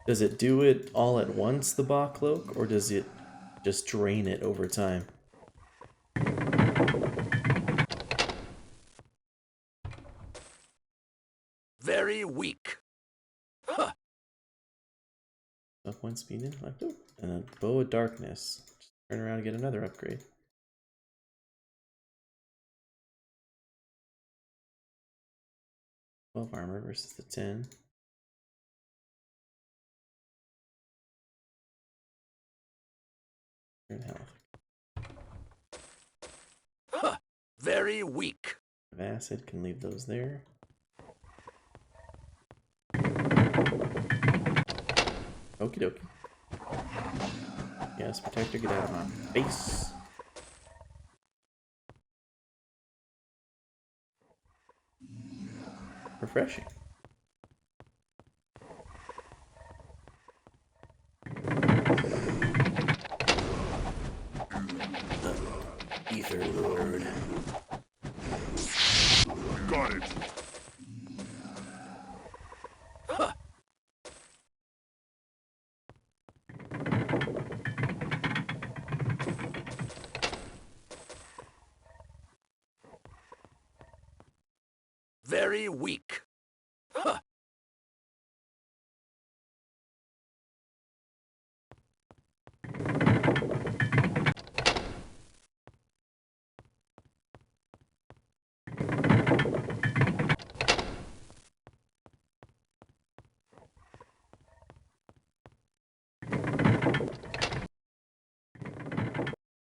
Does it do it all at once, the Ba cloak, or does it just drain it over time? Very weak. Up 1 speed in, left, and then Bow of Darkness. Just turn around and get another upgrade. 12 armor versus the 10. And health. Very weak. Acid can leave those there. Okie dokie. Yes, Protector, get out of my face. Refreshing. Ether Lord. Got it. Very weak.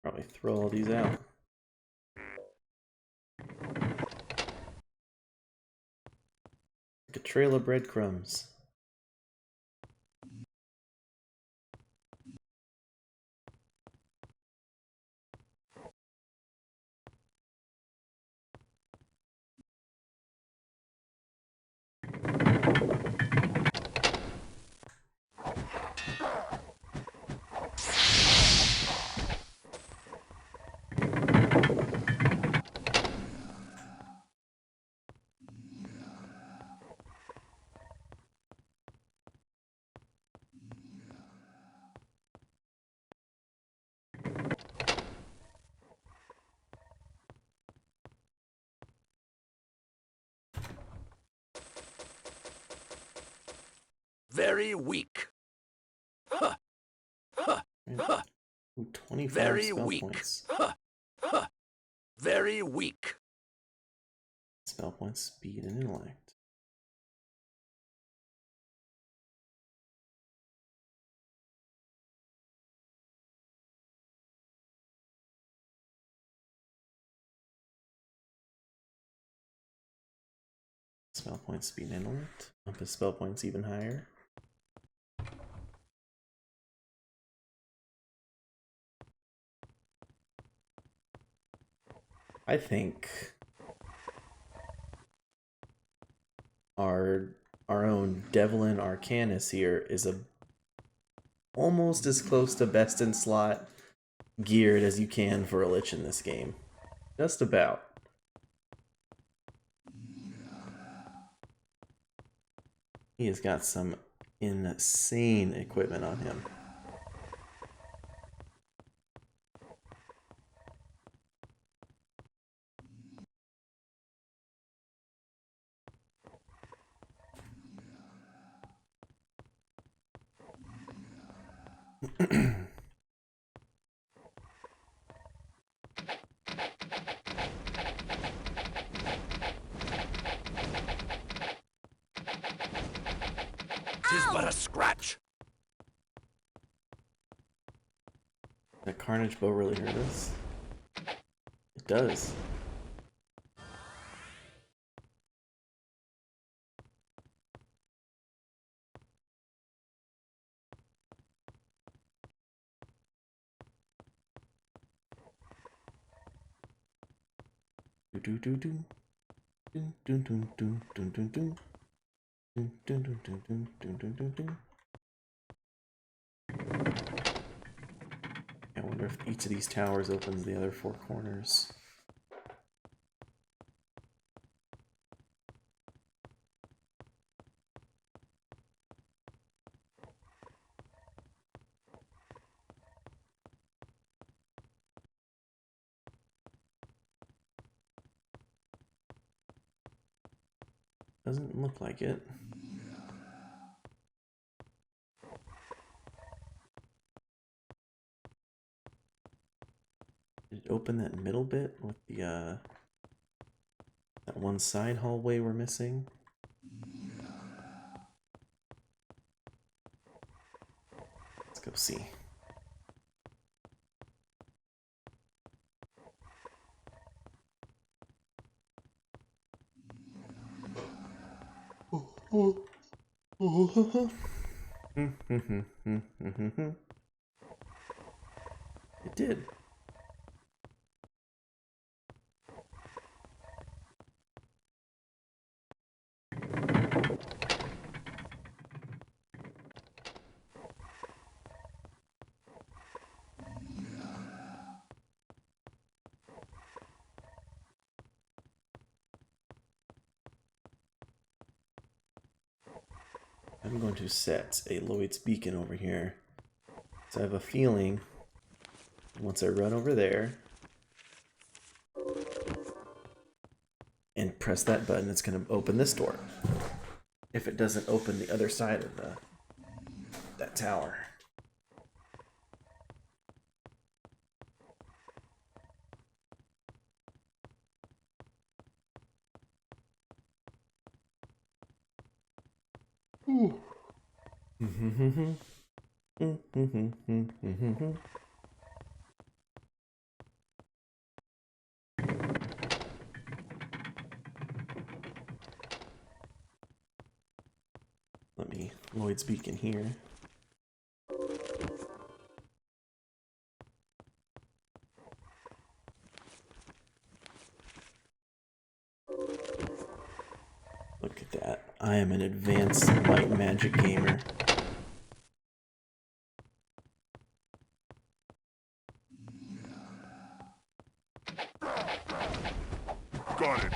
Probably throw all these out. Like a trail of breadcrumbs. Very weak. Ooh, 25 Very spell weak. points. Very weak. Spell points, speed, and intellect. Spell point speed and alert. Up his spell points even higher. I think our own Devlin Arcanus here is almost as close to best in slot geared as you can for a Lich in this game. Just about. He has got some insane equipment on him. Tis but a scratch. That Carnage Bow really hurt us? It does. Do do do do do do do do do do. I wonder if each of these towers opens the other four corners. Doesn't look like it. Did it open that middle bit with the that one side hallway we're missing? Let's go see. It did. I'm going to set a Lloyd's Beacon over here. So I have a feeling once I run over there and press that button, it's going to open this door. If it doesn't open the other side of that tower. Ooh. Let me Lloyd's Beacon here. Look at that. I am an advanced light magic gamer. Got it.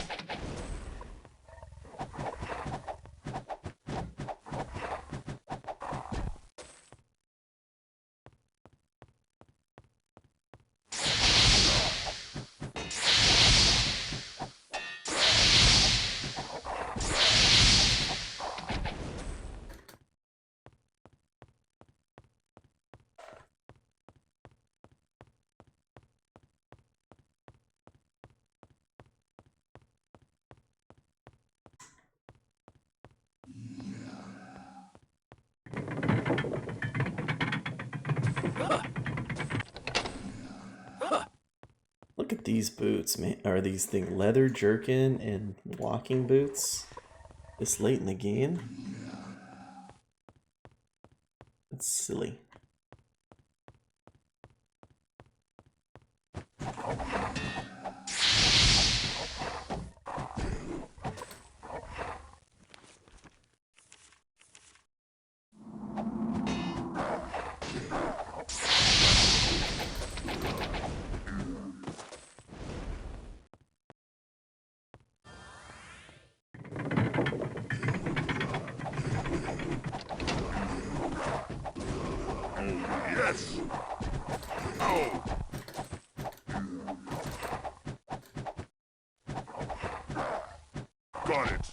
Look at these boots, man. Are these things leather jerkin and walking boots? This late in the game? That's silly. Yes! Oh! Got it!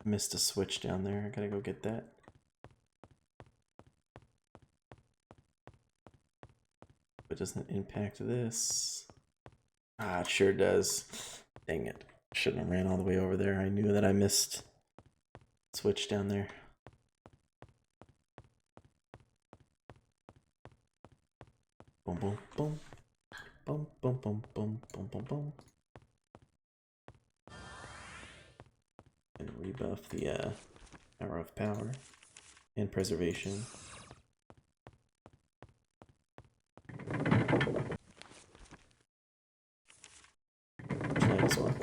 I missed a switch down there. I gotta go get that. But doesn't impact this. Ah, it sure does. Dang it. Shouldn't have ran all the way over there. I knew that I missed switch down there. Boom, boom, boom. Boom, boom, boom, boom, boom, boom, boom. And rebuff the Hour of Power and Preservation. Try this one.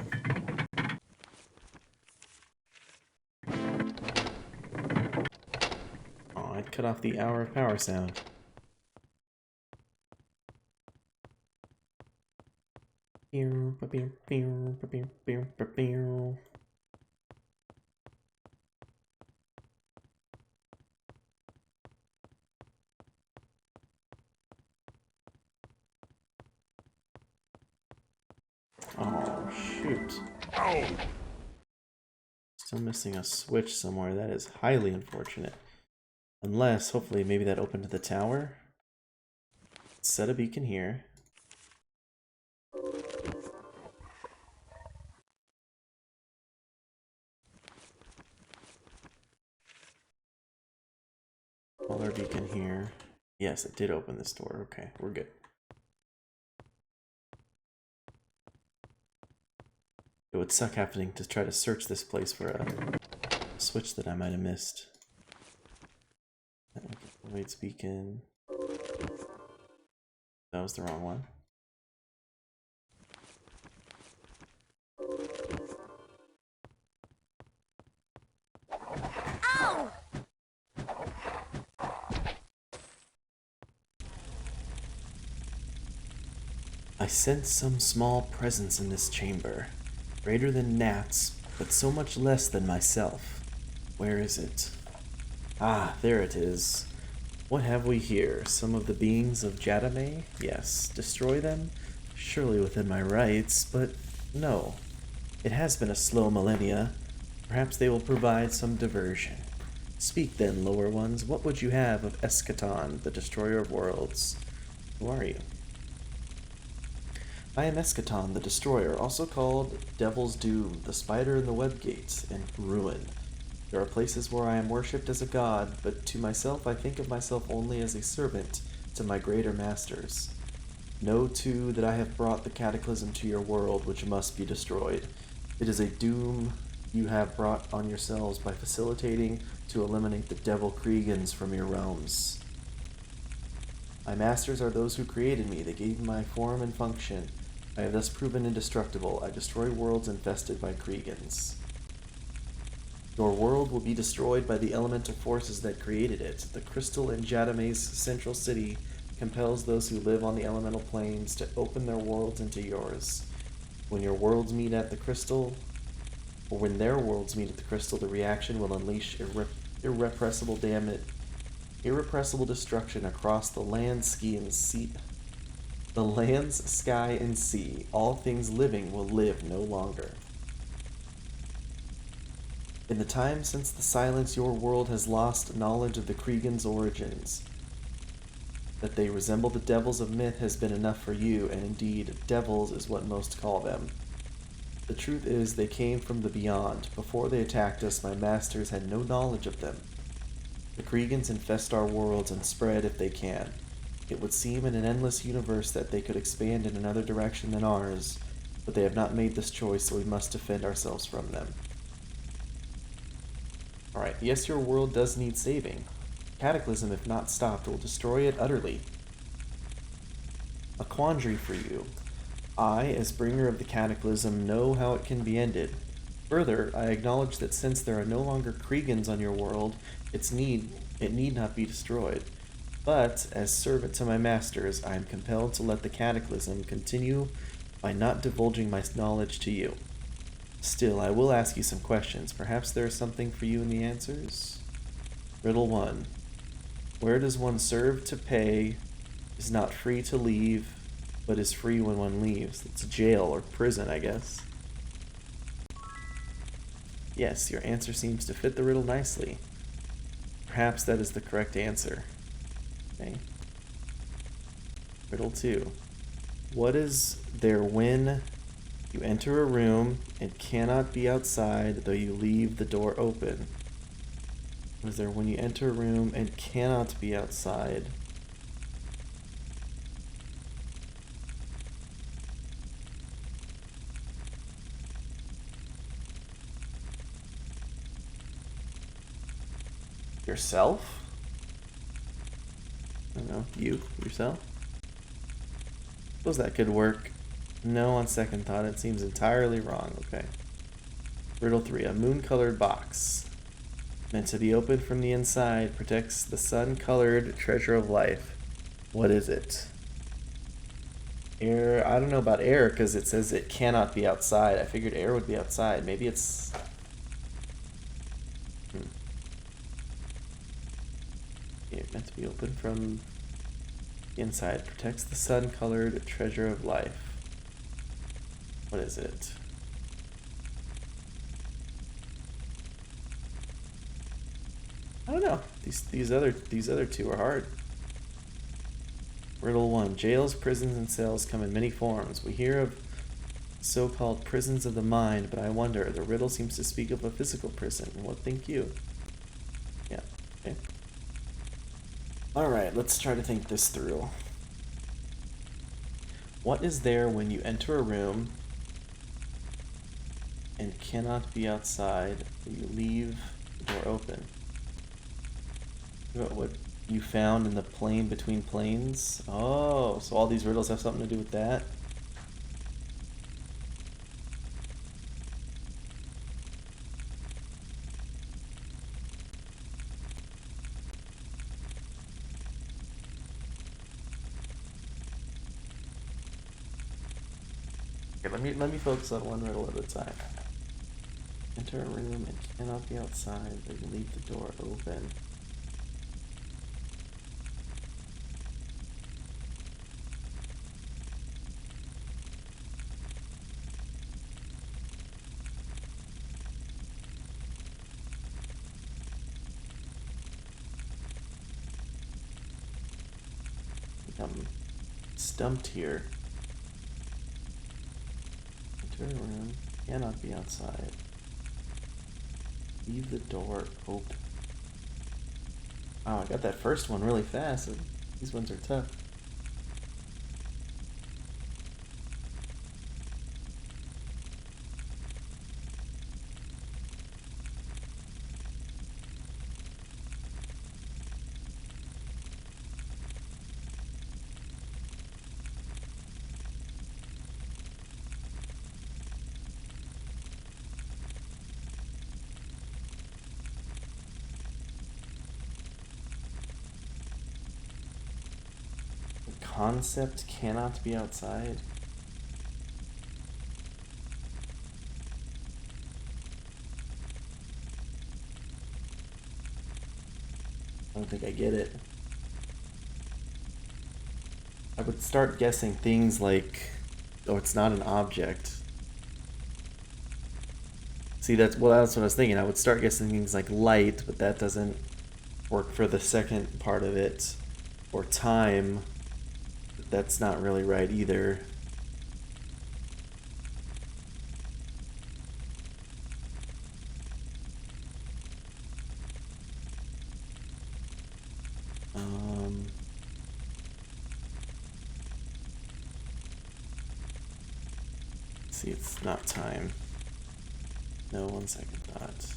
Oh, I'd cut off the Hour of Power sound. Oh, shoot. Ow! Still missing a switch somewhere. That is highly unfortunate. Unless, hopefully, maybe that opened to the tower. Set a beacon here. Polar beacon here. Yes, it did open this door. Okay, we're good. It would suck having to try to search this place for a switch that I might have missed. Waits beacon. That was the wrong one. Ow! I sense some small presence in this chamber. Greater than gnats, but so much less than myself. Where is it? Ah, there it is. What have we here? Some of the beings of Jadame? Yes. Destroy them? Surely within my rights, but no. It has been a slow millennia. Perhaps they will provide some diversion. Speak then, lower ones. What would you have of Eschaton, the destroyer of worlds? Who are you? I am Eschaton, the Destroyer, also called Devil's Doom, the Spider in the Web Gate, and Ruin. There are places where I am worshipped as a god, but to myself I think of myself only as a servant to my greater masters. Know, too, that I have brought the cataclysm to your world, which must be destroyed. It is a doom you have brought on yourselves by facilitating to eliminate the Devil Kriegans from your realms. My masters are those who created me. They gave me my form and function. I have thus proven indestructible. I destroy worlds infested by Kriegans. Your world will be destroyed by the elemental forces that created it. The crystal in Jadame's central city compels those who live on the elemental planes to open their worlds into yours. When your worlds meet at the crystal, or when their worlds meet at the crystal, the reaction will unleash irrepressible destruction across the land, ski, and sea. The lands, sky, and sea. All things living will live no longer. In the time since the silence, your world has lost knowledge of the Kriegans' origins. That they resemble the devils of myth has been enough for you, and indeed, devils is what most call them. The truth is, they came from the beyond. Before they attacked us, my masters had no knowledge of them. The Kriegans infest our worlds and spread if they can. It would seem in an endless universe that they could expand in another direction than ours, but they have not made this choice, so we must defend ourselves from them. Alright, yes, your world does need saving. Cataclysm, if not stopped, will destroy it utterly. A quandary for you. I, as bringer of the Cataclysm, know how it can be ended. Further, I acknowledge that since there are no longer Kriegans on your world, it need not be destroyed. But, as servant to my masters, I am compelled to let the Cataclysm continue by not divulging my knowledge to you. Still, I will ask you some questions. Perhaps there is something for you in the answers? Riddle 1. Where does one serve to pay, is not free to leave, but is free when one leaves? It's jail or prison, I guess. Yes, your answer seems to fit the riddle nicely. Perhaps that is the correct answer. Okay. Riddle 2. What is there when you enter a room and cannot be outside, though you leave the door open? What is there when you enter a room and cannot be outside? Yourself? I don't know. You? Yourself? Suppose that could work. No, on second thought, it seems entirely wrong. Okay. Riddle 3. A moon-colored box. Meant to be opened from the inside. Protects the sun-colored treasure of life. What is it? Air. I don't know about air because it says it cannot be outside. I figured air would be outside. Maybe it's... meant to be open from the inside. Protects the sun-colored treasure of life. What is it? I don't know. These other two are hard. Riddle 1. Jails, prisons, and cells come in many forms. We hear of so-called prisons of the mind, but I wonder, the riddle seems to speak of a physical prison. What think you? Yeah, okay. Alright, let's try to think this through. What is there when you enter a room and cannot be outside, but you leave the door open? What you found in the plane between planes? Oh, so all these riddles have something to do with that? Okay, let me focus on one riddle at a time. Enter a room and cannot be outside, but you leave the door open. I'm stumped here. Enter a room, cannot be outside. Leave the door open. Wow, I got that first one really fast. These ones are tough. Concept cannot be outside. I don't think I get it. I would start guessing things like, oh, it's not an object. See, that's what I was thinking. I would start guessing things like light, but that doesn't work for the second part of it. or time. But that's not really right either. See, it's not time. No, 1 second thought.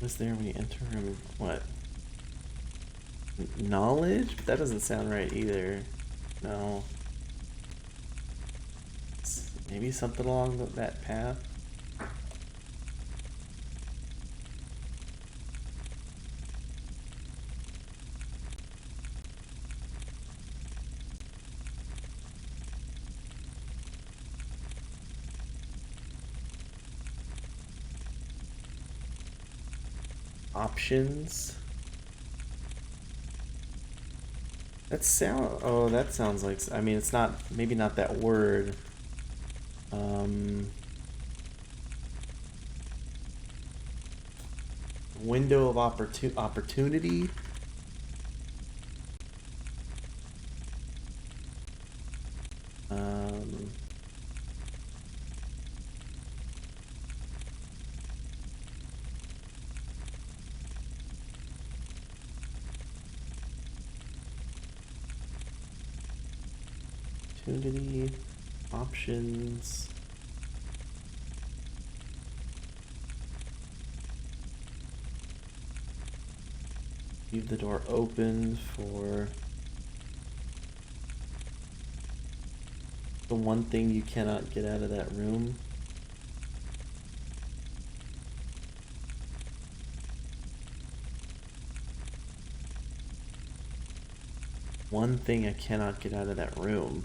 Was there when you enter room? What? Knowledge? But that doesn't sound right either. No. Maybe something along that path? Options? That sounds like, I mean, it's not, maybe not that word. Window of opportunity? Opportunity, options. Leave the door open for the one thing you cannot get out of that room. One thing I cannot get out of that room.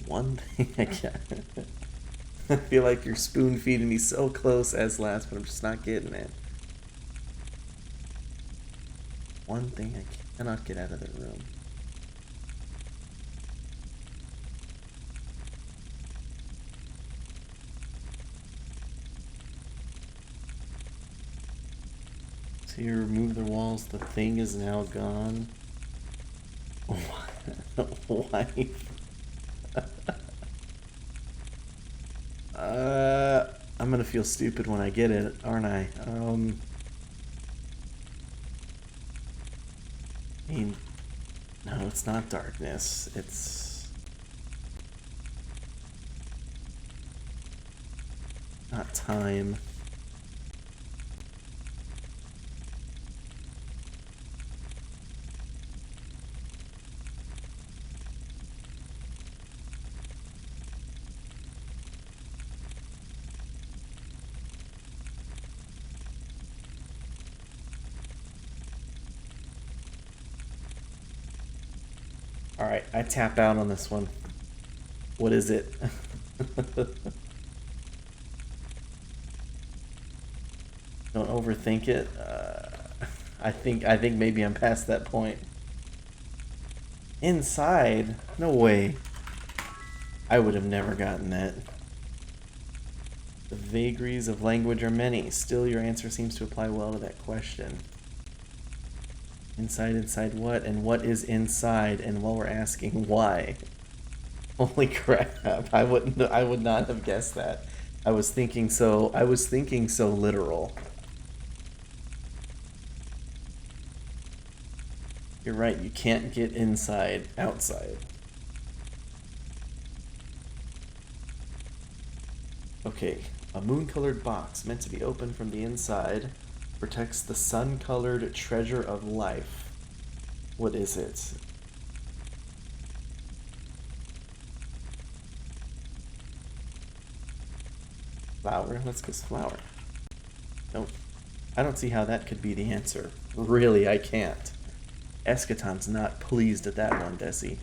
One thing I can't. I feel like you're spoon feeding me so close as last, but I'm just not getting it. One thing I cannot get out of the room. So you remove the walls, the thing is now gone. Why? I'm gonna feel stupid when I get it, aren't I? I mean, no, it's not darkness. It's not time. Alright, I tap out on this one. What is it? Don't overthink it. I think maybe I'm past that point. Inside? No way. I would have never gotten that. The vagaries of language are many. Still, your answer seems to apply well to that question. Inside what? And what is inside? And while we're asking why. Holy crap. I would not have guessed that. I was thinking so literal. You're right, you can't get inside, outside. Okay, a moon-colored box meant to be opened from the inside protects the sun-colored treasure of life. What is it? Flower? Let's guess flower. Nope. I don't see how that could be the answer. Really, I can't. Eschaton's not pleased at that one, Desi.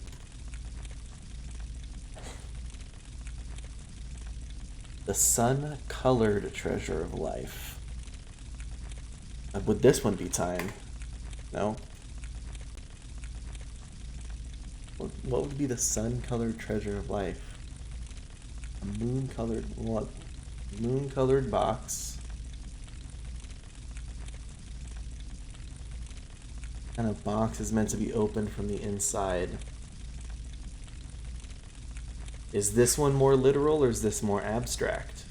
The sun-colored treasure of life. Would this one be time? No? What would be the sun-colored treasure of life? A moon-colored what? Moon-colored box. And a box is meant to be opened from the inside. Is this one more literal or is this more abstract?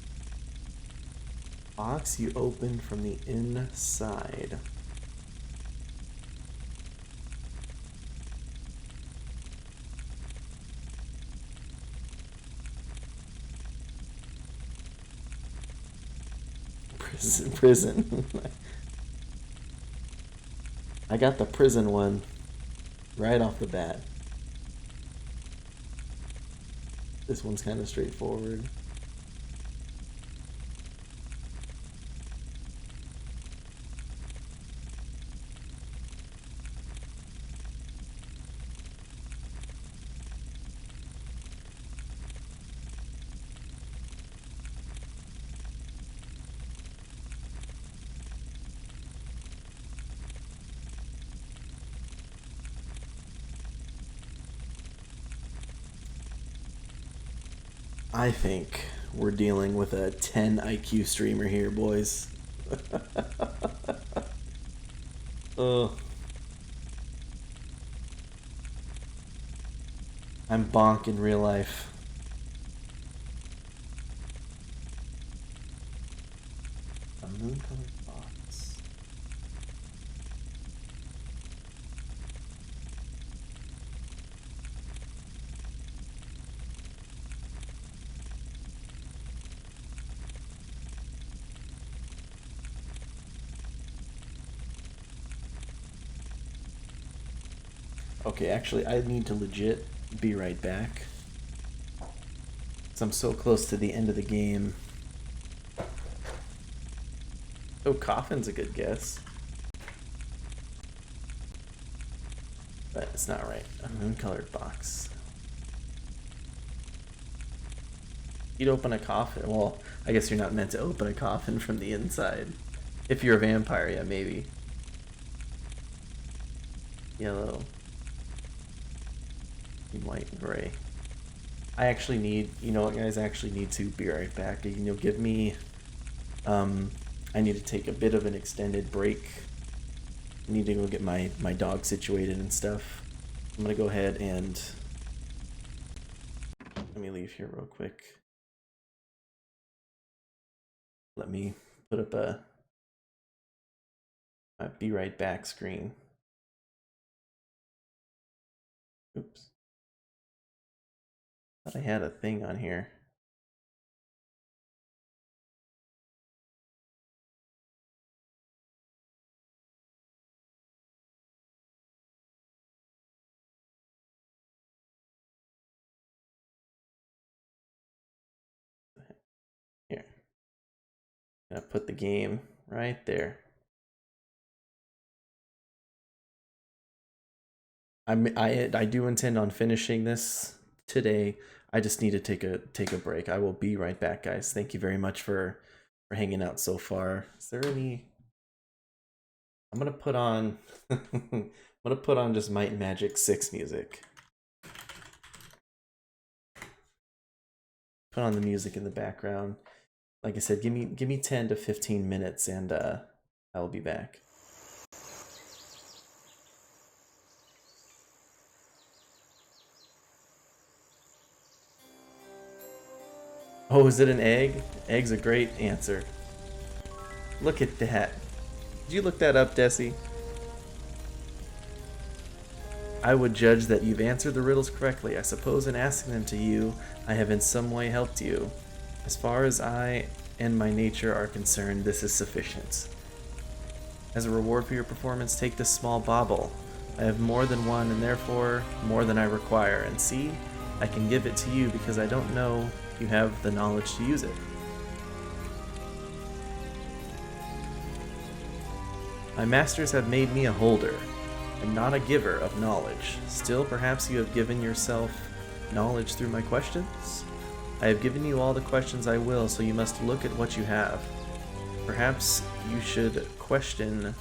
Box you open from the inside. Prison. I got the prison one right off the bat. This one's kind of straightforward. I think we're dealing with a 10 IQ streamer here, boys. Ugh. I'm Bonk in real life. A moon-colored box. Okay, actually, I need to legit be right back. 'Cause I'm so close to the end of the game. Oh, coffin's a good guess. But it's not right. A moon-colored box. You'd open a coffin. Well, I guess you're not meant to open a coffin from the inside. If you're a vampire, yeah, maybe. Yellow. White and gray. I actually need, you know what, guys, I actually need to be right back. You know, give me, I need to take a bit of an extended break. I need to go get my dog situated and stuff. I'm gonna go ahead and let me leave here real quick. Let me put up a be right back screen. Oops. Thought I had a thing on here. Here. I'm gonna put the game right there. I do intend on finishing this today. I just need to take a break. I will be right back, guys. Thank you very much for hanging out so far. Is there any? I'm gonna put on I'm gonna put on just Might and Magic 6 music. Put on the music in the background. Like I said, give me 10 to 15 minutes and I will be back. Oh, is it an egg? Egg's a great answer. Look at that. Did you look that up, Desi? I would judge that you've answered the riddles correctly. I suppose in asking them to you, I have in some way helped you. As far as I and my nature are concerned, this is sufficient. As a reward for your performance, take this small bauble. I have more than one, and therefore more than I require. And see, I can give it to you because I don't know you have the knowledge to use it. My masters have made me a holder, and not a giver of knowledge. Still, perhaps you have given yourself knowledge through my questions? I have given you all the questions I will, so you must look at what you have. Perhaps you should question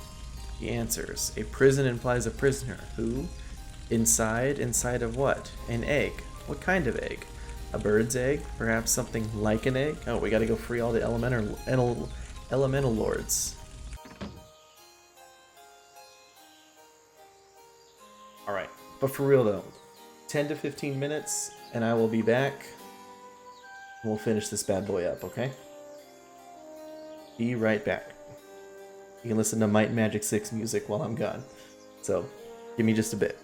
the answers. A prison implies a prisoner. Who? Inside? Inside of what? An egg. What kind of egg? A bird's egg? Perhaps something like an egg? Oh, we gotta go free all the elemental lords. Alright, but for real though, 10 to 15 minutes and I will be back. We'll finish this bad boy up, okay? Be right back. You can listen to Might and Magic 6 music while I'm gone. So, give me just a bit.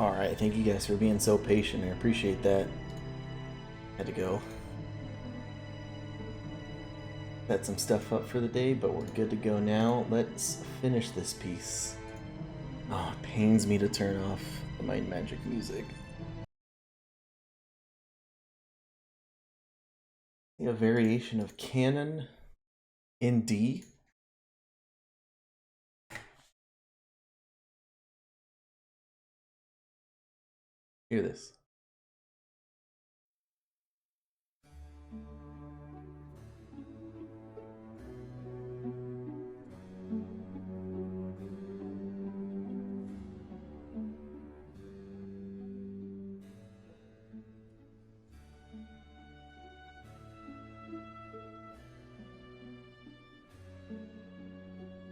Alright, thank you guys for being so patient. I appreciate that. Had to go. Set some stuff up for the day, but we're good to go now. Let's finish this piece. Oh, it pains me to turn off the Might and Magic music. A variation of Canon in D. Hear this.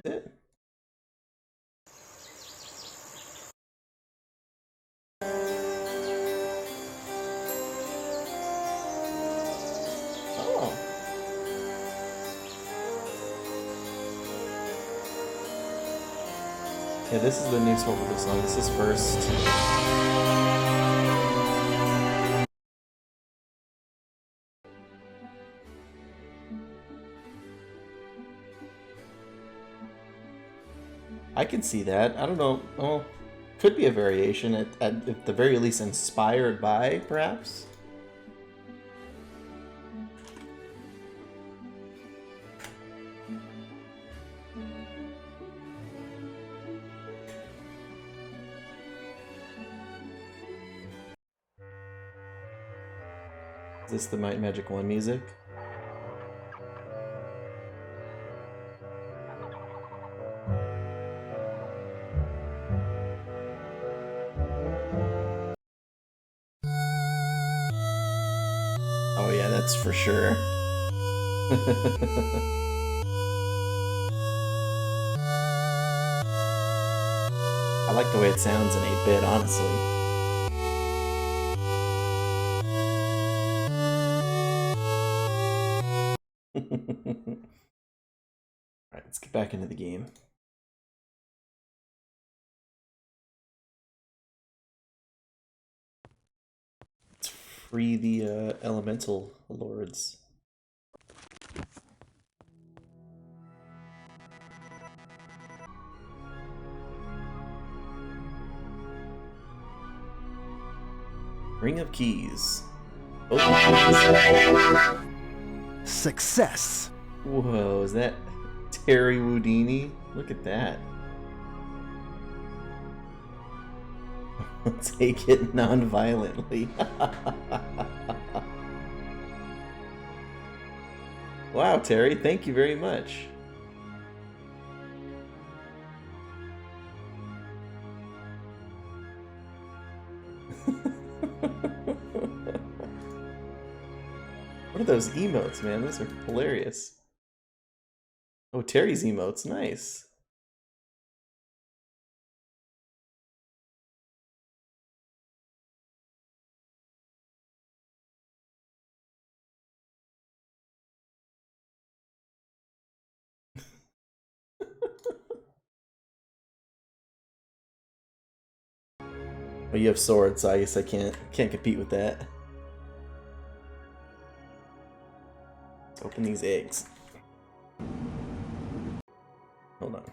It. Oh. Yeah, this is the new Soul Blue song. This is first. I can see that. I don't know. Oh, could be a variation at the very least inspired by, perhaps. Is this the Might and Magic 1 music? Oh yeah, that's for sure. I like the way it sounds in 8-bit, honestly. Alright, let's get back into the game. Let's free the elemental lords. Ring of Keys. Open keys. Success. Whoa, is that Terry Houdini? Look at that. Take it non-violently. Wow, Terry, thank you very much. What are those emotes, man? Those are hilarious. Oh, Terry's emotes, nice. Well, you have swords, so I guess I can't compete with that. Let's open these eggs. Hold on.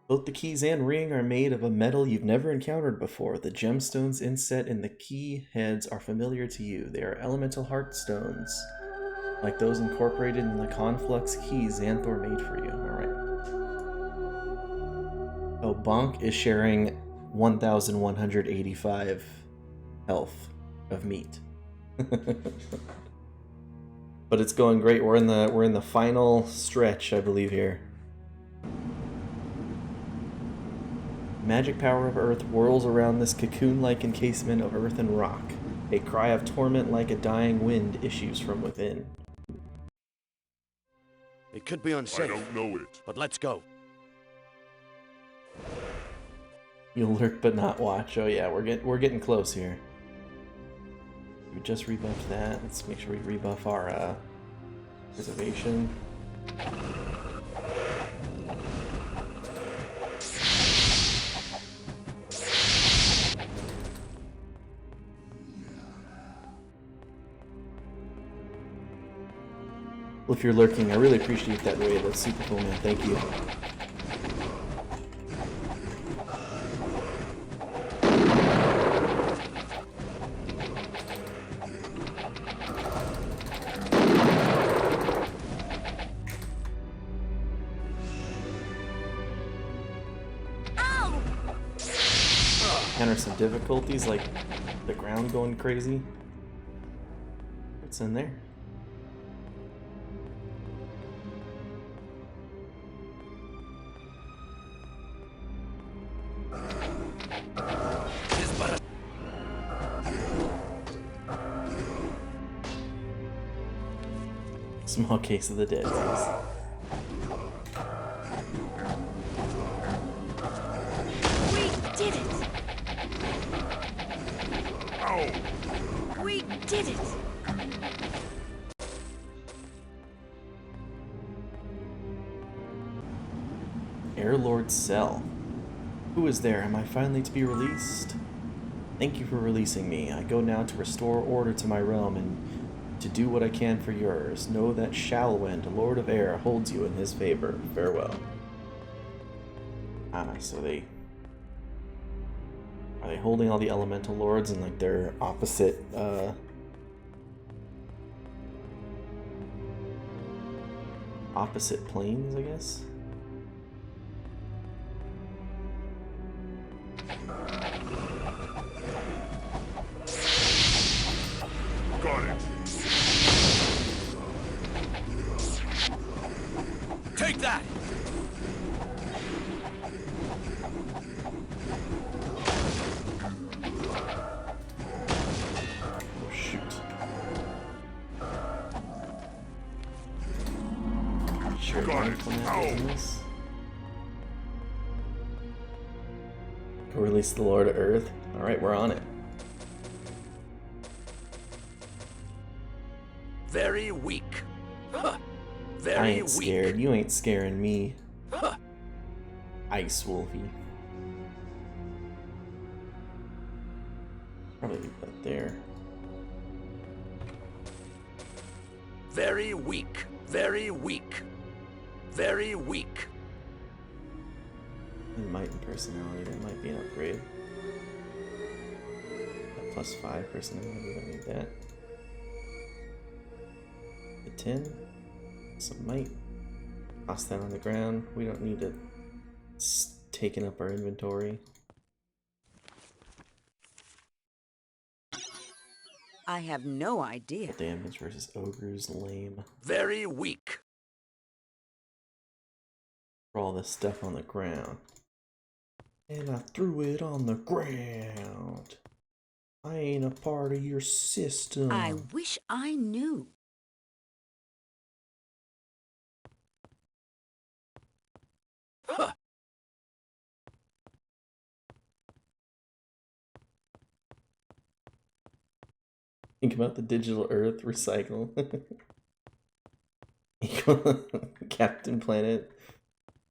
Both the keys and ring are made of a metal you've never encountered before. The gemstones inset in the key heads are familiar to you. They are elemental heart stones, like those incorporated in the Conflux keys Xanthor made for you. Alright. Oh, Bonk is sharing 1,185 health of meat. But it's going great. We're in the final stretch, I believe, here. Magic power of Earth whirls around this cocoon-like encasement of earth and rock. A cry of torment like a dying wind issues from within. It could be unsafe. I don't know it. But let's go. You'll lurk but not watch. Oh yeah, we're getting close here. We just rebuffed that. Let's make sure we rebuff our preservation. if you're lurking. I really appreciate that raid. That's super cool, man. Thank you. Encounter some difficulties, like the ground going crazy. What's in there? Small case of the dead. We did it! Ow! We did it! Air Lord's cell. Who is there? Am I finally to be released? Thank you for releasing me. I go now to restore order to my realm and to do what I can for yours. Know that Shallwind, Lord of Air, holds you in his favor. Farewell. Ah, so they... Are they holding all the elemental lords in like their opposite, opposite planes, I guess? Got it. Take that! Oh, shoot. Sure, Got it. Ow. Go release the Lord of Earth. Alright, we're on it. Very weak. Huh. I Very ain't weak. scared. You ain't scaring me. Huh. Ice Wolfie. Probably leave that there. Very weak. Very weak. Very weak. And might and personality, that might be an upgrade. That +5 personality, we don't need that. The 10, some might. Toss that on the ground. We don't need it taking up our inventory. I have no idea. Damage versus ogres, lame. Very weak. Throw all this stuff on the ground. And I threw it on the ground. I ain't a part of your system. I wish I knew. Huh. Think about the digital Earth, recycle. Captain Planet,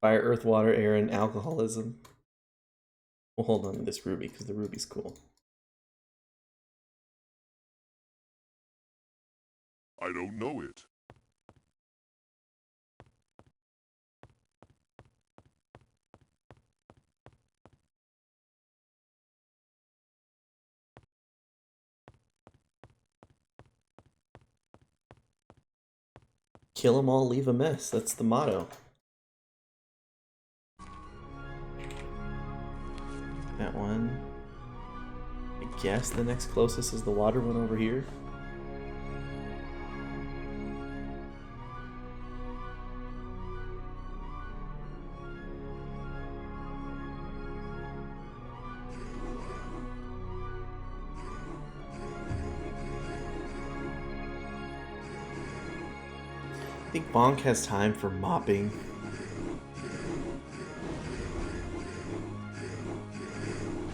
fire, earth, water, air, and alcoholism. We'll hold on to this ruby because the ruby's cool. I don't know it. Kill 'em all, leave a mess. That's the motto. That one. I guess the next closest is the water one over here. I think Bonk has time for mopping.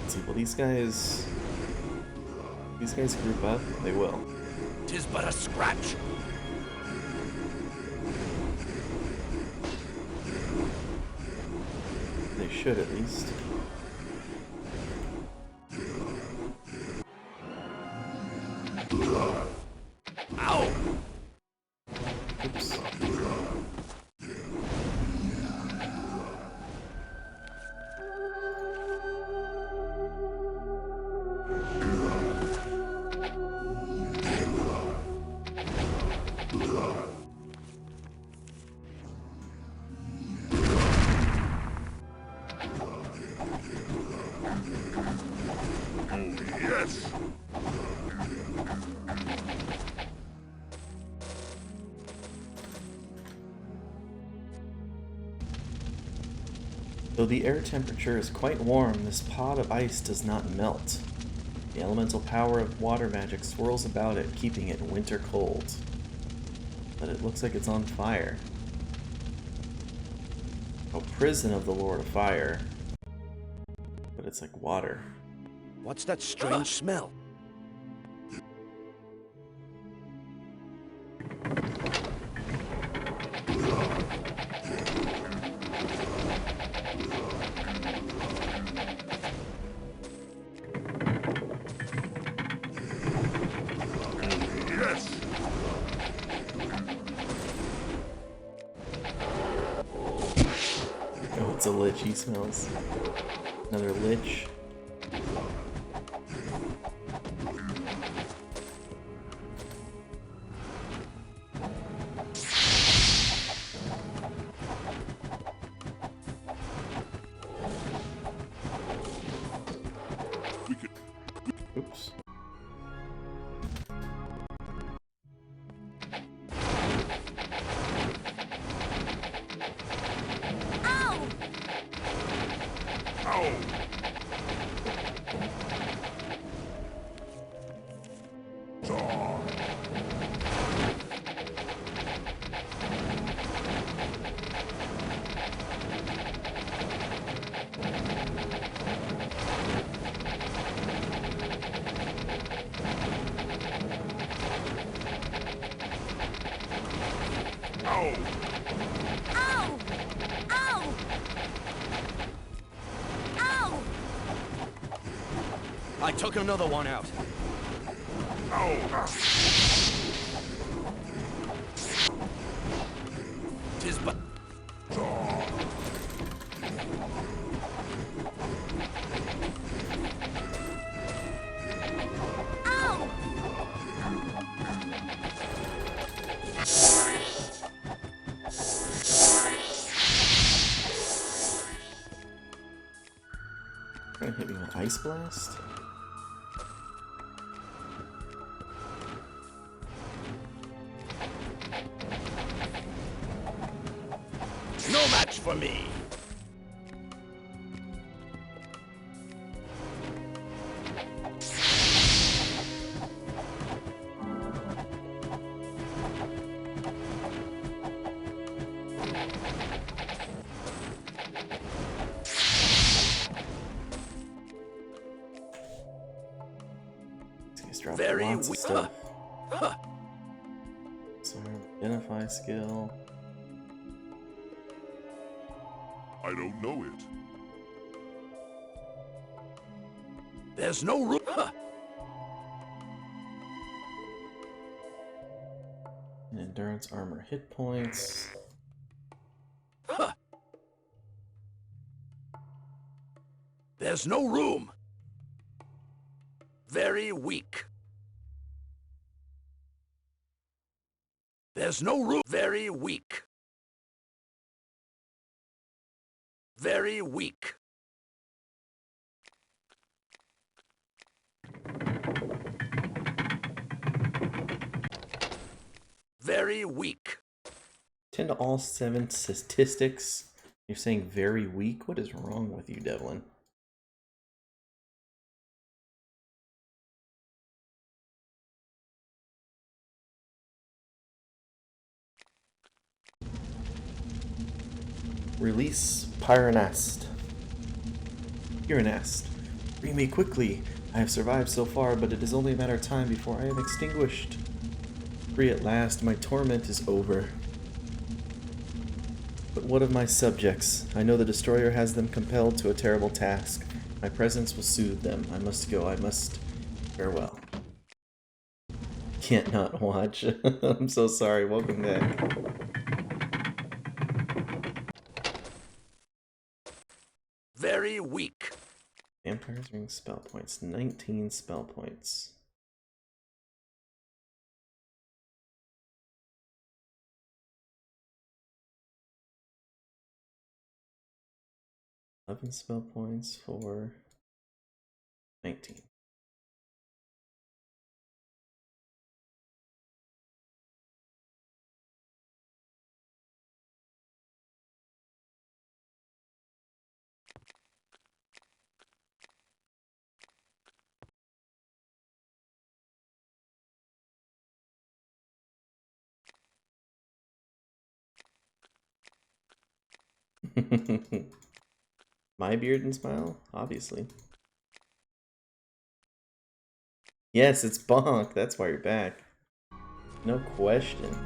Let's see, will these guys group up? They will. 'Tis but a scratch. They should at least. Ow! Oops. Though the air temperature is quite warm, this pod of ice does not melt. The elemental power of water magic swirls about it, keeping it winter cold. But it looks like it's on fire. A prison of the Lord of Fire. But it's like water. What's that strange smell? Yes! Oh, it's a lich he smells. Another lich. We could... Oops. Ow! Ow! Ow! Ow! Ow! I took another one out. Ow! Tis but... Ow! Trying to hit me with Ice Blast? No match for me! These guys drop Very lots of weak. stuff. So identify skill. I don't know it. There's no room. And endurance, armor, hit points. There's no room. Very weak. There's no room. Very weak. Very weak. Very weak. 10 to all 7 statistics. You're saying very weak? What is wrong with you, Devlin? Release Pyronast. Pyronast. Free me quickly. I have survived so far, but it is only a matter of time before I am extinguished. Free at last, my torment is over. But what of my subjects? I know the destroyer has them compelled to a terrible task. My presence will soothe them. I must go. I must... Farewell. Can't not watch. I'm so sorry. Welcome back. Very weak. Vampire's Ring spell points. 19 spell points. Eleven spell points for 19. My beard and smile? Obviously. Yes, it's Bonk. That's why you're back. No question.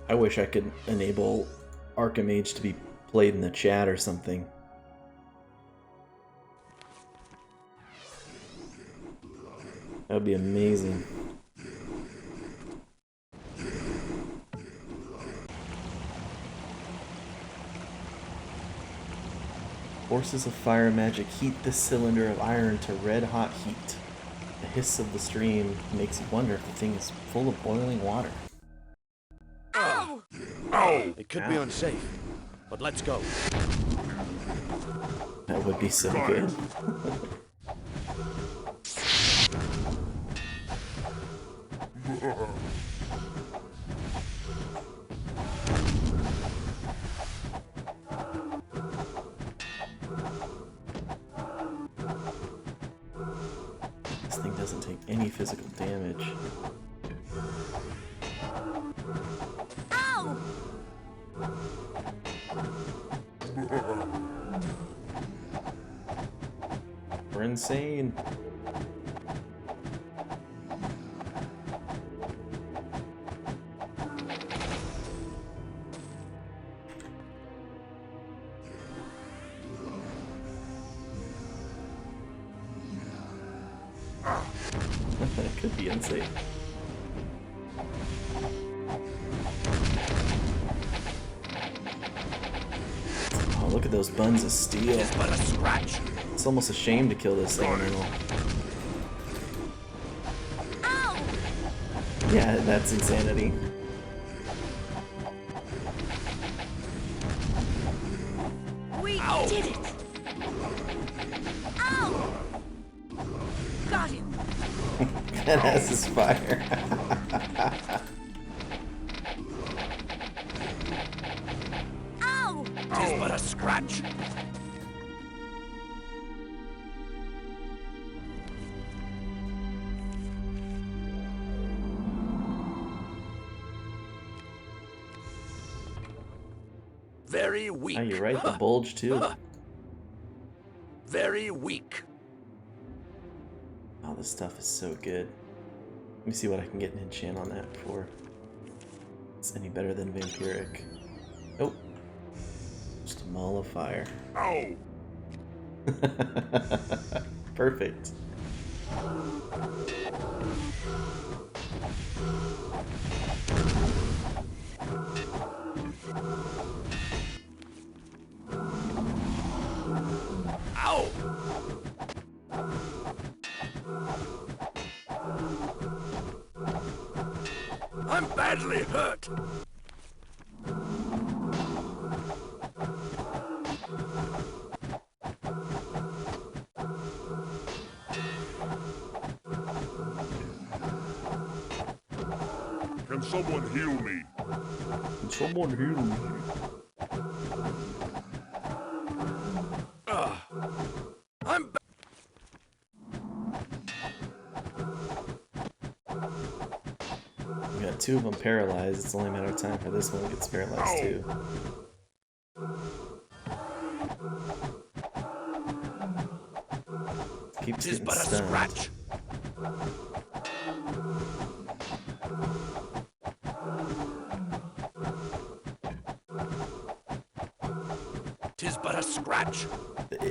I wish I could enable Archimage to be played in the chat or something. That would be amazing. Forces of fire magic heat this cylinder of iron to red-hot heat. The hiss of the stream makes you wonder if the thing is full of boiling water. Ow! Ow! It could be unsafe, but let's go. That would be so good. This thing doesn't take any physical damage. Ow! We're insane. That could be unsafe. Oh, look at those buns of steel. Just but a scratch. It's almost a shame to kill this elemental. Ow! Yeah, that's insanity. We Ow. did it! Ow! Got him! That has his fire. Ow! Tis but a scratch. Very weak. Oh, you're right, the bulge too. Very weak. Oh, this stuff is so good. Let me see what I can get an enchant on that before it's any better than vampiric. Oh, just a maul of fire. Ow! Perfect. Ow! I'm badly hurt. Can someone heal me? Can someone heal me? I'm We got two of them paralyzed. It's only a matter of time for this one gets paralyzed too. Keeps Tis getting but a stunned. scratch. Tis but a scratch.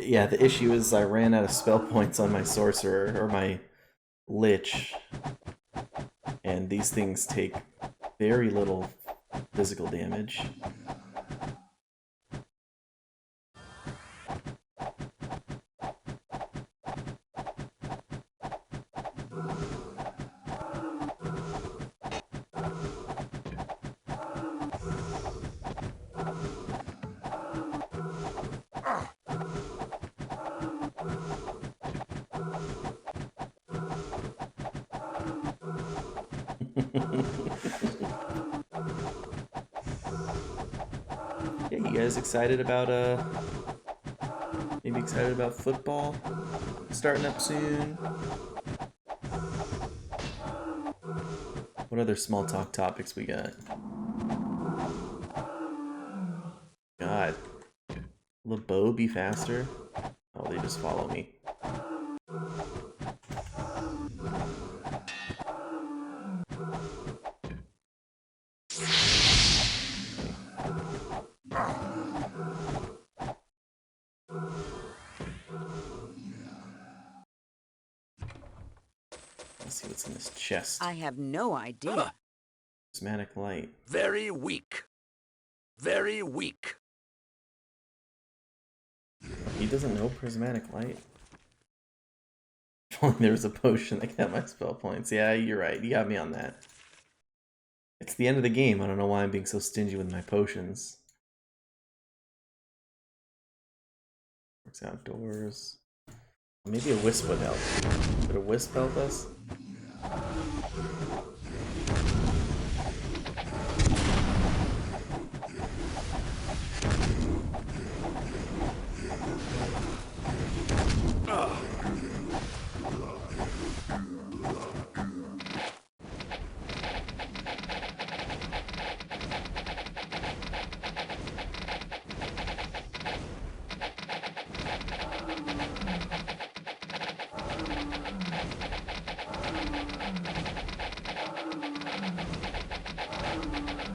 Yeah, the issue is I ran out of spell points on my sorcerer or my lich, and these things take very little physical damage. Yeah, you guys excited about maybe excited about football starting up soon? What other small talk topics we got? God. Will the bow be faster? Oh, they just follow me. Let's see what's in this chest. I have no idea. Prismatic light. Very weak. Very weak. He doesn't know prismatic light. If only there was a potion that got my spell points. Yeah, you're right. You got me on that. It's the end of the game. I don't know why I'm being so stingy with my potions. Works outdoors. Maybe a wisp would help. Could a wisp help us?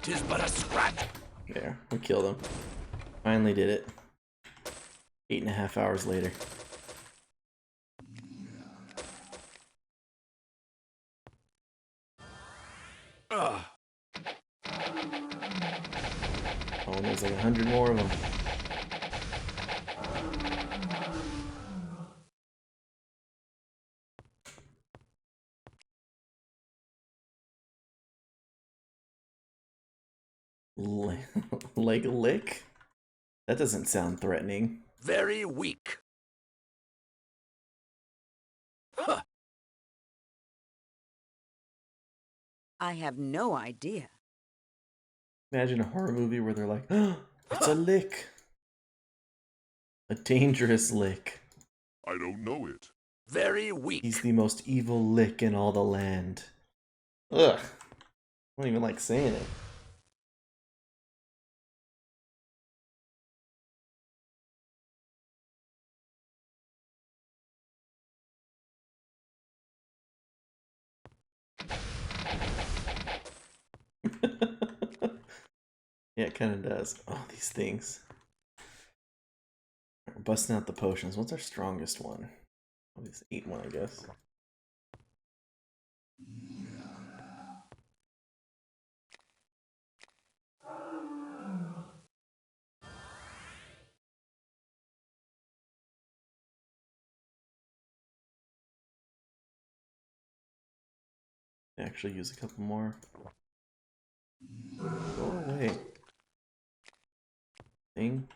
Tis but a scratch. There, we killed him. Finally did it. 8.5 hours later. Oh, and there's like 100 more of them. Like a lick? That doesn't sound threatening. Very weak. Huh. I have no idea. Imagine a horror movie where they're like, oh, it's a lick. A dangerous lick. I don't know it. Very weak. He's the most evil lick in all the land. Ugh. I don't even like saying it. Yeah, it kind of does. Oh, these things. We're busting out the potions. What's our strongest one? Oh, this 8 one, I guess. Actually use a couple more. Go away. Thing.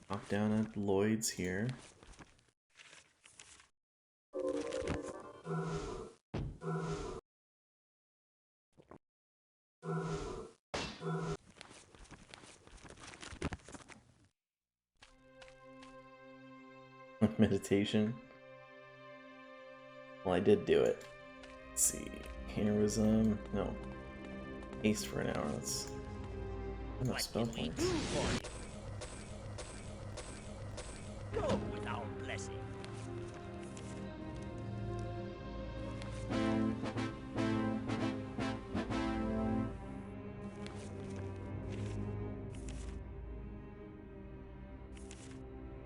Drop down at Lloyd's here. Meditation. Well, I did do it. Let's see. Heroism. No. Haste for an hour. That's enough spell points. Go with our blessing.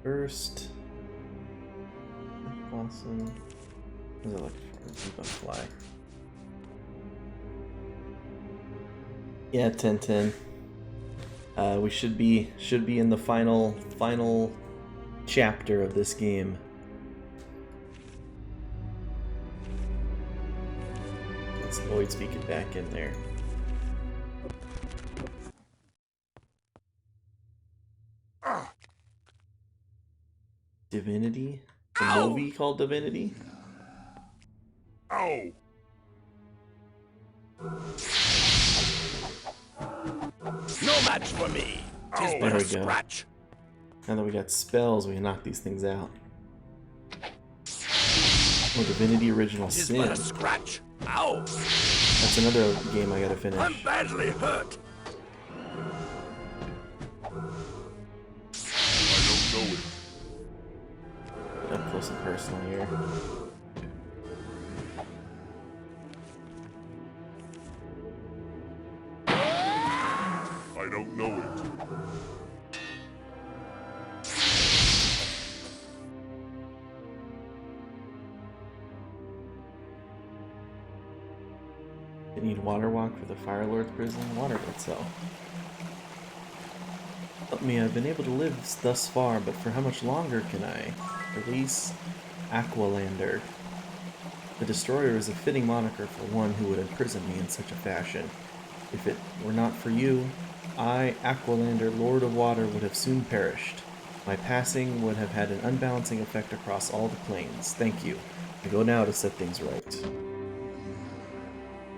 First. Awesome. What was I looking for? Keep on fly. Yeah, 10-10. We should be in the final chapter of this game. Let's Lloyd speak it back in there. Divinity? The movie called Divinity? Ow! No match for me. Tis Ow. but There a we go. scratch. Now that we got spells, we can knock these things out. Oh, Divinity Original Tis Sin. but a scratch. Ow! That's another game I gotta finish. I'm badly hurt. I don't know it. Up close and personal here. I don't know it. You need Water Walk for the Fire Lord's prison. Water Blood Cell. Help me, I've been able to live thus far, but for how much longer can I? Release Aqualander. The Destroyer is a fitting moniker for one who would imprison me in such a fashion. If it were not for you, I, Aqualander, Lord of Water, would have soon perished. My passing would have had an unbalancing effect across all the planes. Thank you. I go now to set things right.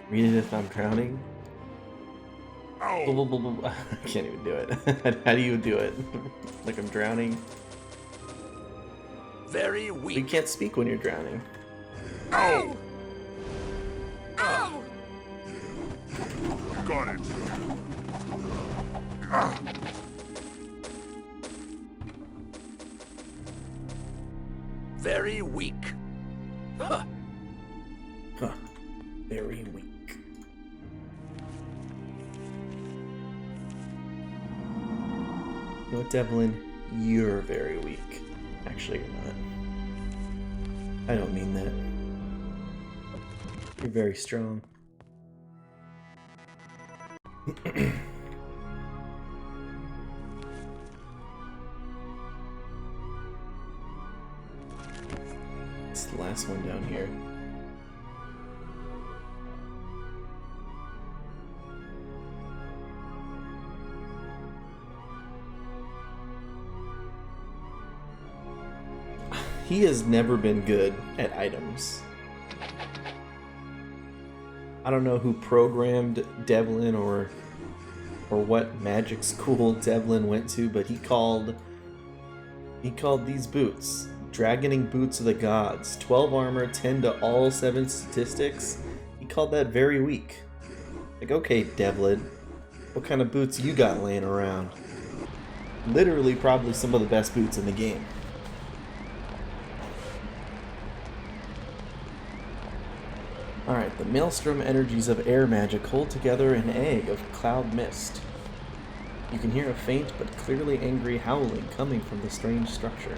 Read it if I'm drowning. Ow! I can't even do it. How do you do it? Like I'm drowning? Very You weak. can't speak when you're drowning. Ow! Ow! Got it. Very weak. Huh. Huh. Very weak. You know what, Devlin? You're very weak. Actually, you're not. I don't mean that. You're very strong. It's the last one down here. He has never been good at items. I don't know who programmed Devlin or what magic school Devlin went to, but he called these boots Dragoning Boots of the Gods. 12 armor, 10 to all 7 statistics. He called that very weak. Like, okay, Devlin, what kind of boots you got laying around? Literally probably some of the best boots in the game. Alright, the maelstrom energies of air magic hold together an egg of cloud mist. You can hear a faint but clearly angry howling coming from the strange structure.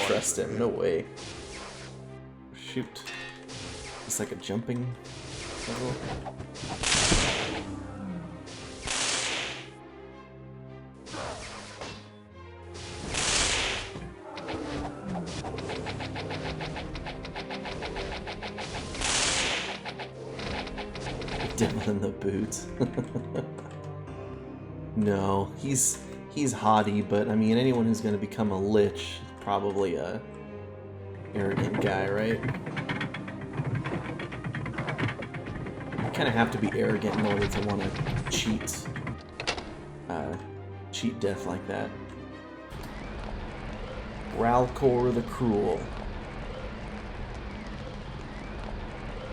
Trust him, no way. Shoot. It's like a jumping level. Devil in the boots. No, he's haughty, but I mean anyone who's gonna become a lich is probably a arrogant guy, right? You kinda have to be arrogant in order to wanna cheat death like that. Ralcor the Cruel.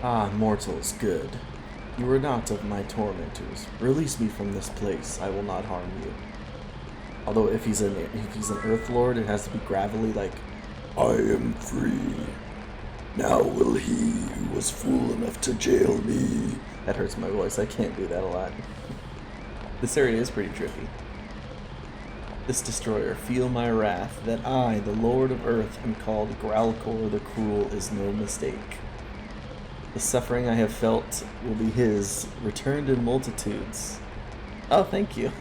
Ah, mortals, good. You are not of my tormentors. Release me from this place. I will not harm you. Although if he's an Earth Lord, it has to be gravelly, like, I am free. Now will he who was fool enough to jail me. That hurts my voice. I can't do that a lot. This area is pretty trippy. This destroyer, feel my wrath. That I, the Lord of Earth, am called Growlcore the Cruel is no mistake. The suffering I have felt will be his, returned in multitudes. Oh, thank you.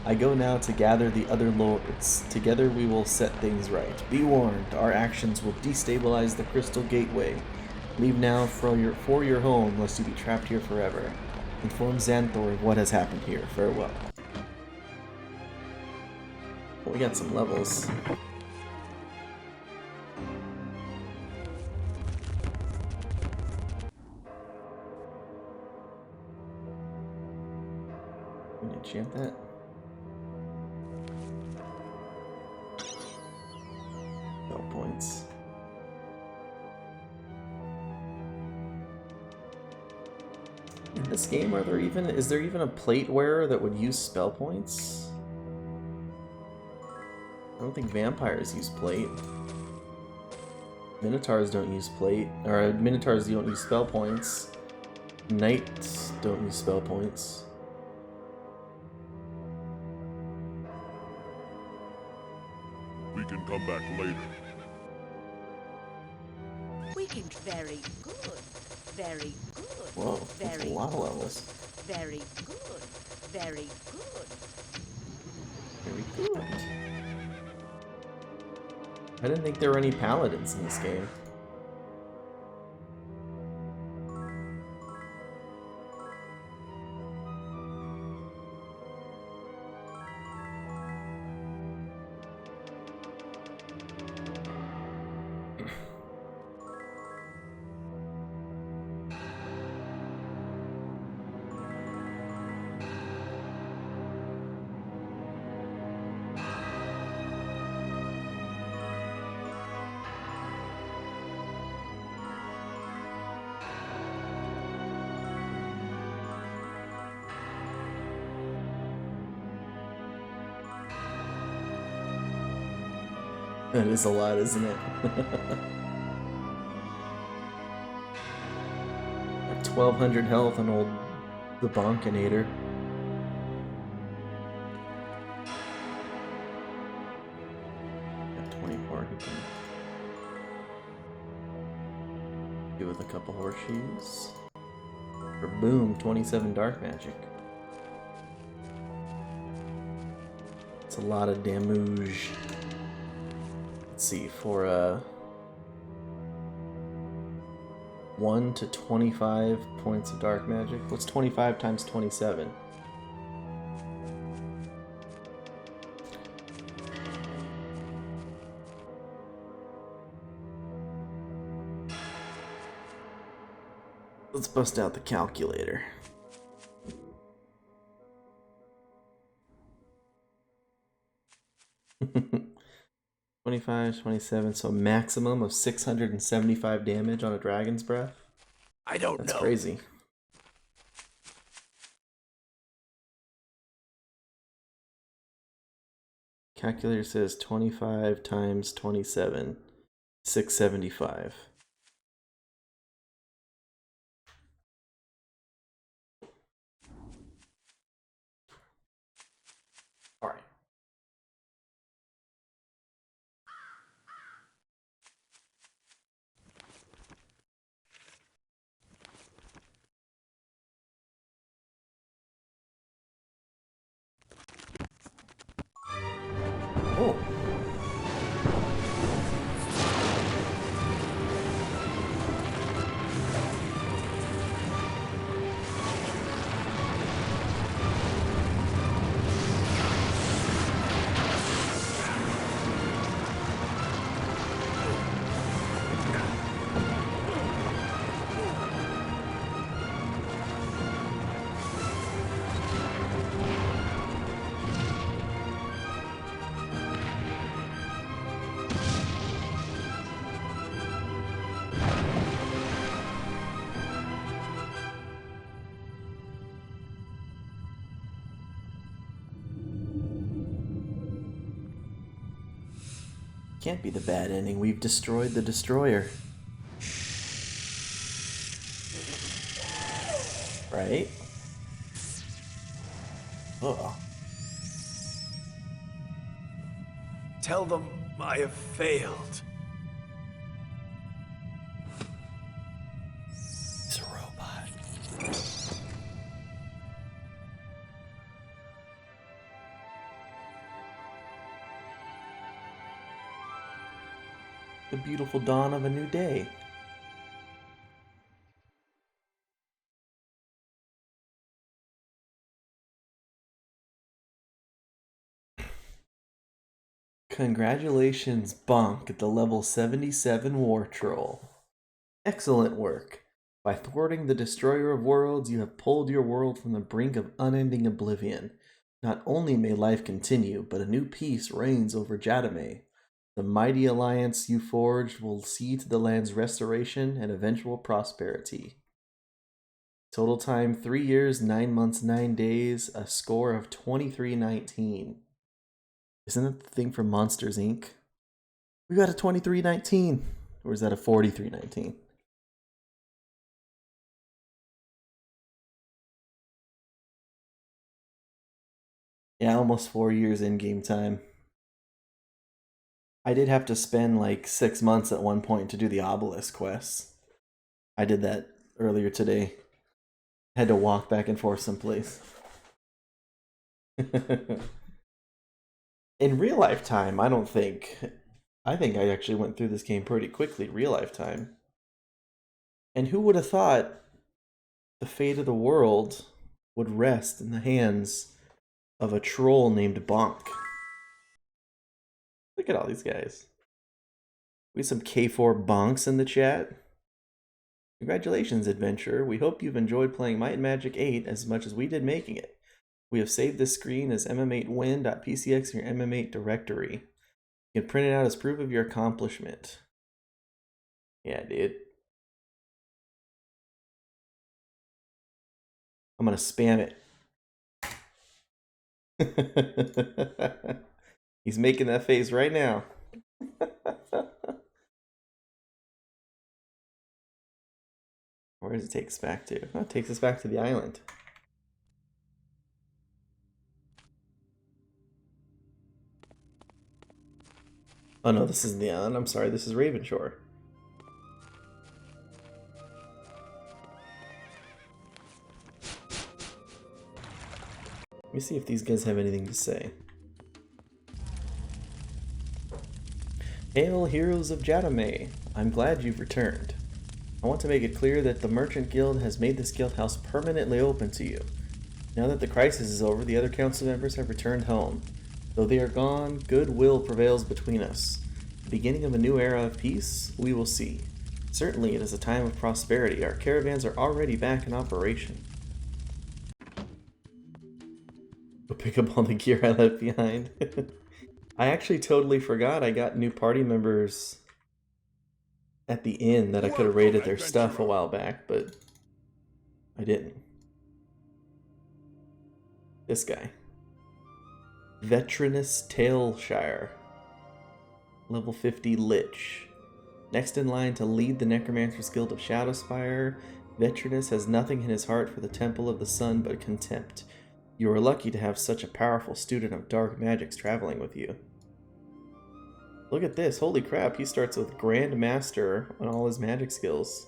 I go now to gather the other lords. Together we will set things right. Be warned, our actions will destabilize the Crystal Gateway. Leave now for your home, lest you be trapped here forever. Inform Xanthor of what has happened here. Farewell. Well, we got some levels. Can I enchant that? No points. In this game, is there even a plate wearer that would use spell points? I don't think vampires use plate. Minotaurs don't use plate, or Minotaurs don't use spell points. Knights don't use spell points. We can come back later. We can. Very good. Very good. Whoa, that's a Very lot of levels. Very good. Very good. Very good. I didn't think there were any paladins in this game. That is a lot, isn't it? At 1200 health on old the Bonkinator. At 24 he can do with a couple horseshoes. Or boom, 27 dark magic. It's a lot of damage. Let's see, for 1 to 25 points of dark magic. What's 25 times 27? Let's bust out the calculator. $25, 27, so a maximum of 675 damage on a dragon's breath? I don't That's know. crazy. Calculator says 25 times 27, 675. All right. Oh. Can't be the bad ending. We've destroyed the destroyer. Right? Ugh. Tell them I have failed. It's a robot. The beautiful dawn of a new day. Congratulations, Bonk, at the level 77 War Troll. Excellent work. By thwarting the destroyer of worlds, you have pulled your world from the brink of unending oblivion. Not only may life continue, but a new peace reigns over Jadame. The mighty alliance you forged will see to the land's restoration and eventual prosperity. Total time 3 years, 9 months, 9 days, a score of 2319. Isn't that the thing from Monsters Inc.? We got a 2319. Or is that a 4319? Yeah, almost 4 years in game time. I did have to spend like 6 months at one point to do the obelisk quests. I did that earlier today. Had to walk back and forth someplace. In real life time, I don't think. I think I actually went through this game pretty quickly, real life time. And who would have thought the fate of the world would rest in the hands of a troll named Bonk? Look at all these guys. We have some K4 bonks in the chat. Congratulations, adventurer. We hope you've enjoyed playing Might and Magic 8 as much as we did making it. We have saved this screen as mm8win.pcx in your mm8 directory. You can print it out as proof of your accomplishment. Yeah, dude. I'm gonna spam it. He's making that face right now. Where does it take us back to? Oh, it takes us back to the island. Oh no, this isn't the island. I'm sorry, this is Ravenshore. Let me see if these guys have anything to say. Hail, heroes of Jadame! I'm glad you've returned. I want to make it clear that the Merchant Guild has made this guild house permanently open to you. Now that the crisis is over, the other council members have returned home. Though they are gone, goodwill prevails between us. The beginning of a new era of peace? We will see. Certainly it is a time of prosperity. Our caravans are already back in operation. Go pick up all the gear I left behind. I actually totally forgot I got new party members at the inn that I could have raided their stuff a while back, but I didn't. This guy. Veterinous Tailshire. Level 50 Lich. Next in line to lead the Necromancer's Guild of Shadowspire, Veterinous has nothing in his heart for the Temple of the Sun but contempt. You are lucky to have such a powerful student of dark magics traveling with you. Look at this, holy crap, he starts with Grand Master on all his magic skills.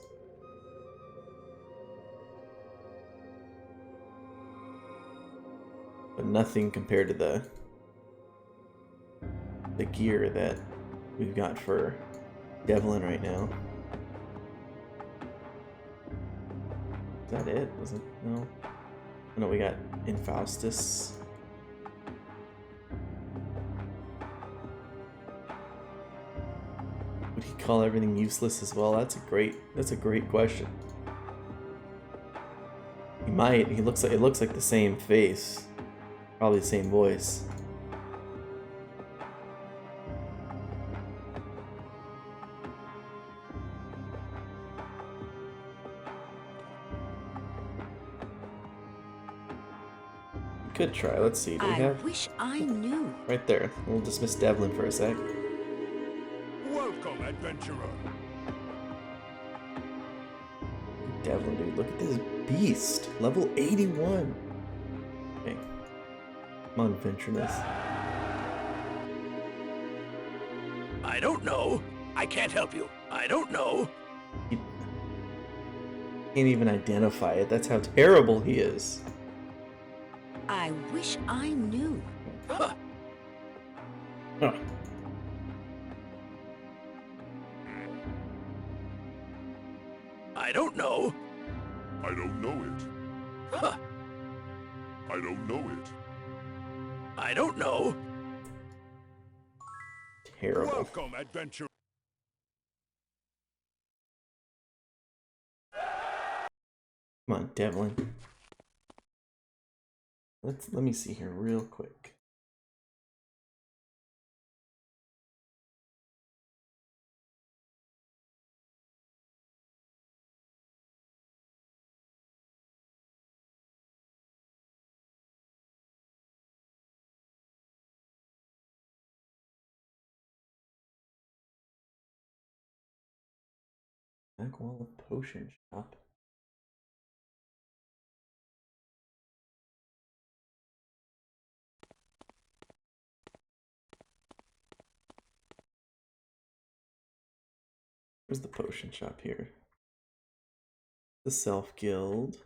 But nothing compared to the gear that we've got for Devlin right now. Is that it? Was it? No. No, we got Infaustus. Would he call everything useless as well? That's a great question. He might. It looks like the same face. Probably the same voice. Could try. Let's see. Do we have? I wish I knew. Right there. We'll dismiss Devlin for a sec. Welcome, adventurer. Devlin, dude. Look at this beast. Level 81. Okay. Come on, Ventureness. I don't know. I can't help you. I don't know. He can't even identify it. That's how terrible he is. I wish I knew. Huh. Huh. I don't know. I don't know it. Huh. I don't know it. I don't know. Terrible. Welcome, adventurer. Come on, Devlin. Let me see here real quick. Back wall of potion shop. Where's the potion shop here? The Self Guild.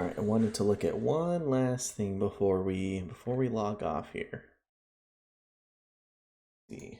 All right, I wanted to look at one last thing before we log off here. Let's see.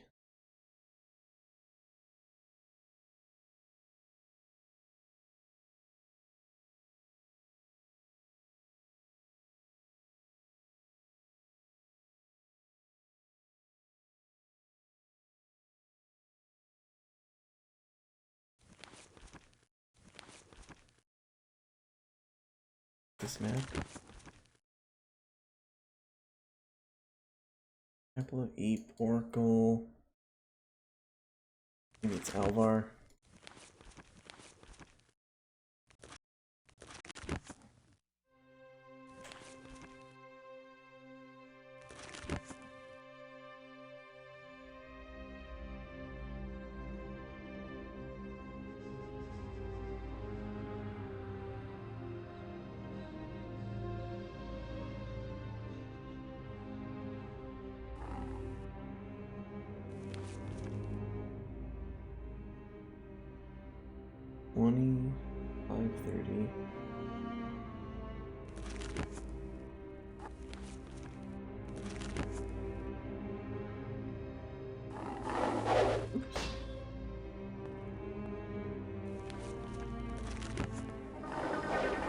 This map. Apple of Eep, Oracle. Maybe it's Alvar. $25.30.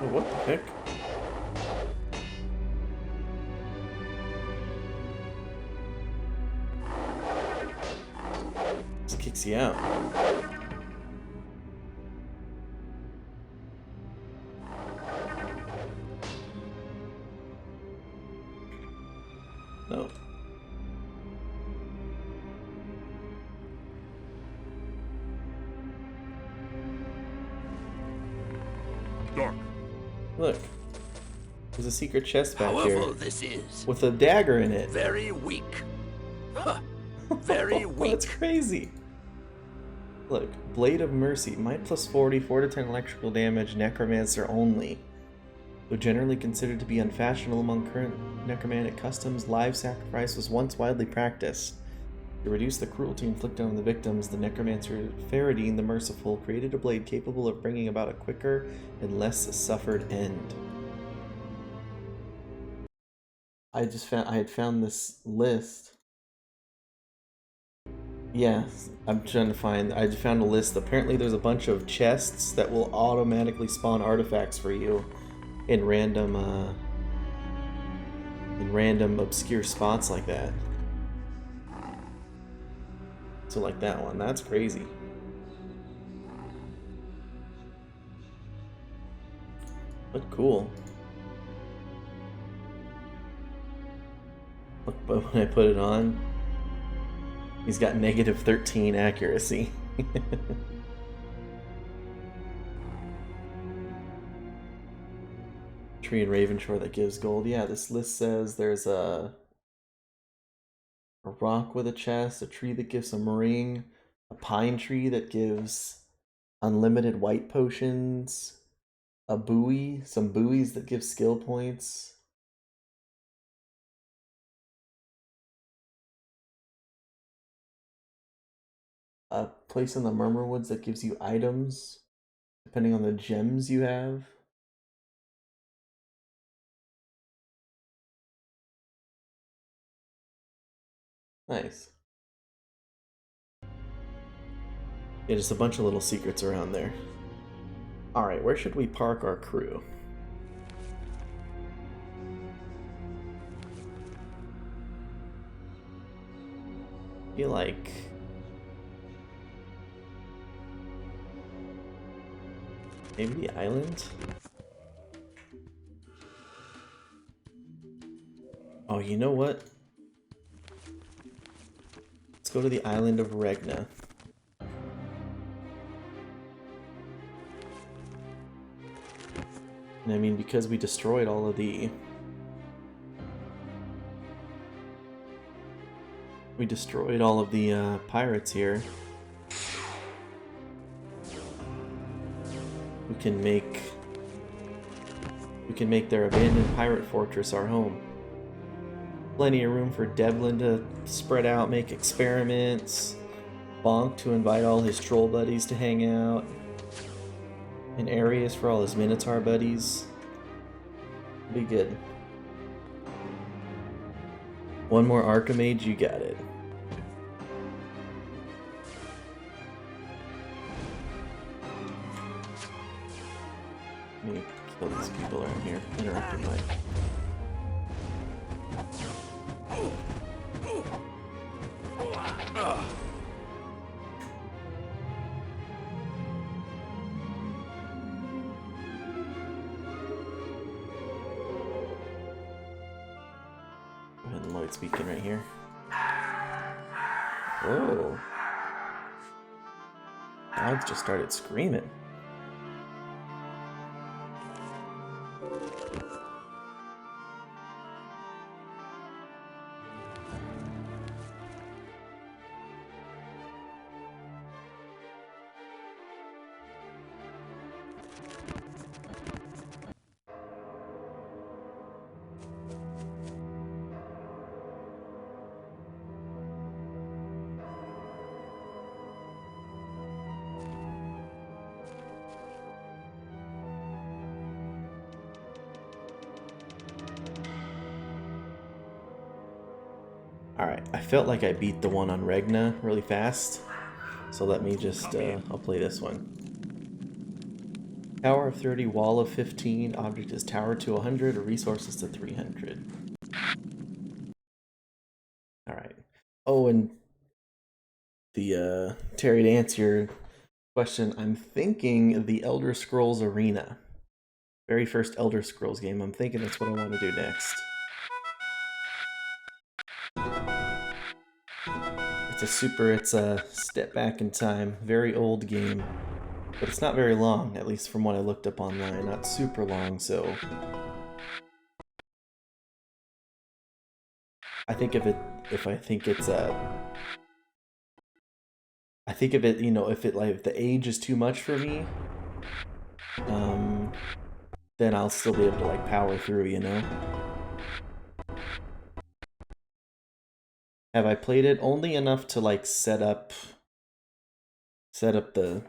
Oh, what the heck? This kicks you out. No. Dark. Look. There's a secret chest back here. Powerful this is. With a dagger in it. Very weak. Huh. Very weak. That's crazy. Look, Blade of Mercy, might plus 40, 4 to 10 electrical damage, necromancer only. Though generally considered to be unfashionable among current necromantic customs, live sacrifice was once widely practiced. To reduce the cruelty inflicted on the victims, the necromancer Faradine the Merciful created a blade capable of bringing about a quicker and less suffered end. I had found this list. Yeah, I'm trying to find. I found a list. Apparently, there's a bunch of chests that will automatically spawn artifacts for you in random obscure spots like that. So, like that one. That's crazy. But cool. Look, but when I put it on, he's got negative 13 accuracy. Tree in Ravenshore that gives gold. Yeah, this list says there's a a rock with a chest, a tree that gives some ring, a pine tree that gives unlimited white potions, a buoy, some buoys that give skill points. A place in the Murmur Woods that gives you items, depending on the gems you have. Nice. Yeah, just a bunch of little secrets around there. Alright, where should we park our crew? I feel like... maybe the island? Oh, you know what? Let's go to the island of Regna. And I mean, because we destroyed all of the... we destroyed all of the pirates here. We can make their abandoned pirate fortress our home. Plenty of room for Devlin to spread out, make experiments. Bonk to invite all his troll buddies to hang out. And areas for all his Minotaur buddies. Be good. One more Archimage, you got it. Let me kill these people around here. Interrupting my... Go ahead and Lloyd speaking right here. Whoa. Dogs just started screaming. Alright, I felt like I beat the one on Regna really fast, so let me just, I'll play this one. Tower of 30, wall of 15, object is tower to 100, resources to 300. Alright. Oh, and the, Terry, to answer your question, I'm thinking the Elder Scrolls Arena. Very first Elder Scrolls game, I'm thinking that's what I want to do next. It's a step back in time, very old game, but it's not very long, at least from what I looked up online, not super long, so I think if if the age is too much for me, then I'll still be able to like power through, you know? Have I played it? Only enough to like set up the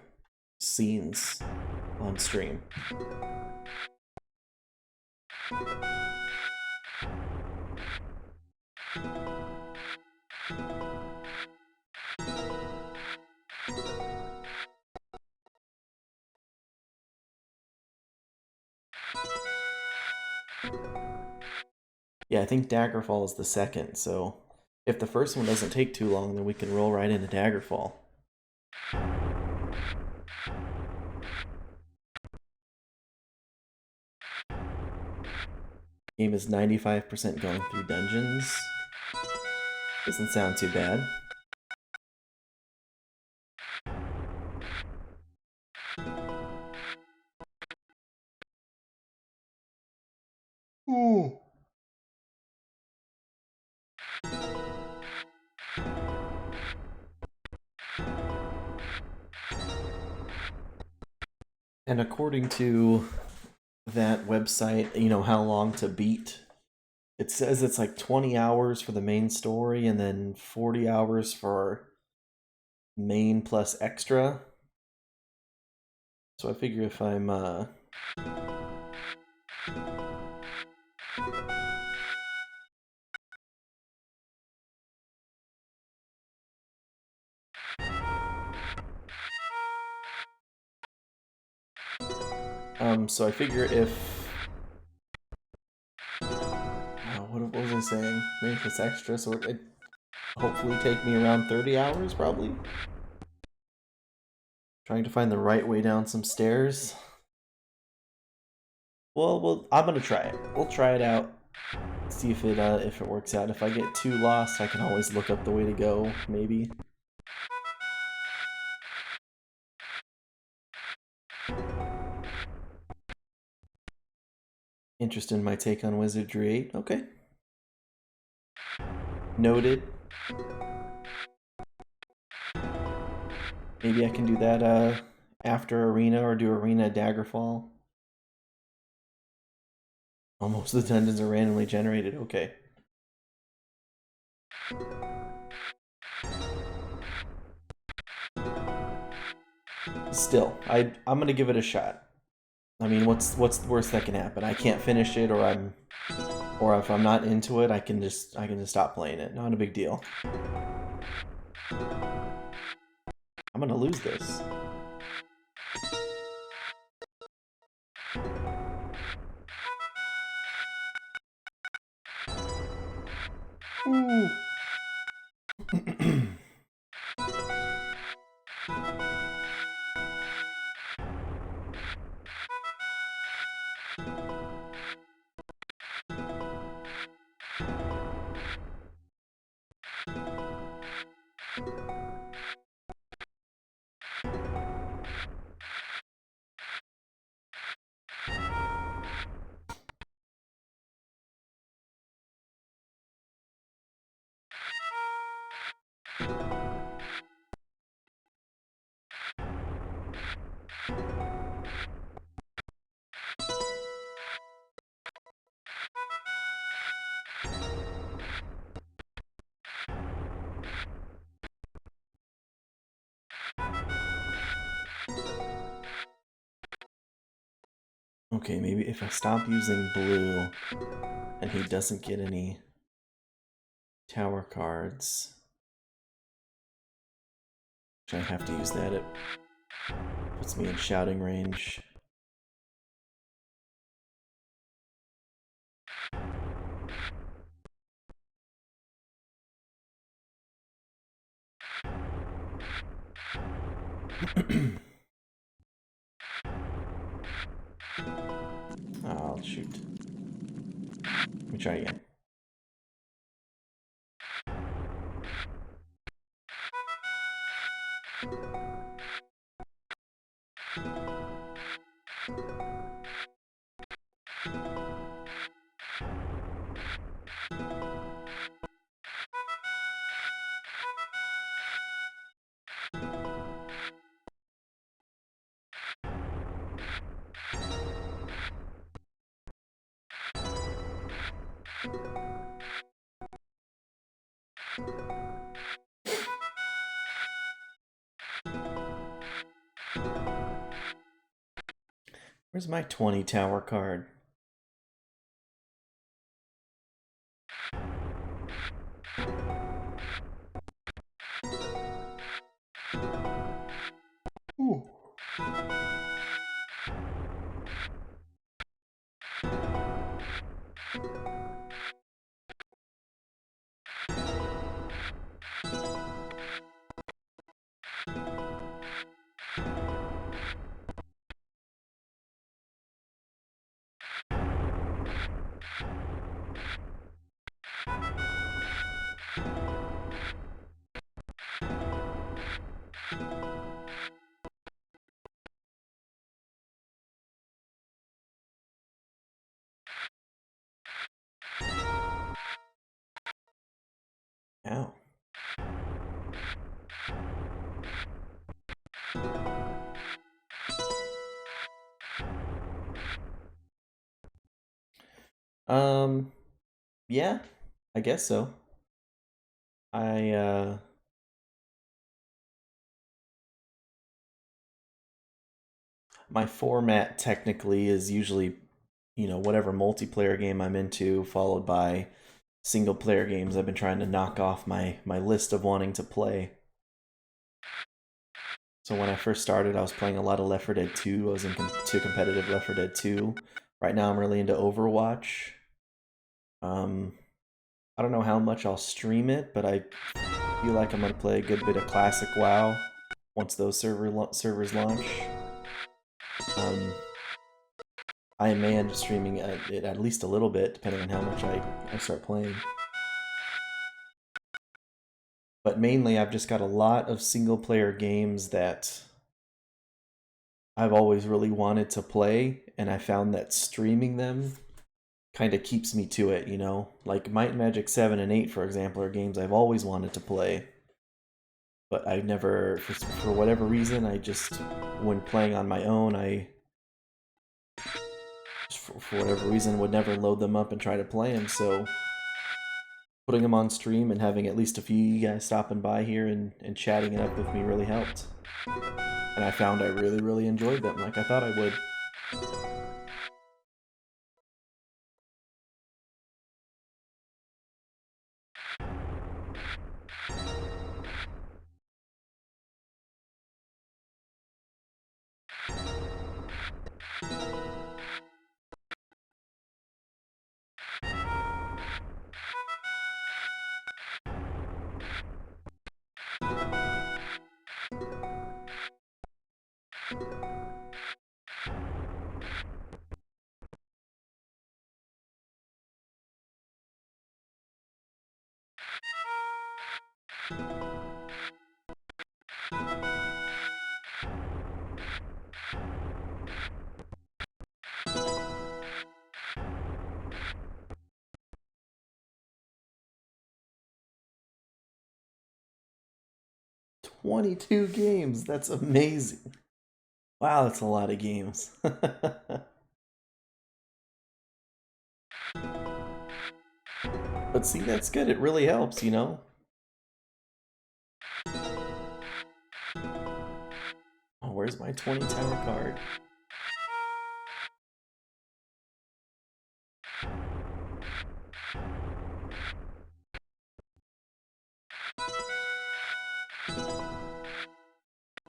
scenes on stream. Yeah, I think Daggerfall is the second, so if the first one doesn't take too long, then we can roll right into Daggerfall. Game is 95% going through dungeons. Doesn't sound too bad. Ooh. And according to that website, you know, how long to beat, it says it's like 20 hours for the main story and then 40 hours for main plus extra. So I figure if I'm so I figure if what was I saying? Maybe if it's extra, so it hopefully take me around 30 hours probably. Trying to find the right way down some stairs. Well, I'm gonna try it. We'll try it out. See if it works out. If I get too lost, I can always look up the way to go, maybe. Interested in my take on Wizardry 8? Okay. Noted. Maybe I can do that after Arena or do Arena Daggerfall. Oh, most of the dungeons are randomly generated. Okay. Still, I'm gonna give it a shot. I mean, what's the worst that can happen? I can't finish it, or if I'm not into it, I can just stop playing it. Not a big deal. I'm gonna lose this. Ooh. Okay, maybe if I stop using blue and he doesn't get any tower cards, which I have to use that, it puts me in shouting range. Oh, shoot. Let me try again. Where's my 20 tower card? Ooh. Ow. Yeah, I guess so. My format technically is usually, whatever multiplayer game I'm into, followed by single player games. I've been trying to knock off my list of wanting to play. So when I first started, I was playing a lot of Left 4 Dead 2. I was into competitive Left 4 Dead 2. Right now, I'm really into Overwatch. I don't know how much I'll stream it, but I feel like I'm gonna play a good bit of classic WoW once those servers launch. I may end up streaming it at least a little bit, depending on how much I start playing. But mainly, I've just got a lot of single-player games that I've always really wanted to play, and I found that streaming them kind of keeps me to it, Like Might and Magic 7 and 8, for example, are games I've always wanted to play. But I never, for whatever reason, when playing on my own, for whatever reason, would never load them up and try to play them, so putting them on stream and having at least a few of you guys stopping by here and chatting it up with me really helped. And I found I really, really enjoyed them, like I thought I would. 22 games, that's amazing. Wow, that's a lot of games. But see, that's good, it really helps, Oh, where's my 20 tower card?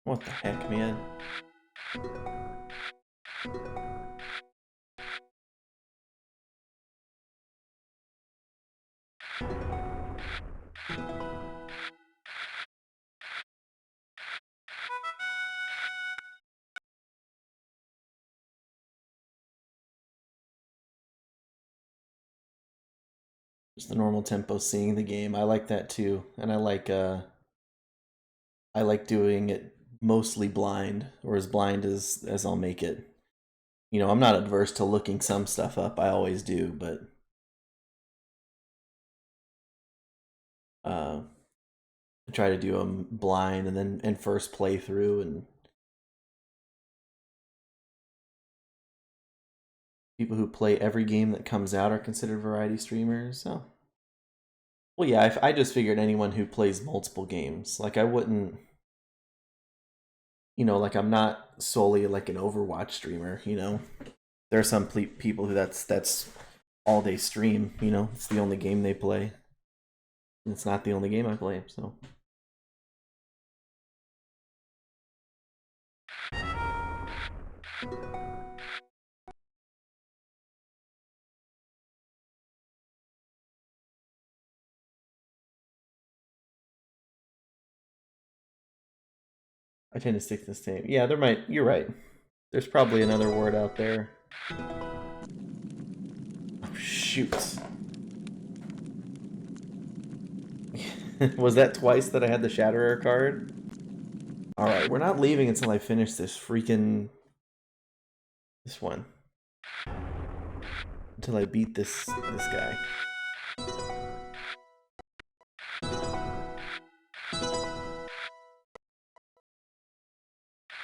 What the heck, man? Just the normal tempo, seeing the game. I like that too, and I like doing it mostly blind, or as blind as I'll make it. I'm not adverse to looking some stuff up. I always do, but I try to do them blind and then in first playthrough, and people who play every game that comes out are considered variety streamers. So, well, yeah, I just figured anyone who plays multiple games. Like I wouldn't, like I'm not solely like an Overwatch streamer. There are some people who that's all they stream. It's the only game they play. And it's not the only game I play. So. I tend to stick to the same. Yeah, you're right. There's probably another word out there. Oh, shoot. Was that twice that I had the Shatterer card? Alright, we're not leaving until I finish this one. Until I beat this guy.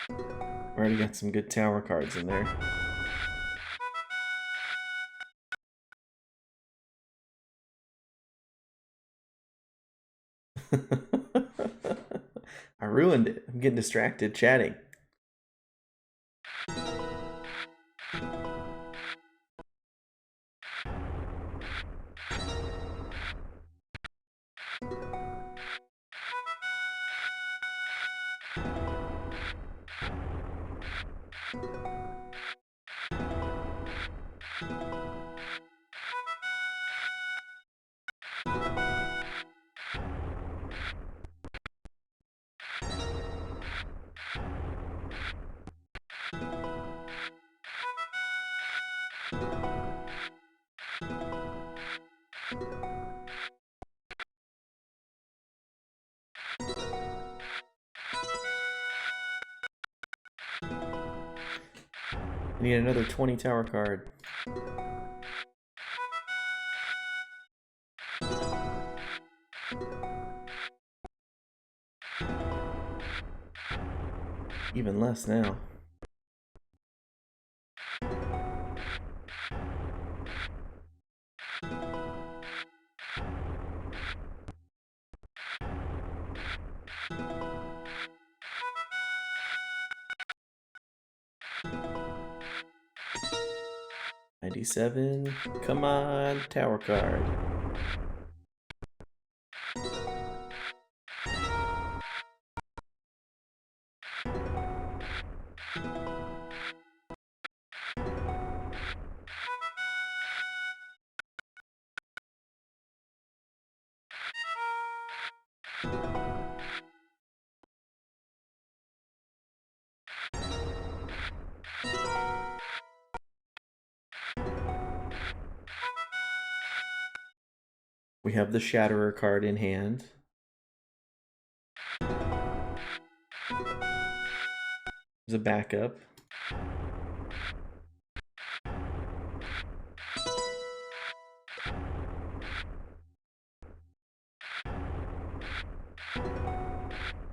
We already got some good tower cards in there. I ruined it. I'm getting distracted chatting. I need another 20 tower card. Even less now. $97. Come on, tower card. We have the Shatterer card in hand. There's a backup.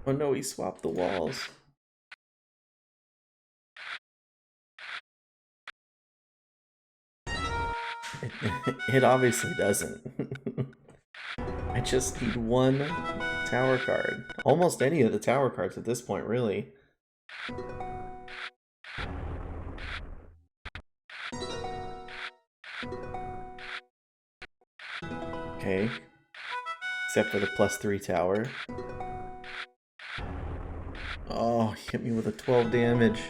Oh no, he swapped the walls. It obviously doesn't. I just need one tower card. Almost any of the tower cards at this point, really. Okay. Except for the +3 tower. Oh, he hit me with a 12 damage.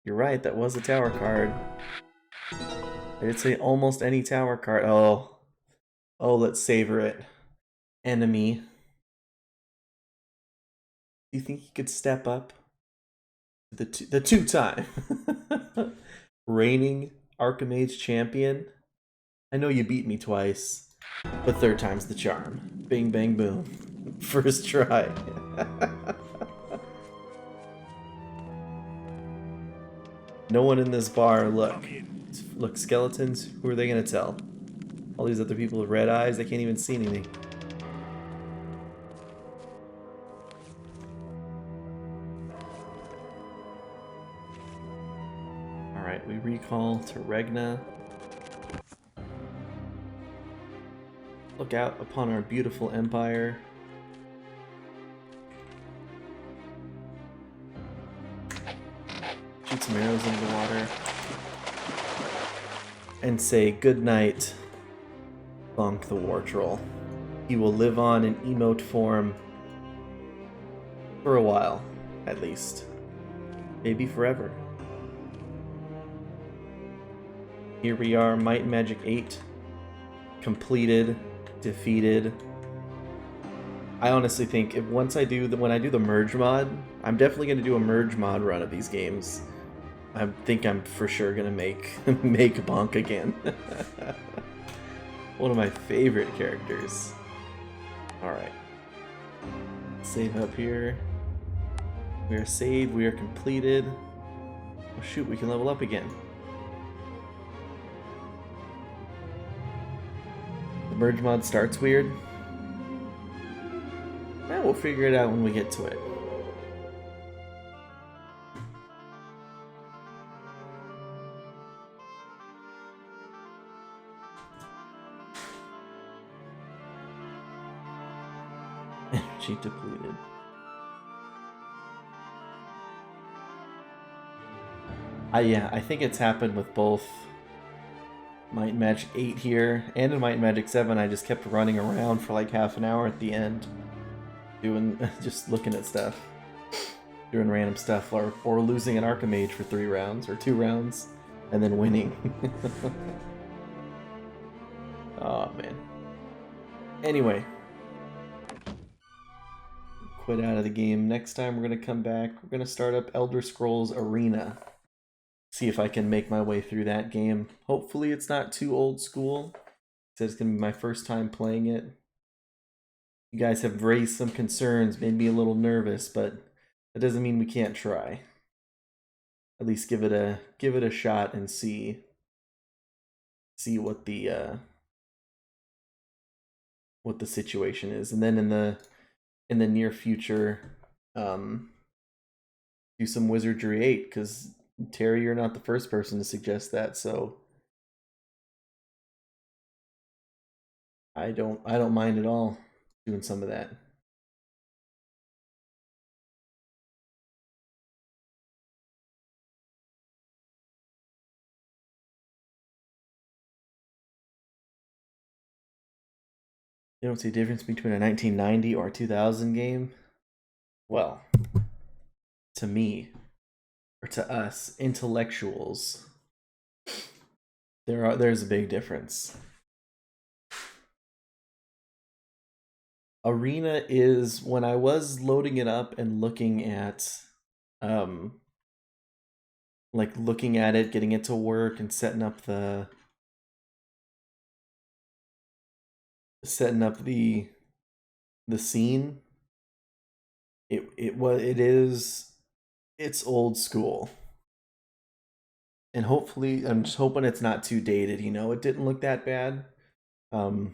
You're right, that was a tower card. I did say almost any tower card. Oh. Oh, let's savor it. Enemy. Do you think he could step up? The two-time reigning Archimage champion? I know you beat me twice, but third time's the charm. Bing, bang, boom. First try. No one in this bar. Look, skeletons. Who are they gonna tell? All these other people with red eyes, they can't even see anything. Alright, we recall to Regna. Look out upon our beautiful empire. Shoot some arrows into the water. And say goodnight, Bonk the War Troll. He will live on in emote form for a while, at least. Maybe forever. Here we are, Might and Magic 8. Completed, defeated. I honestly think when I do the merge mod, I'm definitely gonna do a merge mod run of these games. I think I'm for sure gonna make Bonk again. One of my favorite characters. Alright. Save up here. We are saved, we are completed. Oh shoot, we can level up again. The merge mod starts weird. We'll figure it out when we get to it. cheat depleted. Yeah, I think it's happened with both Might and Magic 8 here and in Might and Magic 7. I just kept running around for like half an hour at the end, doing just looking at stuff, doing random stuff, or losing an Archimage for 3 rounds or 2 rounds, and then winning. Oh man. Anyway, quit out of the game. Next time we're gonna come back. We're gonna start up Elder Scrolls Arena. See if I can make my way through that game. Hopefully it's not too old school. It's gonna be my first time playing it. You guys have raised some concerns, made me a little nervous, but that doesn't mean we can't try. At least give it a shot and see what the situation is, and then in the near future, do some Wizardry 8, because Terry, you're not the first person to suggest that, so I don't mind at all doing some of that. You don't see a difference between a 1990 or a 2000 game? Well, to me, or to us intellectuals, there's a big difference. Arena is, when I was loading it up and looking at like looking at it, getting it to work and setting up the scene, it's old school. And hopefully, I'm just hoping it's not too dated, you know. It didn't look that bad. But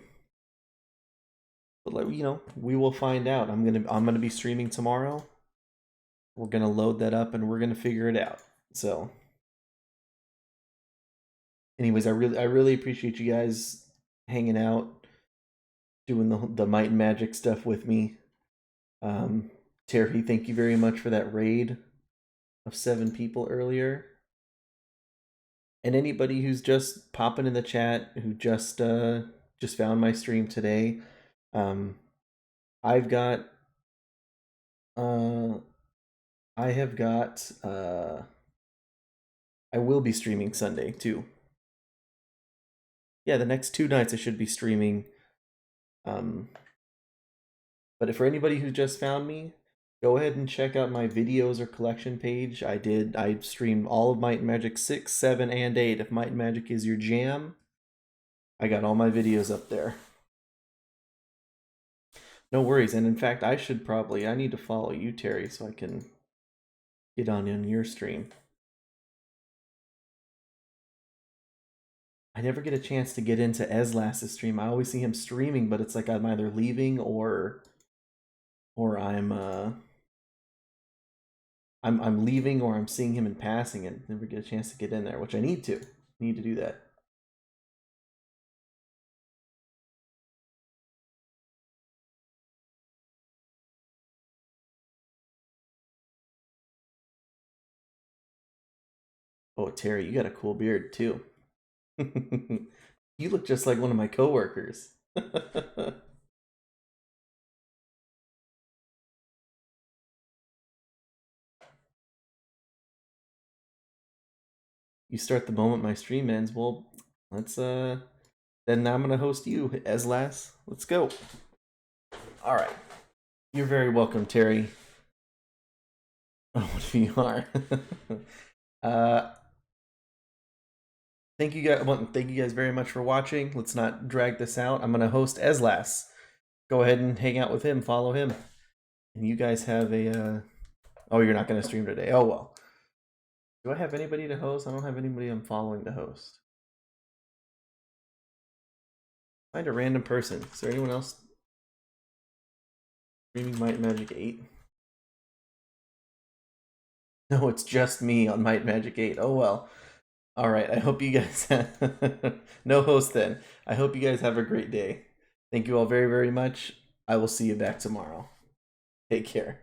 like, you know, we will find out. I'm gonna be streaming tomorrow. We're gonna load that up and we're gonna figure it out. So anyways, I really appreciate you guys hanging out, doing the Might and Magic stuff with me. Terry, thank you very much for that raid of 7 people earlier. And anybody who's just popping in the chat, who just found my stream today, I will be streaming Sunday too. Yeah, the next 2 nights I should be streaming. But for anybody who just found me, go ahead and check out my videos or collection page. I streamed all of Might and Magic 6, 7, and 8. If Might and Magic is your jam, I got all my videos up there. No worries. And in fact, I need to follow you, Terry, so I can get on your stream. I never get a chance to get into Eslas's stream. I always see him streaming, but it's like I'm either leaving or I'm leaving, or I'm seeing him in passing and never get a chance to get in there, which I need to do that. Oh, Terry, you got a cool beard too. You look just like one of my coworkers. You start the moment my stream ends. Well, let's then I'm gonna host you, Eslas. Let's go. All right. You're very welcome, Terry. Oh, what you are. Thank you guys very much for watching. Let's not drag this out. I'm gonna host Eslas. Go ahead and hang out with him, follow him. And you guys have a oh, you're not gonna stream today. Oh well. Do I have anybody to host? I don't have anybody I'm following to host. Find a random person. Is there anyone else streaming Might and Magic 8? No, it's just me on Might and Magic 8. Oh well. Alright, I hope you guys have no host then. I hope you guys have a great day. Thank you all very, very much. I will see you back tomorrow. Take care.